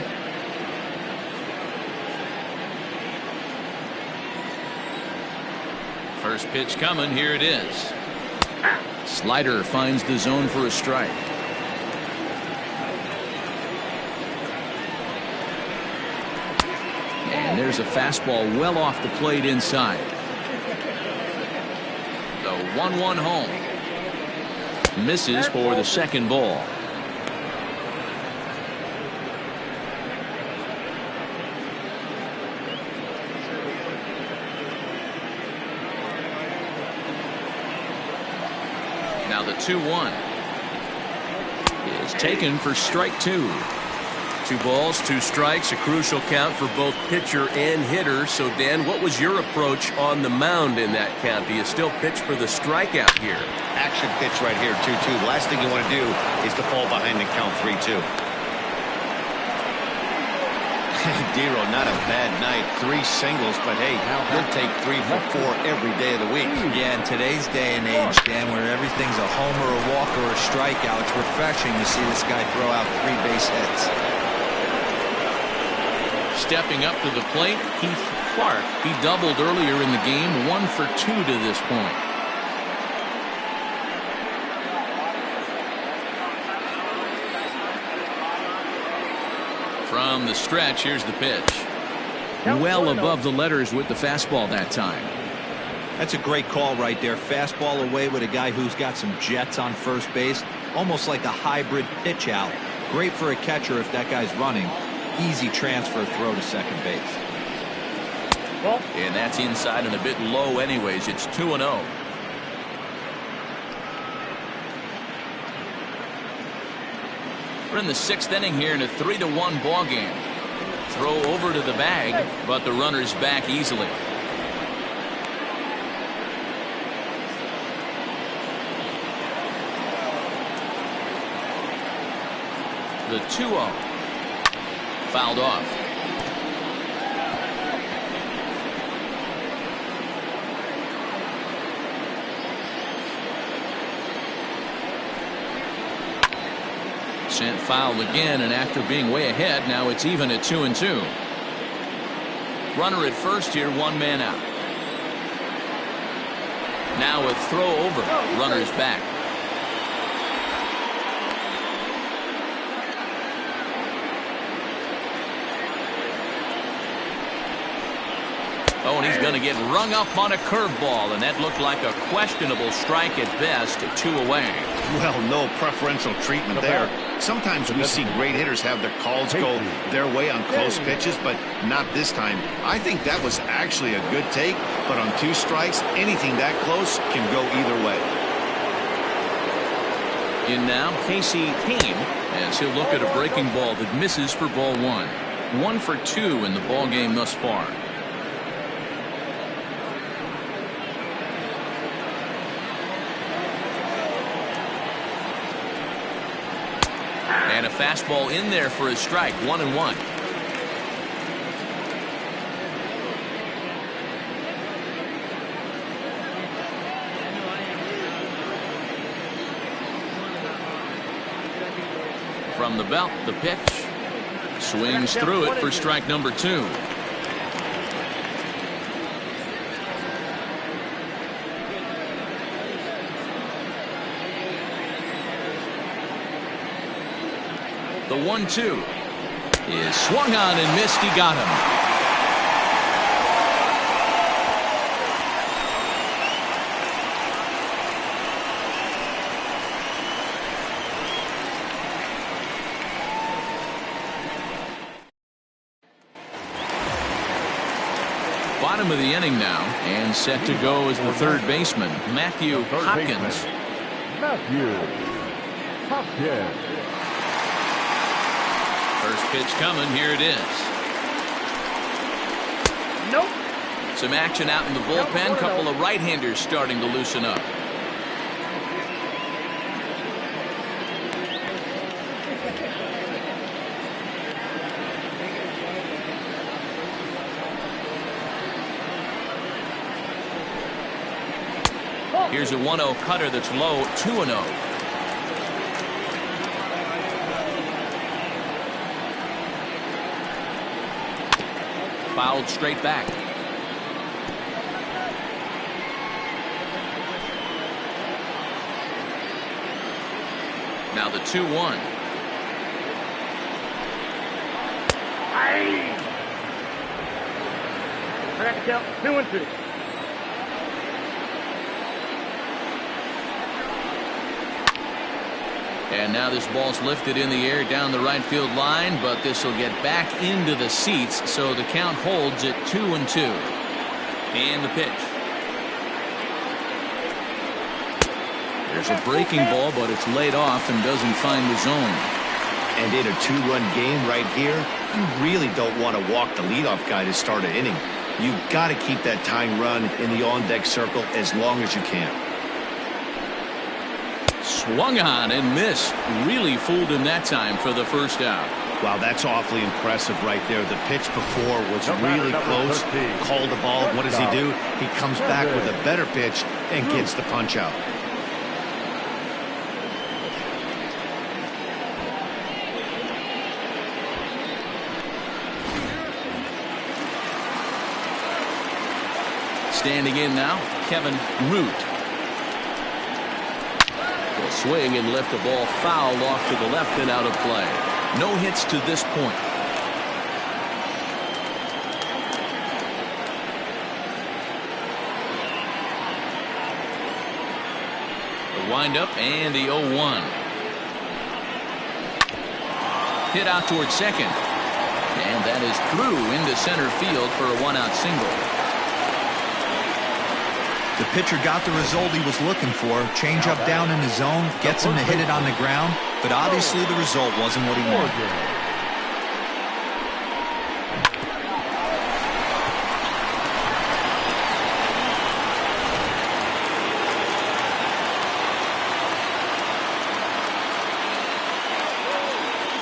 First pitch coming, here it is. Slider finds the zone for a strike. And there's a fastball well off the plate inside. The 1-1 home. Misses for the second ball. Now the 2-1 is taken for strike two. 2 balls, 2 strikes, a crucial count for both pitcher and hitter. So, Dan, what was your approach on the mound in that count? Do you still pitch for the strikeout here? Action pitch right here, 2-2. The last thing you want to do is to fall behind and count 3-2. Dero, not a bad night. 3 singles, but hey, he'll take 3 for 4 every day of the week. Yeah, in today's day and age, Dan, where everything's a homer, a walk, or a strikeout, it's refreshing to see this guy throw out 3 base hits. Stepping up to the plate, Keith Clark. He doubled earlier in the game, 1 for 2 to this point. From the stretch, here's the pitch. Well above the letters with the fastball that time. That's a great call right there. Fastball away with a guy who's got some jets on first base. Almost like a hybrid pitch out. Great for a catcher if that guy's running. Easy transfer throw to second base. And that's inside and a bit low anyways. It's 2-0. We're in the 6th inning here in a 3-1 ball game. Throw over to the bag, but the runner's back easily. The 2-0. Fouled off. Sent foul again, and after being way ahead, now it's even at 2-2. Runner at first here, 1 man out. Now a throw over. Runner's back. Oh, and he's going to get rung up on a curveball, and that looked like a questionable strike at best. 2 away. Well, no preferential treatment there. Sometimes we see great hitters have their calls go their way on close pitches, but not this time. I think that was actually a good take, but on 2 strikes, anything that close can go either way. In now, Kaine, as he'll look at a breaking ball that misses for ball 1. 1 for 2 in the ball game thus far. And a fastball in there for a strike. 1-1. From the belt, the pitch. Swings through it for strike number 2. The 1-2 is swung on and missed. He got him. bottom of the inning now, and set to go as the third baseman, Matthew Hopkins. Matthew Hopkins. First pitch coming. Here it is. Nope. Some action out in the bullpen. Couple of right-handers starting to loosen up. Here's a 1-0 cutter that's low, 2-0. Fouled straight back. Now the 2-1. I got to count 2-2. And now this ball's lifted in the air down the right field line, but this will get back into the seats, so the count holds at 2-2. And the pitch. There's a breaking ball, but it's laid off and doesn't find the zone. And in a two-run game right here, you really don't want to walk the leadoff guy to start an inning. You've got to keep that tying run in the on-deck circle as long as you can. Swung on and missed. Really fooled him that time for the first out. Wow, that's awfully impressive right there. The pitch before was really close. Called the ball. What does he do? He comes back with a better pitch and gets the punch out. Standing in now, Kevin Root. Will swing and lift the ball foul off to the left and out of play. No hits to this point. The windup and the 0-1. Hit out towards second. And that is through into center field for a one-out single. The pitcher got the result he was looking for. Change up down in the zone, gets him to hit it on the ground, but obviously the result wasn't what he wanted.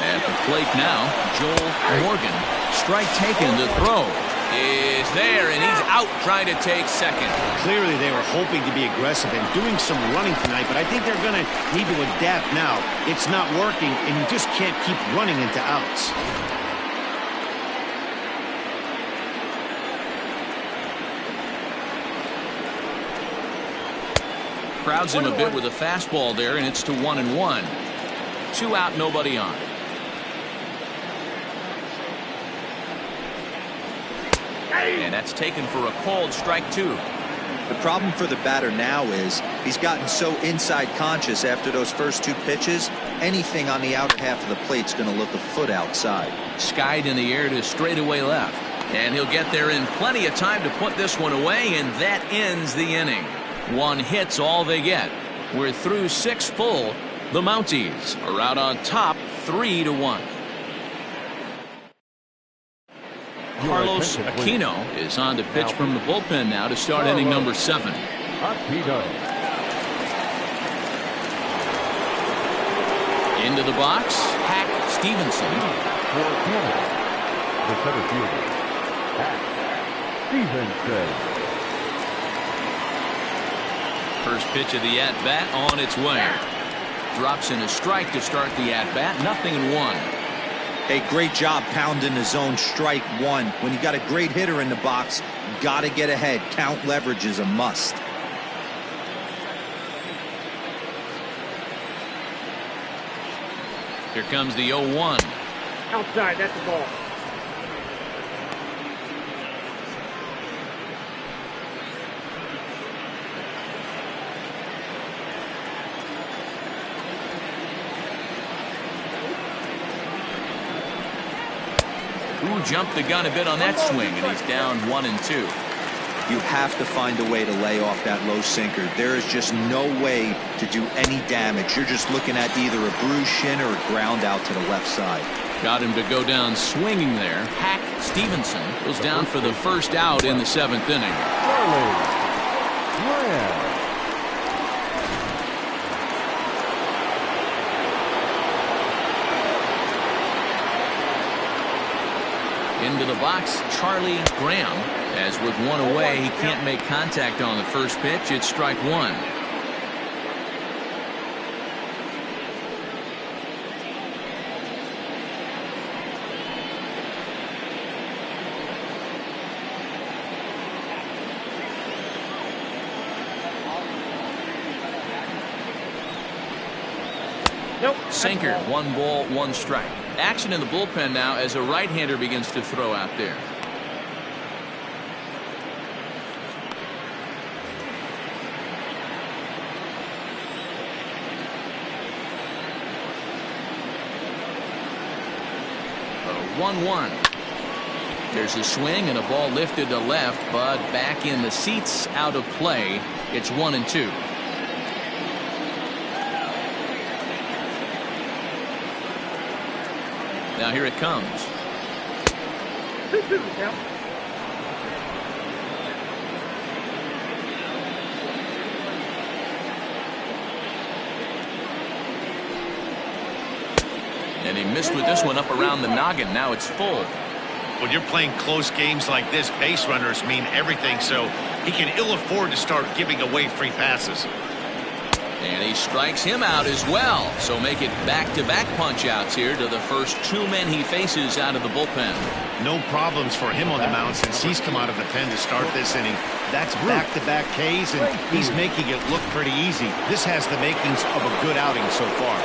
At the plate now, Joel Morgan. Strike taken. The throw is there, and he's out trying to take second. Clearly they were hoping to be aggressive and doing some running tonight, but I think they're going to need to adapt now. It's not working, and you just can't keep running into outs. Crowds him a bit with a fastball there, and it's to 1-1. 2 out, nobody on. And that's taken for a called strike 2. The problem for the batter now is he's gotten so inside conscious after those first 2 pitches, anything on the outer half of the plate's going to look a foot outside. Skied in the air to straightaway left. And he'll get there in plenty of time to put this one away, and that ends the inning. 1 hit's all they get. We're through 6 full. The Mounties are out on top 3-1. Carlos Aquino is on to pitch from the bullpen now to start inning number 7. Aquino. Into the box, Hack Stevenson. For Canada, the center fielder, Hack Stevenson. First pitch of the at-bat on its way. Drops in a strike to start the at-bat. 0-1. Hey, great job pounding the zone. Strike 1. When you got a great hitter in the box, got to get ahead. Count leverage is a must. Here comes the 0-1. Outside, that's the ball. Ooh, jumped the gun a bit on that swing, and he's down 1-2. you have to find a way to lay off that low sinker. There is just no way to do any damage. You're just looking at either a bruised shin or a ground out to the left side. Got him to go down swinging there. Hack Stevenson goes down for the first out in the 7th inning. Into the box, Charlie Graham. As with one away, he can't make contact on the first pitch. It's strike one. Nope. Sinker, 1 ball, 1 strike. Action in the bullpen now as a right-hander begins to throw out there. A 1-1. There's a swing and a ball lifted to left, but back in the seats, out of play. It's 1-2. Now here it comes. 2-2 count. And he missed with this one up around the noggin. Now it's full. When you're playing close games like this, base runners mean everything, so he can ill afford to start giving away free passes. And he strikes him out as well. So make it back-to-back punch-outs here to the first 2 men he faces out of the bullpen. No problems for him on the mound since he's come out of the pen to start this inning. That's back-to-back Ks, and he's making it look pretty easy. This has the makings of a good outing so far.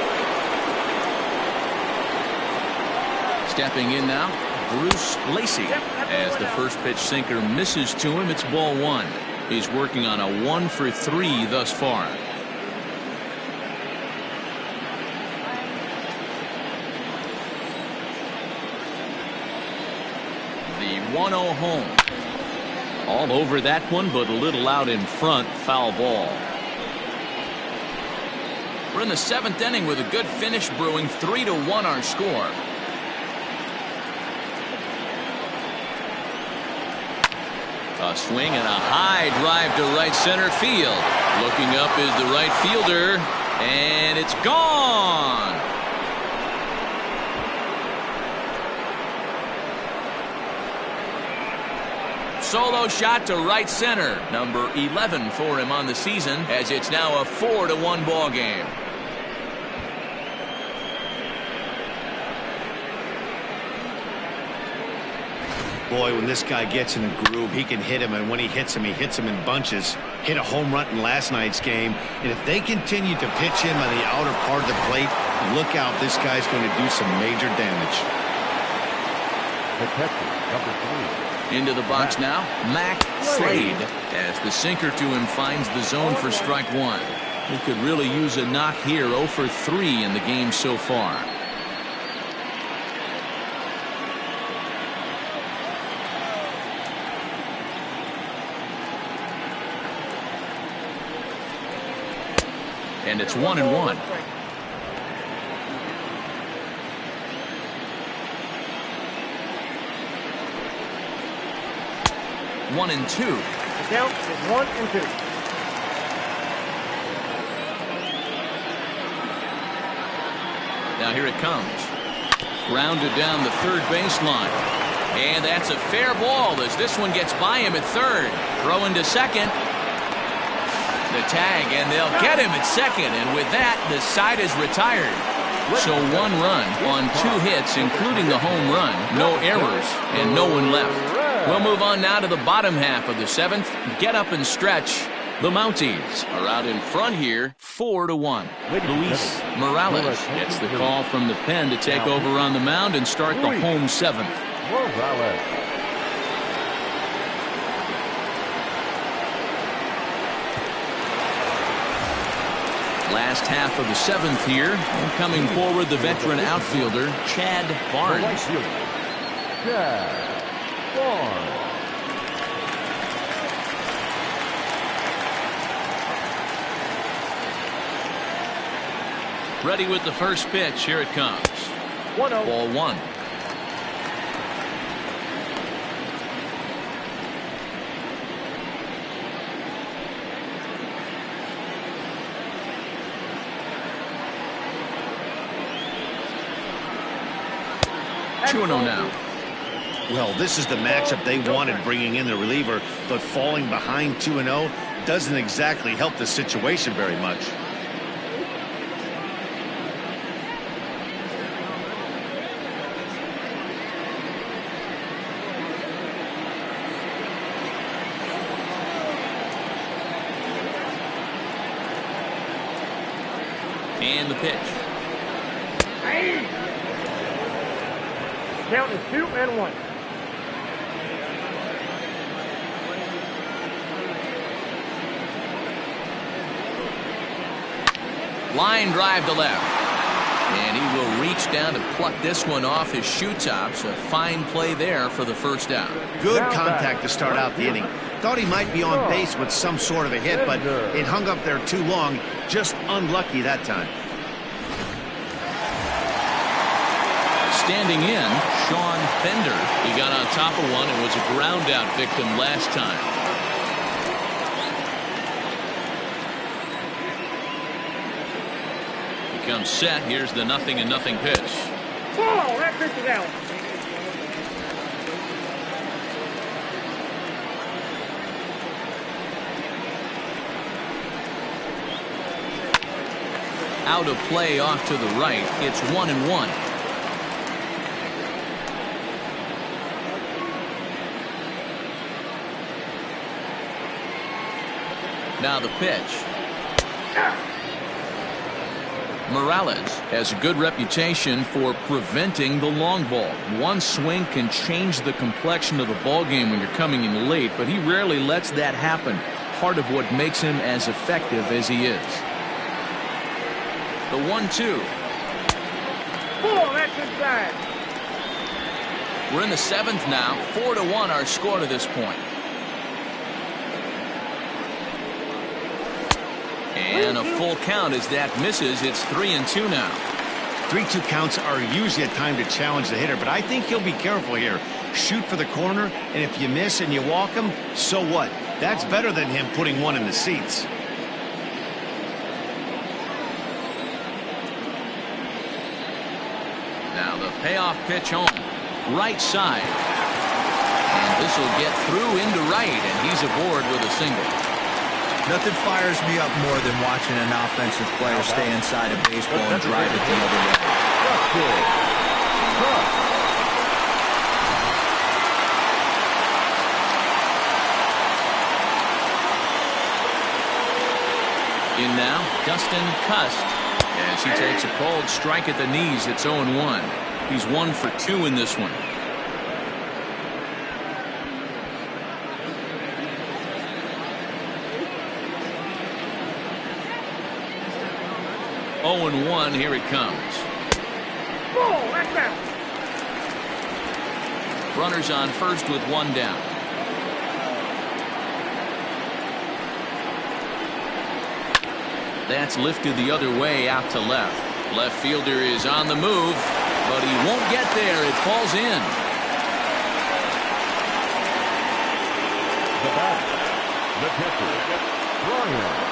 Stepping in now, Bruce Lacey. As the first pitch sinker misses to him, it's ball 1. He's working on a 1 for 3 thus far. The 1-0 home. All over that one, but a little out in front. Foul ball. We're in the 7th inning with a good finish brewing. 3-1 our score. A swing and a high drive to right center field. Looking up is the right fielder, and it's gone. Solo shot to right center. Number 11 for him on the season, as it's now a 4-1 ball game. Boy, when this guy gets in a groove, he can hit him, and when he hits him in bunches. Hit a home run in last night's game, and if they continue to pitch him on the outer part of the plate, look out, this guy's going to do some major damage. Number 3. Into the box now, Mac Slade, as the sinker to him finds the zone for strike 1. He could really use a knock here. 0 for 3 in the game so far. And it's 1-1. One and 2. The count is 1-2. Now here it comes. Grounded down the third baseline. And that's a fair ball as this one gets by him at third. Throwing to second. The tag, and they'll get him at second. And with that, the side is retired. So 1 run on 2 hits, including the home run. No errors, and no one left. We'll move on now to the bottom half of the 7th. Get up and stretch. The Mounties are out in front here, 4-1. Luis Morales gets the call from the pen to take over on the mound and start the home 7th. Last half of the 7th here, and coming forward the veteran outfielder Chad Barnes. Ready with the first pitch. Here it comes. 1-0. Ball one. Two and 0 now. Well, this is the matchup they wanted, bringing in the reliever, but falling behind 2-0 doesn't exactly help the situation very much. And the pitch. Count is 2-1. Line drive to left. And he will reach down to pluck this one off his shoe tops. A fine play there for the first out. Good contact to start out the inning. Thought he might be on base with some sort of a hit, but it hung up there too long. Just unlucky that time. Standing in, Sean Fender. He got on top of one and was a ground out victim last time. He comes set. Here's the 0-0 pitch. Oh, that pitch is out. Out of play off to the right. It's 1-1. Now the pitch. Morales has a good reputation for preventing the long ball. One swing can change the complexion of the ball game when you're coming in late, but he rarely lets that happen. Part of what makes him as effective as he is. The 1-2. Oh, that's inside. We're in the 7th now. 4-1 our score to this point. And a full count as that misses. It's 3-2 now. 3-2 counts are usually a time to challenge the hitter, but I think he'll be careful here. Shoot for the corner, and if you miss and you walk him, so what? That's better than him putting one in the seats. Now the payoff pitch home. Right side. And this will get through into right, and he's aboard with a single. Nothing fires me up more than watching an offensive player stay inside of baseball and drive it the other way. In now, Dustin Cust. As he takes a cold strike at the knees, it's 0-1. He's 1 for 2 in this one. Oh-1, here it comes. Oh, that's out. Runners on first with one down. That's lifted the other way out to left. Left fielder is on the move, but he won't get there. It falls in. The batter, the catcher, Ryan.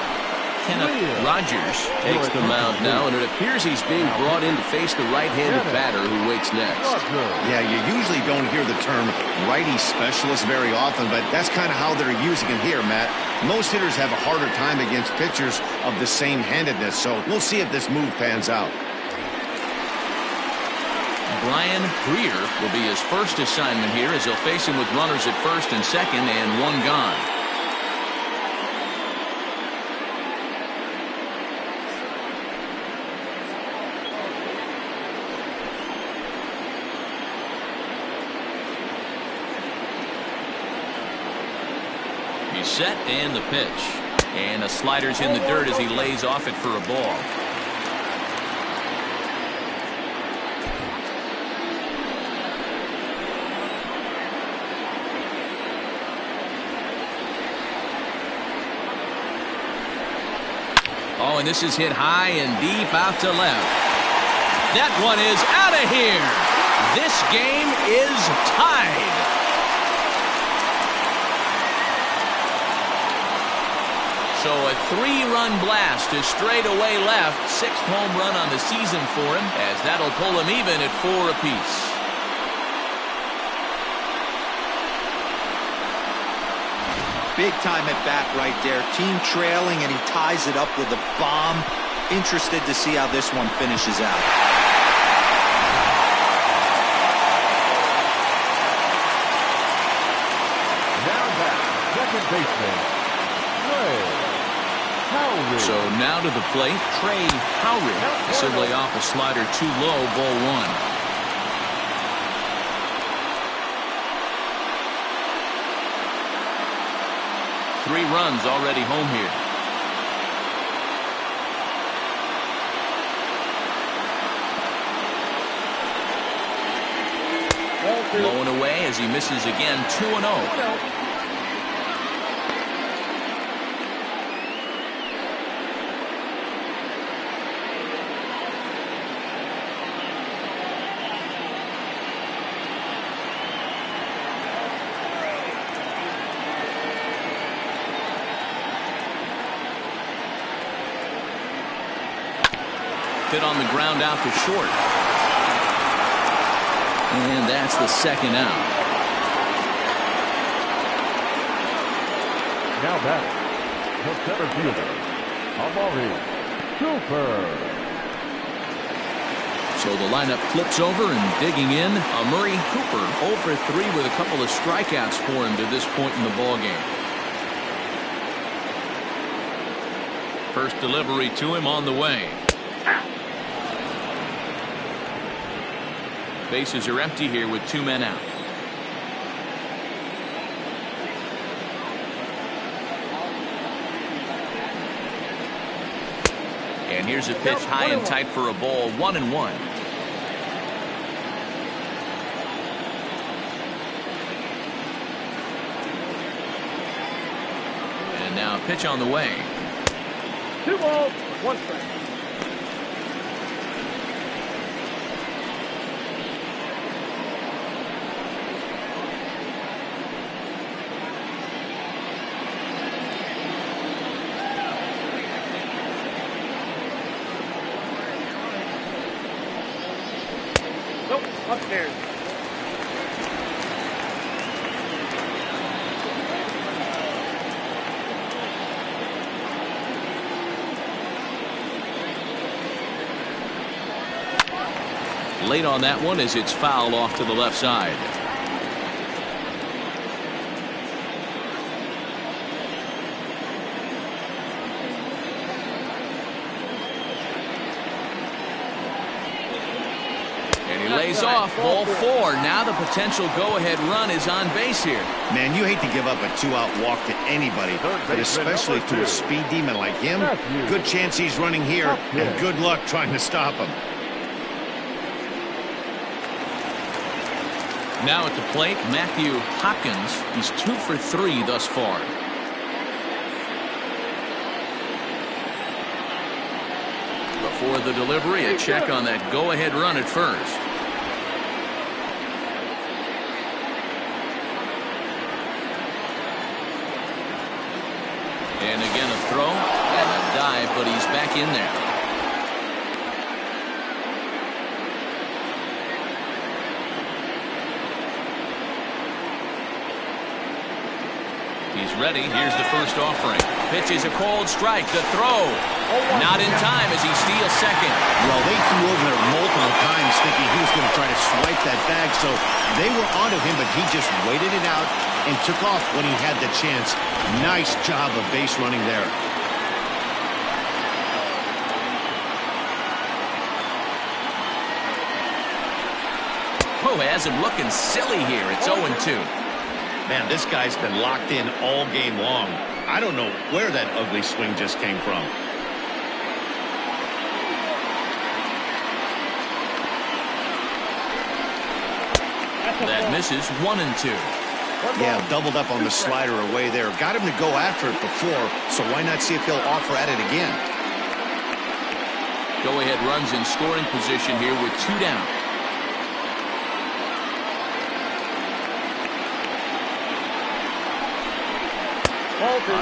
Kenneth Rogers takes the mound now, and it appears he's being brought in to face the right-handed batter who waits next. Yeah, you usually don't hear the term righty specialist very often, but that's kind of how they're using him here, Matt. Most hitters have a harder time against pitchers of the same handedness, so we'll see if this move pans out. Brian Greer will be his first assignment here as he'll face him with runners at first and second and one gone. He's set and the pitch. And a slider's in the dirt as he lays off it for a ball. Oh, now, and this is hit high and deep out to left. That one is out of here. This game is tied. So a 3-run blast to straightaway left. 6th home run on the season for him, as that'll pull him even at 4 apiece. Big time at bat right there. Team trailing, and he ties it up with a bomb. Interested to see how this one finishes out. Now back, second baseman, Trey Howry. So now to the plate, Trey Howry. Simply off a slider too low, ball 1. Three runs already home here. Blowing away as he misses again, 2-0. Hit on the ground out to short. And that's the second out. Now back, the center fielder, Amari Cooper. So the lineup flips over and digging in, Amari Cooper 0 for 3 with a couple of strikeouts for him to this point in the ballgame. First delivery to him on the way. Bases are empty here with 2 men out. And here's a pitch high and tight for a ball, 1-1. And now a pitch on the way. 2 balls, 1 strike. Upstairs. Late on that one as it's fouled off to the left side. Lays off, ball 4. Now the potential go-ahead run is on base here. Man, you hate to give up a 2-out walk to anybody, but especially to a speed demon like him. Good chance he's running here, and good luck trying to stop him. Now at the plate, Matthew Hopkins. He's 2 for 3 thus far. Before the delivery, a check on that go-ahead run at first. And again a throw and a dive, but he's back in there. He's ready. Here's the first offering. Pitch is a cold strike. The throw. Not in time as he steals second. Well, they flew over there multiple times thinking he was going to try to swipe that bag, so they were onto him, but he just waited it out and took off when he had the chance. Nice job of base running there. Oh, has him looking silly here. It's 0-2. Man, this guy's been locked in all game long. I don't know where that ugly swing just came from. That misses. 1-2. Yeah, doubled up on the slider away there. Got him to go after it before, so why not see if he'll offer at it again? Go-ahead runs in scoring position here with 2 down.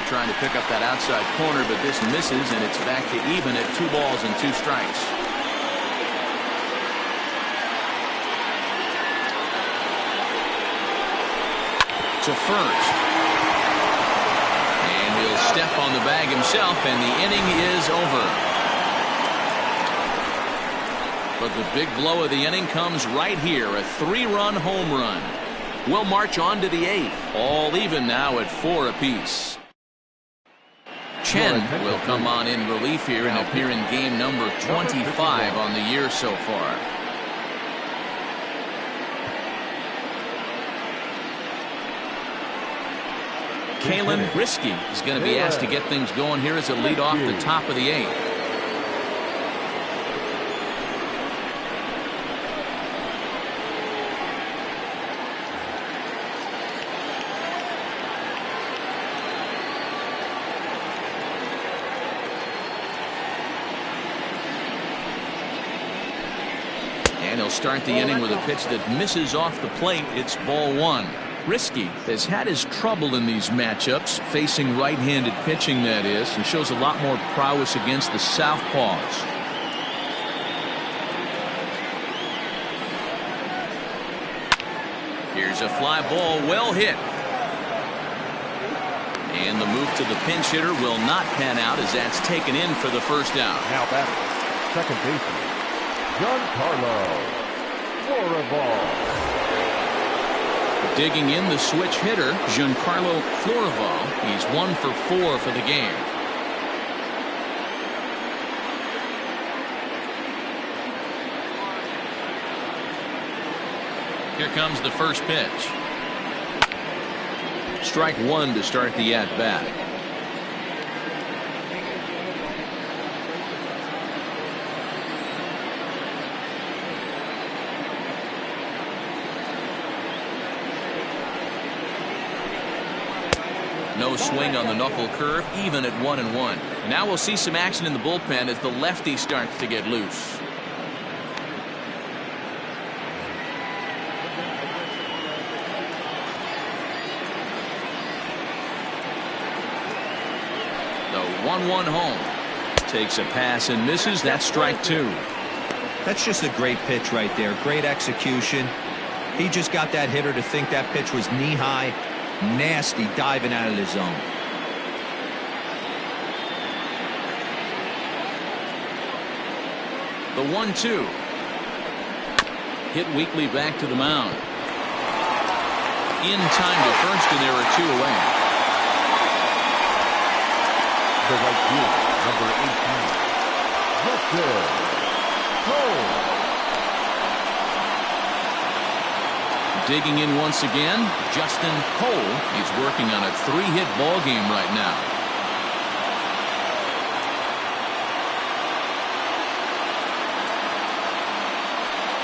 Trying to pick up that outside corner, but this misses, and it's back to even at 2 balls and 2 strikes. To first. And he'll step on the bag himself, and the inning is over. But the big blow of the inning comes right here, a 3-run home run. We'll march on to the 8th. All even now at 4 apiece. Chen will come on in relief here and appear in game number 25 on the year so far. Kaine Risky is going to be asked to get things going here as a lead off the top of the 8th. And he'll start the inning with a pitch that misses off the plate. It's ball 1. Risky has had his trouble in these matchups, facing right-handed pitching, that is, and shows a lot more prowess against the southpaws. Here's a fly ball, well hit. And the move to the pinch hitter will not pan out as that's taken in for the first out. Now back, second baseman, Giancarlo Floraval. Digging in the switch hitter, Giancarlo Floraval. He's 1 for 4 for the game. Here comes the first pitch. Strike 1 to start the at-bat. No swing on the knuckle curve, even at 1-1. Now we'll see some action in the bullpen as the lefty starts to get loose. The 1-1 home. Takes a pass and misses. That's strike 2. That's just a great pitch right there. Great execution. He just got that hitter to think that pitch was knee-high. Nasty diving out of the zone. The 1-2. Hit weakly back to the mound. In time to first, and there are 2 away. The right field, number 18, Justin Cole. Digging in once again, Justin Cole. He's working on a 3-hit ball game right now.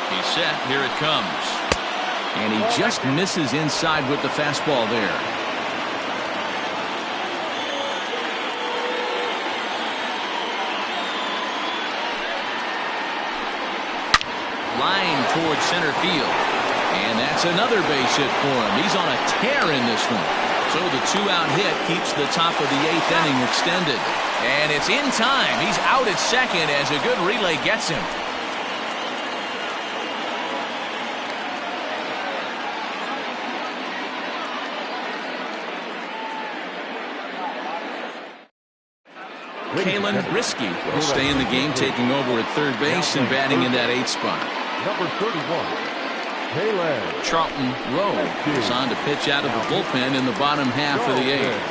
He's set. Here it comes. And he just misses inside with the fastball there. Line towards center field. And that's another base hit for him. He's on a tear in this one. So the 2-out hit keeps the top of the 8th inning extended. And it's in time. He's out at second as a good relay gets him. Kaine Risky will stay in the game, taking over at third base and batting in that 8th spot. Number 31. Charlton Rowe is on to pitch out of the bullpen in the bottom half of the 8th.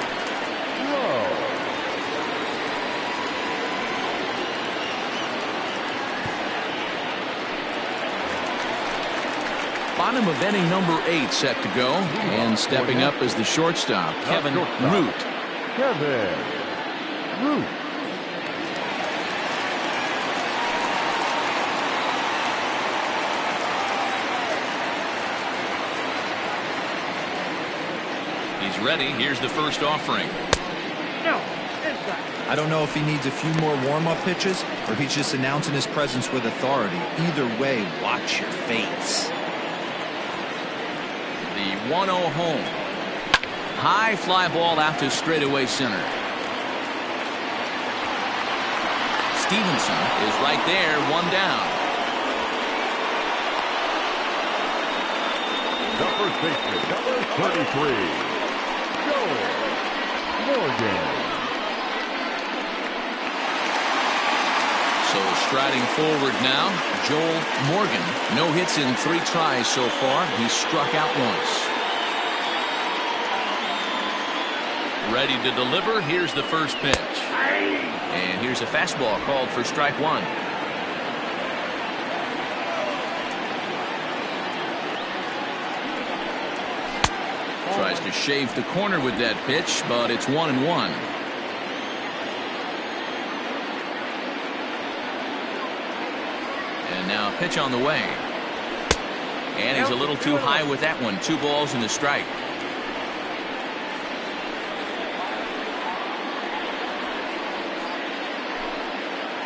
Bottom of inning number 8 set to go, and stepping up as the shortstop, Kevin Root. He's ready. Here's the first offering. No. And I don't know if he needs a few more warm-up pitches or he's just announcing his presence with authority. Either way, watch your face. The 1-0 home. High fly ball out to straightaway center. Stevenson is right there, one down. The first baseman, number 33, Joel Morgan. So striding forward now, Joel Morgan. No hits in 3 tries so far. He's struck out once. Ready to deliver. Here's the first pitch. And here's a fastball called for strike 1. Tries to shave the corner with that pitch, but it's 1-1. And now a pitch on the way. And he's a little too high with that one. 2 balls and a strike.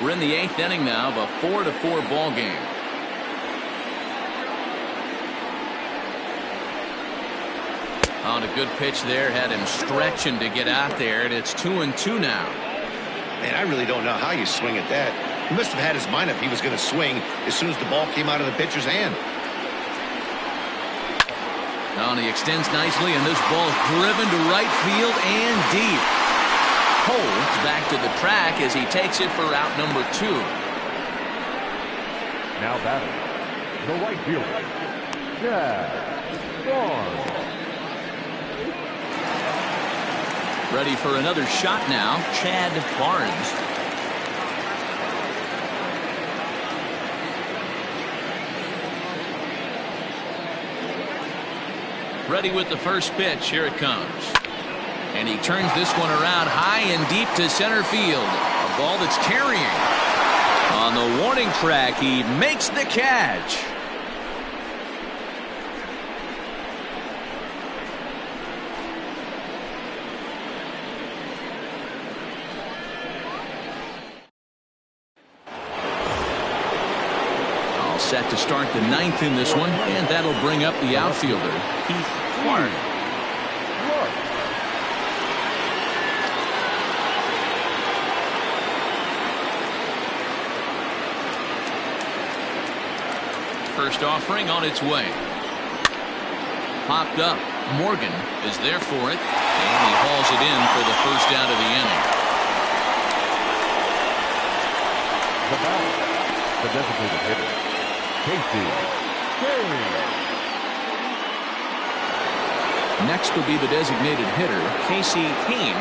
We're in the 8th inning now of a 4-4 ball game. On a good pitch there, had him stretching to get out there, and it's 2-2 now. Man, I really don't know how you swing at that. He must have had his mind up he was going to swing as soon as the ball came out of the pitcher's hand. Now he extends nicely, and this ball is driven to right field and deep. Holds back to the track as he takes it for out number 2. Now batting, the right fielder, Chad Barnes. Ready for another shot now, Chad Barnes. Ready with the first pitch. Here it comes. And he turns this one around high and deep to center field. A ball that's carrying. On the warning track, he makes the catch. All set to start the 9th in this one, and that'll bring up the outfielder, Keith Clark. First offering on its way. Popped up. Morgan is there for it, and he hauls it in for the first out of the inning. The batter, the designated hitter, Kaine. Next will be the designated hitter, Kaine.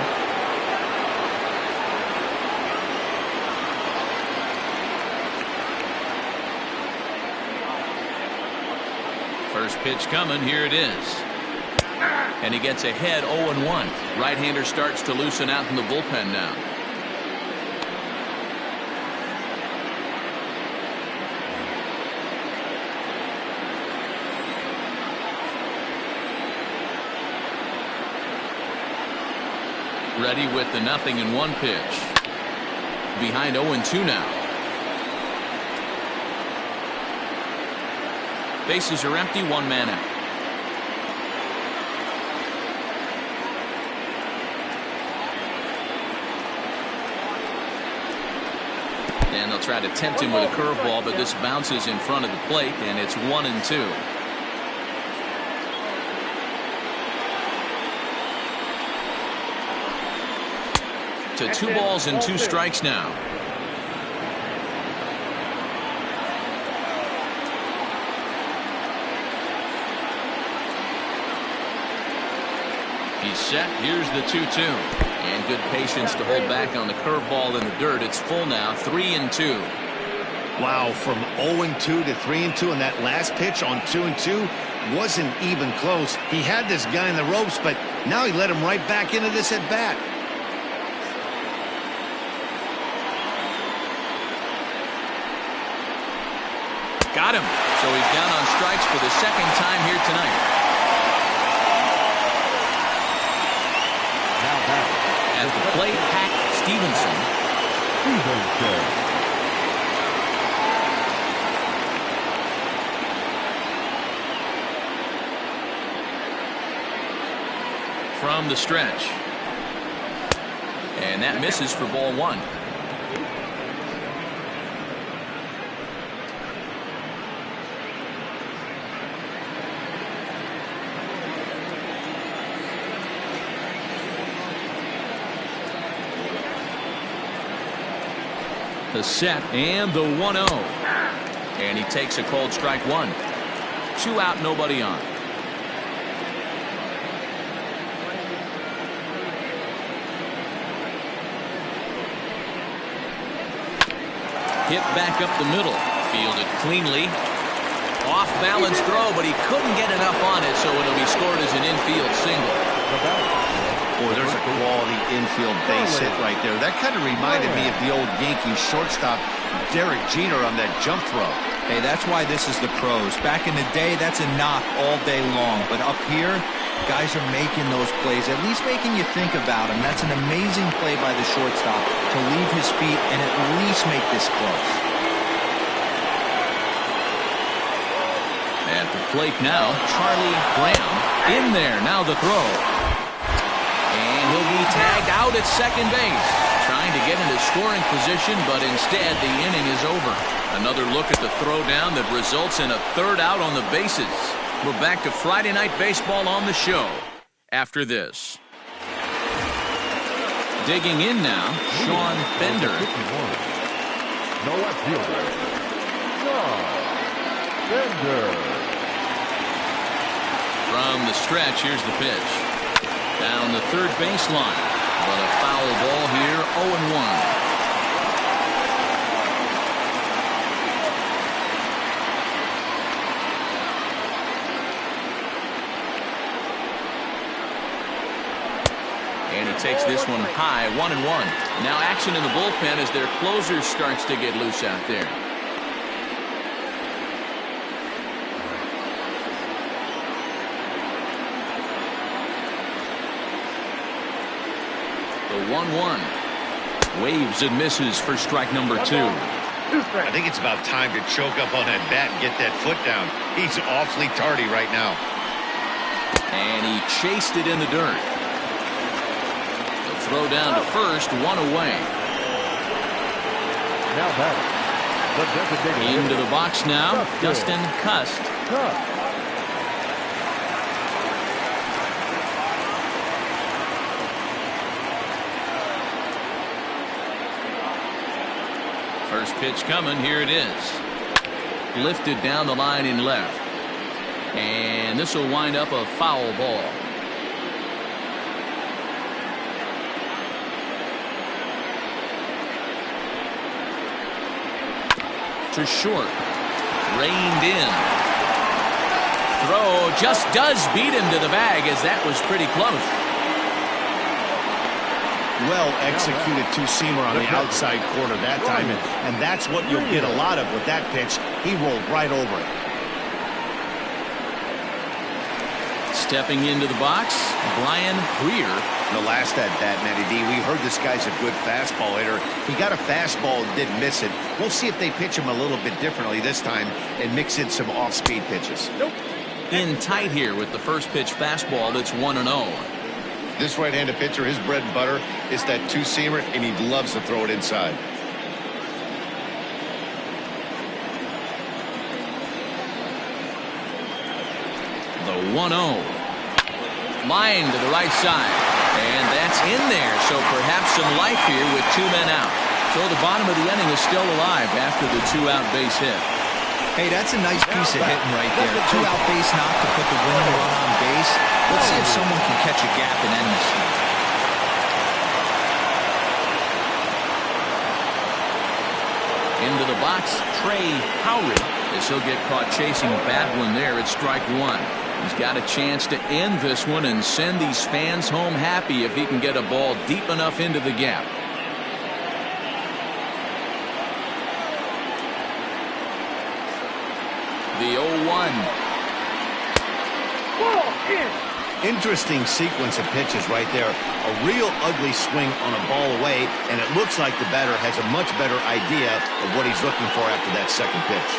First pitch coming. Here it is. And he gets ahead 0-1. Right-hander starts to loosen out in the bullpen now. Ready with the 0-1 pitch. Behind 0-2 now. Bases are empty, 1 man out. And they'll try to tempt him with a curveball, but this bounces in front of the plate, and it's 1-2. To 2 balls and 2 strikes now. He's set. Here's the 2-2. And good patience to hold back on the curveball in the dirt. It's full now, 3-2. Wow, from 0-2 to 3-2, and that last pitch on 2-2 wasn't even close. He had this guy in the ropes, but now he let him right back into this at bat. Got him. So he's down on strikes for the 2nd time here tonight. At the plate, Hack Stevenson. From the stretch. And that misses for ball one. The set and the 1-0. And he takes a called strike one. 2 out, nobody on. Hit back up the middle. Fielded cleanly. Off balance throw, but he couldn't get enough on it, so it'll be scored as an infield single. Boy, there's a quality infield base hit right there. That kind of reminded me of the old Yankees shortstop Derek Jeter on that jump throw. Hey, that's why this is the pros. Back in the day, that's a knock all day long. But up here, guys are making those plays, at least making you think about them. That's an amazing play by the shortstop to leave his feet and at least make this close. At the plate now, Charlie Graham in there. Now the throw. And he'll be tagged out at second base. Trying to get into scoring position, but instead the inning is over. Another look at the throwdown that results in a 3rd out on the bases. We're back to Friday Night Baseball on the show after this. Digging in now, Sean Fender. No left fielder. Sean Fender. From the stretch, here's the pitch. Down the third baseline. But a foul ball here, 0-1. And he takes this one high, 1-1. Now action in the bullpen as their closer starts to get loose out there. The 1-1. Waves and misses for strike number 2. I think it's about time to choke up on that bat and get that foot down. He's awfully tardy right now. And he chased it in the dirt. The throw down to first, 1 away. Now batting. The designated Into the box now, Dustin Cust. First pitch coming, here it is. Lifted down the line in left. And this will wind up a foul ball. To short. Reined in. Throw just does beat him to the bag as that was pretty close. Well executed two-seamer on the outside corner that time, and that's what you'll get a lot of with that pitch. He rolled right over it. Stepping into the box, Brian Greer. The last at bat, Matty D, we heard this guy's a good fastball hitter. He got a fastball and didn't miss it. We'll see if they pitch him a little bit differently this time and mix in some off-speed pitches. In tight here with the first pitch fastball that's 1-0. This right-handed pitcher, his bread and butter is that two-seamer, and he loves to throw it inside. The 1-0. Line to the right side. And that's in there, so perhaps some life here with 2 men out. So the bottom of the inning is still alive after the 2-out base hit. Hey, that's a nice piece of hitting right there. 2-out base knock to put the winning run on base. Let's see if someone can catch a gap and end this thing. Into the box, Trey Howry, as he'll get caught chasing a bad one there at strike 1. He's got a chance to end this one and send these fans home happy if he can get a ball deep enough into the gap. The 0-1. Interesting sequence of pitches right there. A real ugly swing on a ball away, and it looks like the batter has a much better idea of what he's looking for after that second pitch.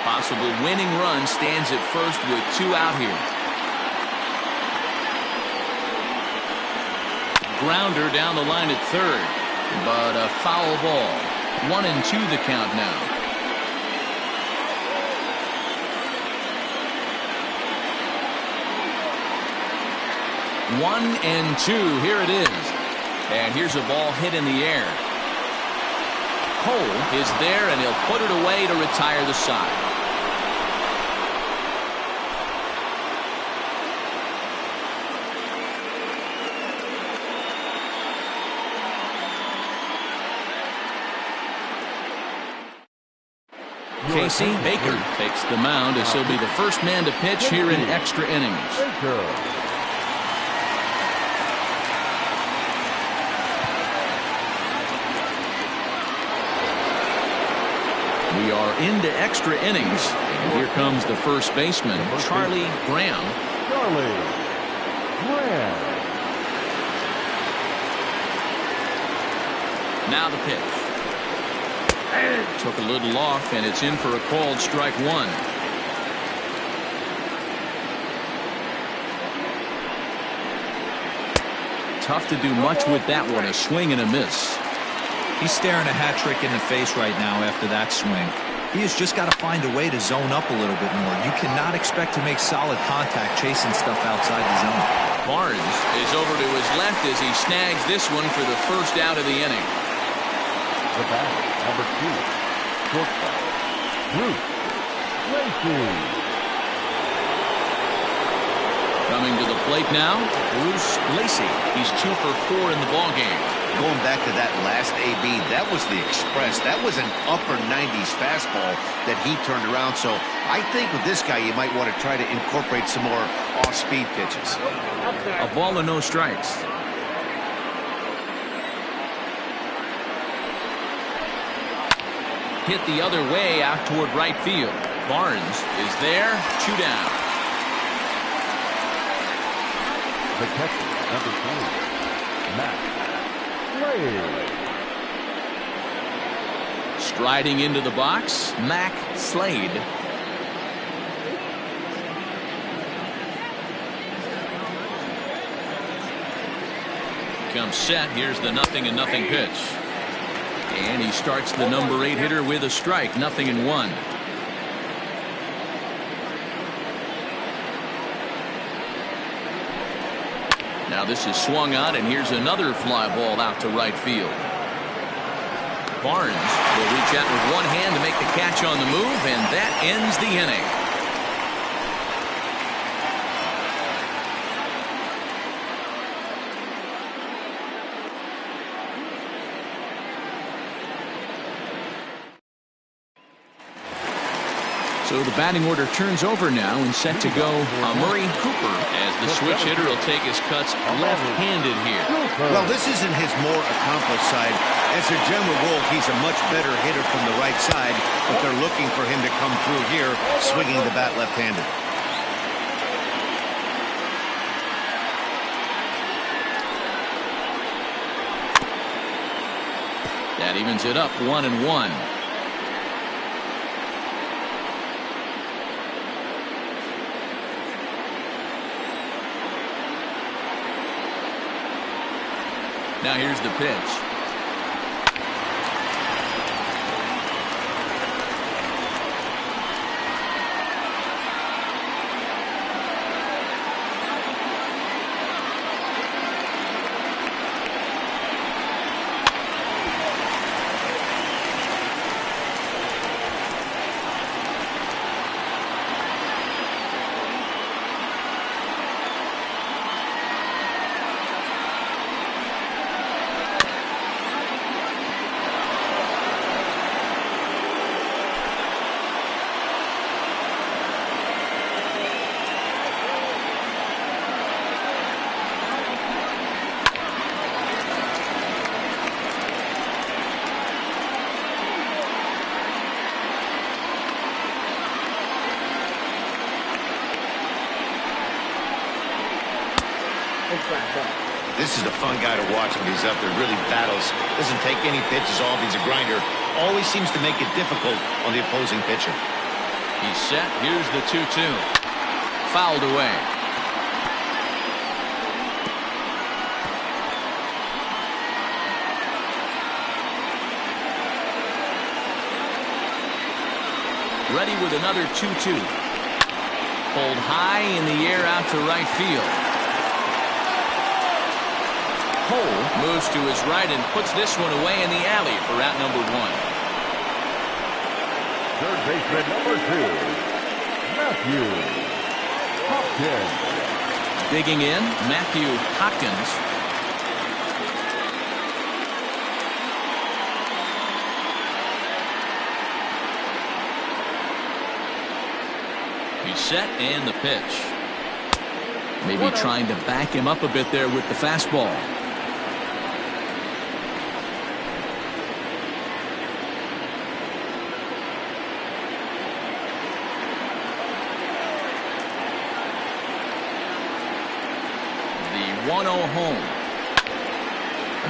Possible winning run stands at first with 2 out here. Grounder down the line at third, but a foul ball. 1-2 the count now. 1-2. Here it is. And here's a ball hit in the air. Cole is there, and he'll put it away to retire the side. Casey Baker takes the mound as he'll be the first man to pitch here in extra innings. We are into extra innings. And here comes the first baseman, Charlie Graham. Now the pitch. Took a little off, and it's in for a called strike 1. Tough to do much with that one. A swing and a miss. He's staring a hat trick in the face right now after that swing. He has just got to find a way to zone up a little bit more. You cannot expect to make solid contact chasing stuff outside the zone. Barnes is over to his left as he snags this one for the first out of the inning. The batter, number 2, shortstop, Bruce Lacey. Coming to the plate now, Bruce Lacey. He's 2 for 4 in the ballgame. Going back to that last AB, that was the express. That was an upper 90s fastball that he turned around. So I think with this guy, you might want to try to incorporate some more off-speed pitches. A ball and no strikes. Hit the other way out toward right field. Barnes is there, 2 down. The catcher, number 3, Matt Slade. Striding into the box, Mac Slade. Comes set. Here's the 0-0 pitch. And he starts the number 8 hitter with a strike. 0-1. Now this is swung on, and here's another fly ball out to right field. Barnes will reach out with one hand to make the catch on the move, and that ends the inning. So the batting order turns over now and set to go Murray Cooper as the switch hitter will take his cuts left-handed here. Well, this isn't his more accomplished side. As a general rule, he's a much better hitter from the right side, but they're looking for him to come through here swinging the bat left-handed. That evens it up 1-1. Now here's the pitch. track ball. This is a fun guy to watch when he's up there. Really battles. Doesn't take any pitches off. He's a grinder. Always seems to make it difficult on the opposing pitcher. He's set. Here's the 2-2. Fouled away. Ready with another 2-2. Pulled high in the air out to right field. Cole moves to his right and puts this one away in the alley for out number 1. Third baseman number 2, Matthew Hopkins. Digging in, Matthew Hopkins. He's set and the pitch. Maybe trying to back him up a bit there with the fastball. The 1-0 home.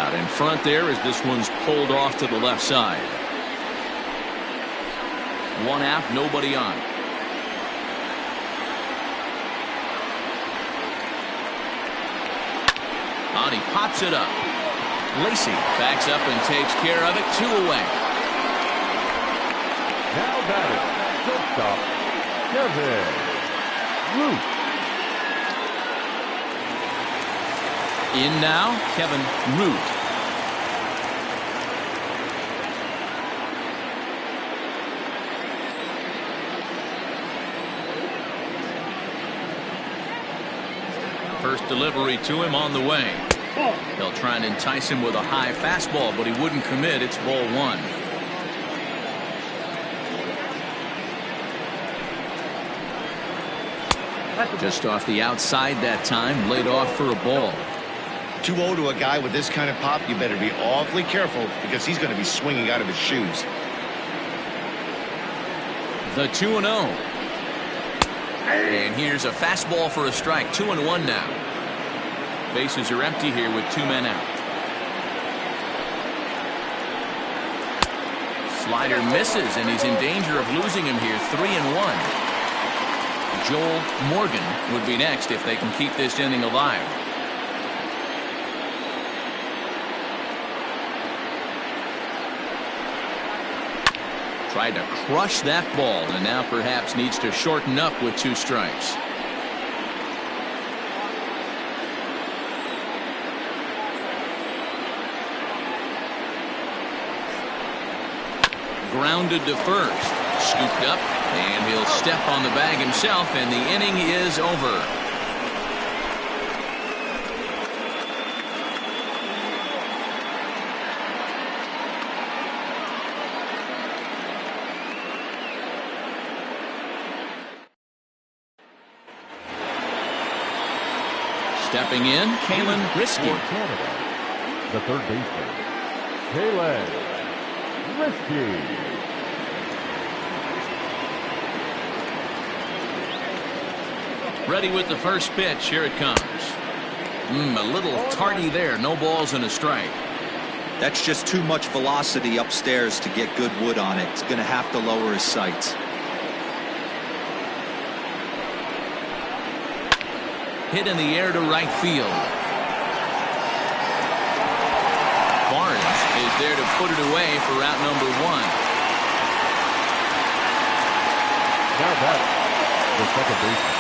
Out in front there as this one's pulled off to the left side. One out, nobody on. He pops it up. Lacey backs up and takes care of it. 2 away. Now batting, shortstop, Kevin Root. In now, Kevin Root. First delivery to him on the way. They'll try and entice him with a high fastball, but he wouldn't commit. It's ball 1. Just off the outside that time, laid off for a ball. 2-0 to a guy with this kind of pop, you better be awfully careful because he's going to be swinging out of his shoes. The 2-0. And here's a fastball for a strike. 2-1 now. Bases are empty here with 2 men out. Slider misses, and he's in danger of losing him here. 3-1. Joel Morgan would be next if they can keep this inning alive. Tried to crush that ball, and now perhaps needs to shorten up with 2 strikes. Grounded to first. Scooped up, and he'll step on the bag himself, and the inning is over. Stepping in, Kaine Risky. Canada, the third baseman, Kaine Risky. Ready with the first pitch. Here it comes. A little tardy there. No balls and a strike. That's just too much velocity upstairs to get good wood on it. It's going to have to lower his sights. Hit in the air to right field. Barnes is there to put it away for out number 1. Now back, the second baseman,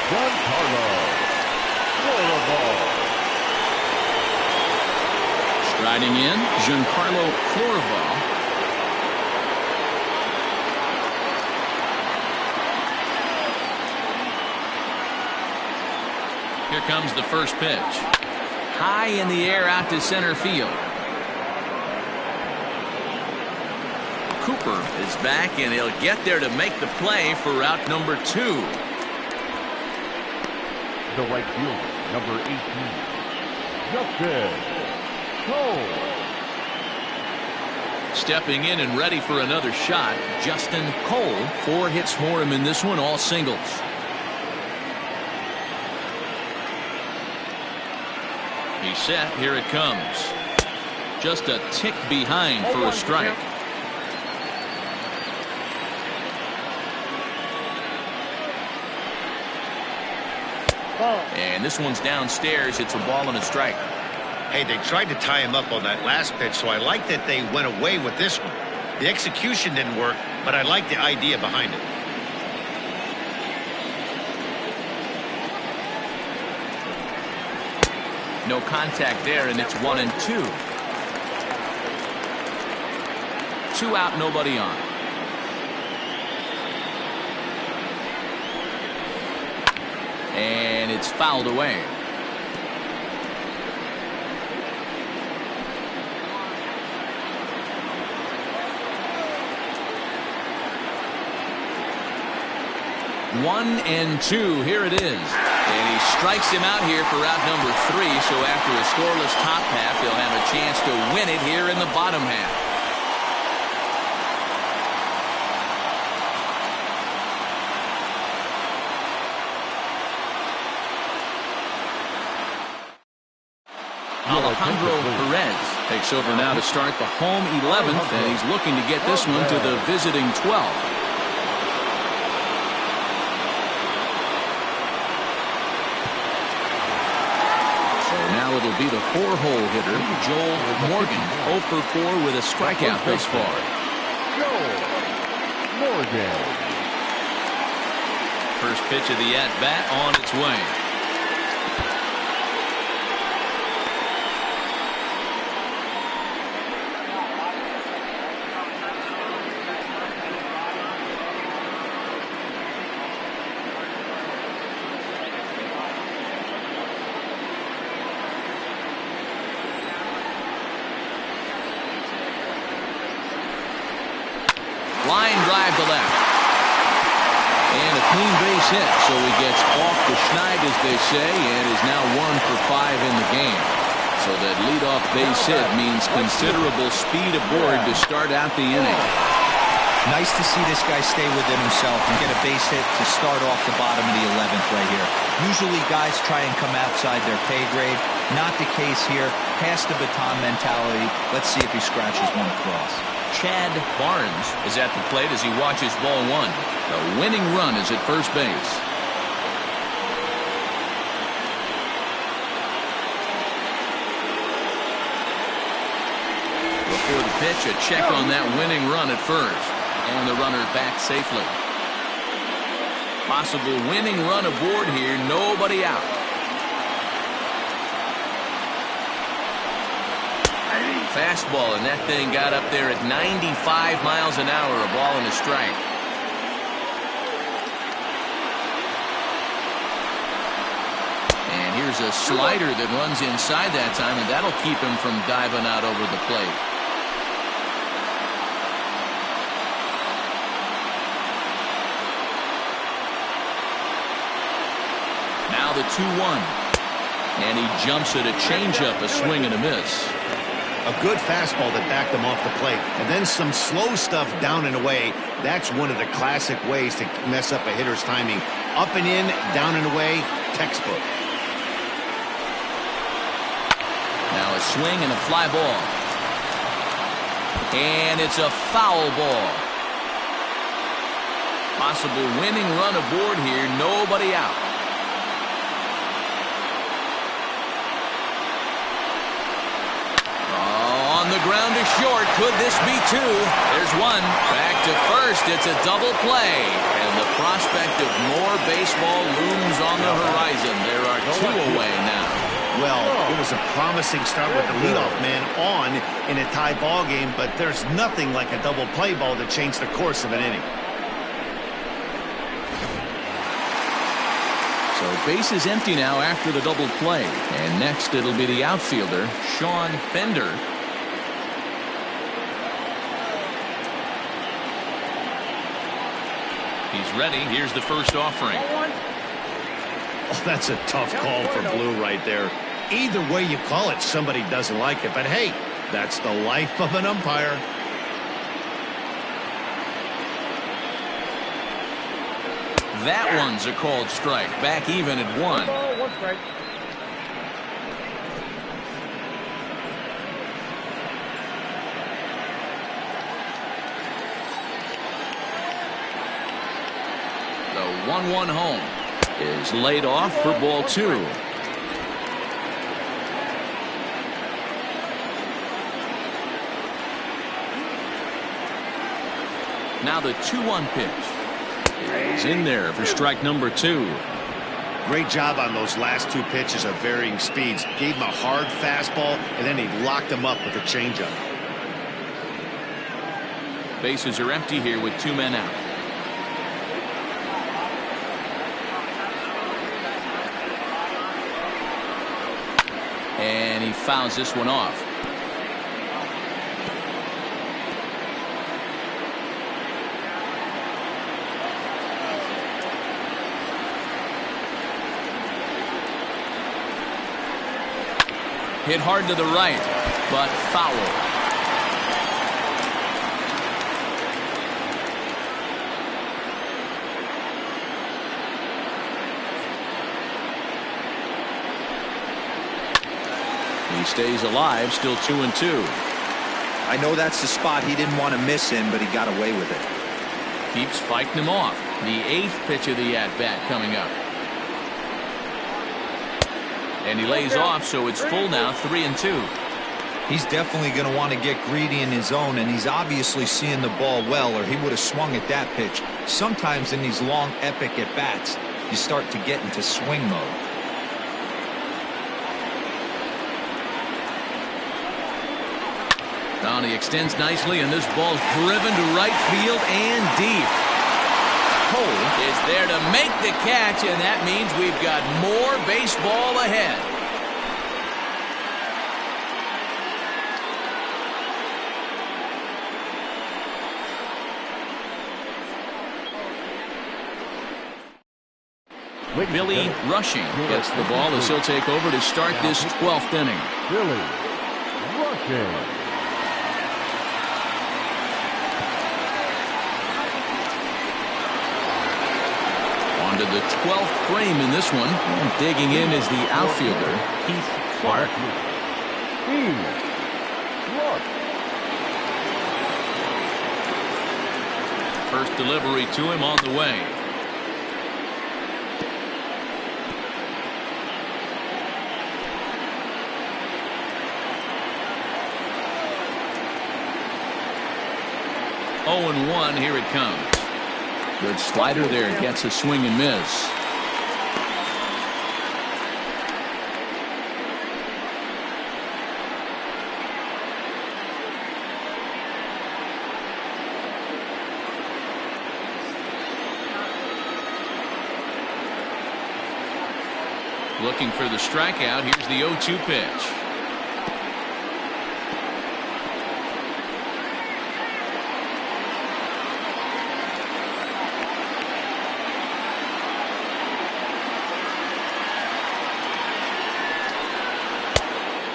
Giancarlo Floraval. Striding in, Giancarlo Floraval. Here comes the first pitch. High in the air out to center field. Cooper is back, and he'll get there to make the play for out number 2. The right fielder, number 18, Justin Cole. Stepping in and ready for another shot, Justin Cole. 4 hits for him in this one, all singles. Ready, set, here it comes. Just a tick behind for a strike. And this one's downstairs. It's a ball and a strike. Hey, they tried to tie him up on that last pitch, so I like that they went away with this one. The execution didn't work, but I like the idea behind it. No contact there, and it's 1-2. 2 out, nobody on. And it's fouled away. One and two, here it is. And he strikes him out here for out number 3. So after a scoreless top half, they'll have a chance to win it here in the bottom half. Alejandro Perez takes over now to start the home 11th, and he's looking to get this one to the visiting 12th. Now it'll be the 4-hole hitter, Joel Morgan, 0 for 4 with a strikeout thus far. Joel Morgan. First pitch of the at-bat on its way. Line drive to left. And a clean base hit, so he gets off the schneid, as they say, and is now 1 for 5 in the game. So that leadoff base hit means considerable speed aboard to start out the inning. Nice to see this guy stay within himself and get a base hit to start off the bottom of the 11th right here. Usually guys try and come outside their pay grade. Not the case here. Pass the baton mentality. Let's see if he scratches one across. Chad Barnes is at the plate as he watches ball 1. The winning run is at first base. Before the pitch, a check on that winning run at first. And the runner back safely. Possible winning run aboard here, nobody out. Fastball, and that thing got up there at 95 miles an hour, a ball and a strike. And here's a slider that runs inside that time, and that'll keep him from diving out over the plate. Now the 2-1. And he jumps at a changeup, a swing and a miss. A good fastball that backed him off the plate, and then some slow stuff down and away. That's one of the classic ways to mess up a hitter's timing. Up and in, down and away, textbook. Now a swing and a fly ball. And it's a foul ball. Possible winning run aboard here, nobody out. On the ground to short. Could this be 2? There's 1. Back to first. It's a double play. And the prospect of more baseball looms on the horizon. There are 2 away now. Well, it was a promising start with the leadoff man on in a tie ball game, but there's nothing like a double play ball to change the course of an inning. So base is empty now after the double play. And next it'll be the outfielder, Sean Fender. He's ready. Here's the first offering. Oh, that's a tough call for Blue right there. Either way you call it, somebody doesn't like it. But hey, that's the life of an umpire. That one's a called strike. Back even at 1. The 1-1 home is laid off for ball 2. Now the 2-1 pitch is in there for strike number 2. Great job on those last 2 pitches of varying speeds. Gave him a hard fastball, and then he locked him up with a changeup. Bases are empty here with 2 men out. And he fouls this one off. Hit hard to the right, but foul. He stays alive, still 2-2. I know that's the spot he didn't want to miss in, but he got away with it. Keeps fighting him off. The 8th pitch of the at-bat coming up. And he lays off, so it's full now, 3-2. He's definitely going to want to get greedy in his zone, and he's obviously seeing the ball well, or he would have swung at that pitch. Sometimes in these long, epic at-bats, you start to get into swing mode. Down, he extends nicely, and this ball's driven to right field and deep. Cole is there to make the catch, and that means we've got more baseball ahead. Billy Rushing gets the ball as he'll take over to start this 12th inning. Billy Rushing. To the 12th frame in this one. And digging in is the outfielder, Keith Clark. First delivery to him on the way. Oh, and 1, here it comes. Good slider there, gets a swing and miss. Looking for the strikeout. Here's the 0-2 pitch.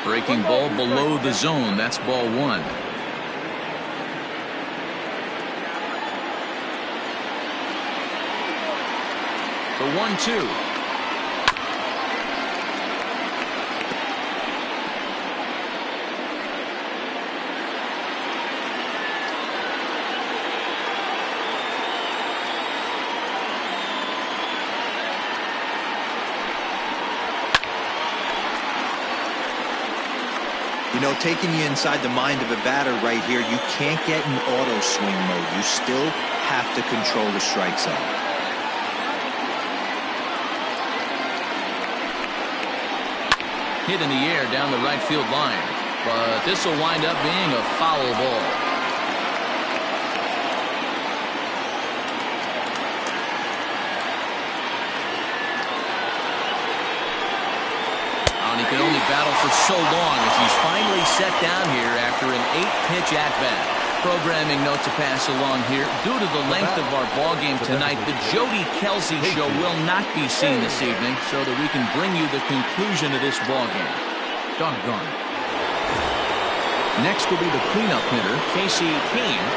Breaking ball below the zone. That's ball 1. The 1-2. You know, taking you inside the mind of a batter right here, you can't get in auto swing mode. You still have to control the strike zone. Hit in the air down the right field line, but this will wind up being a foul ball. He can only battle for so long as he's finally set down here after an 8-pitch at-bat. Programming note to pass along here. Due to the length of our ball game tonight, the Jody Kelsey show will not be seen this evening, so that we can bring you the conclusion of this ball game. Doggone. Next will be the cleanup hitter, Casey Kaine.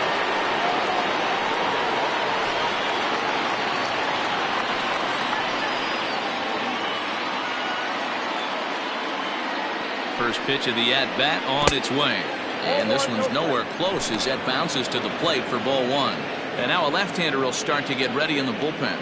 First pitch of the at-bat on its way. And this one's nowhere close as that bounces to the plate for ball 1. And now a left-hander will start to get ready in the bullpen.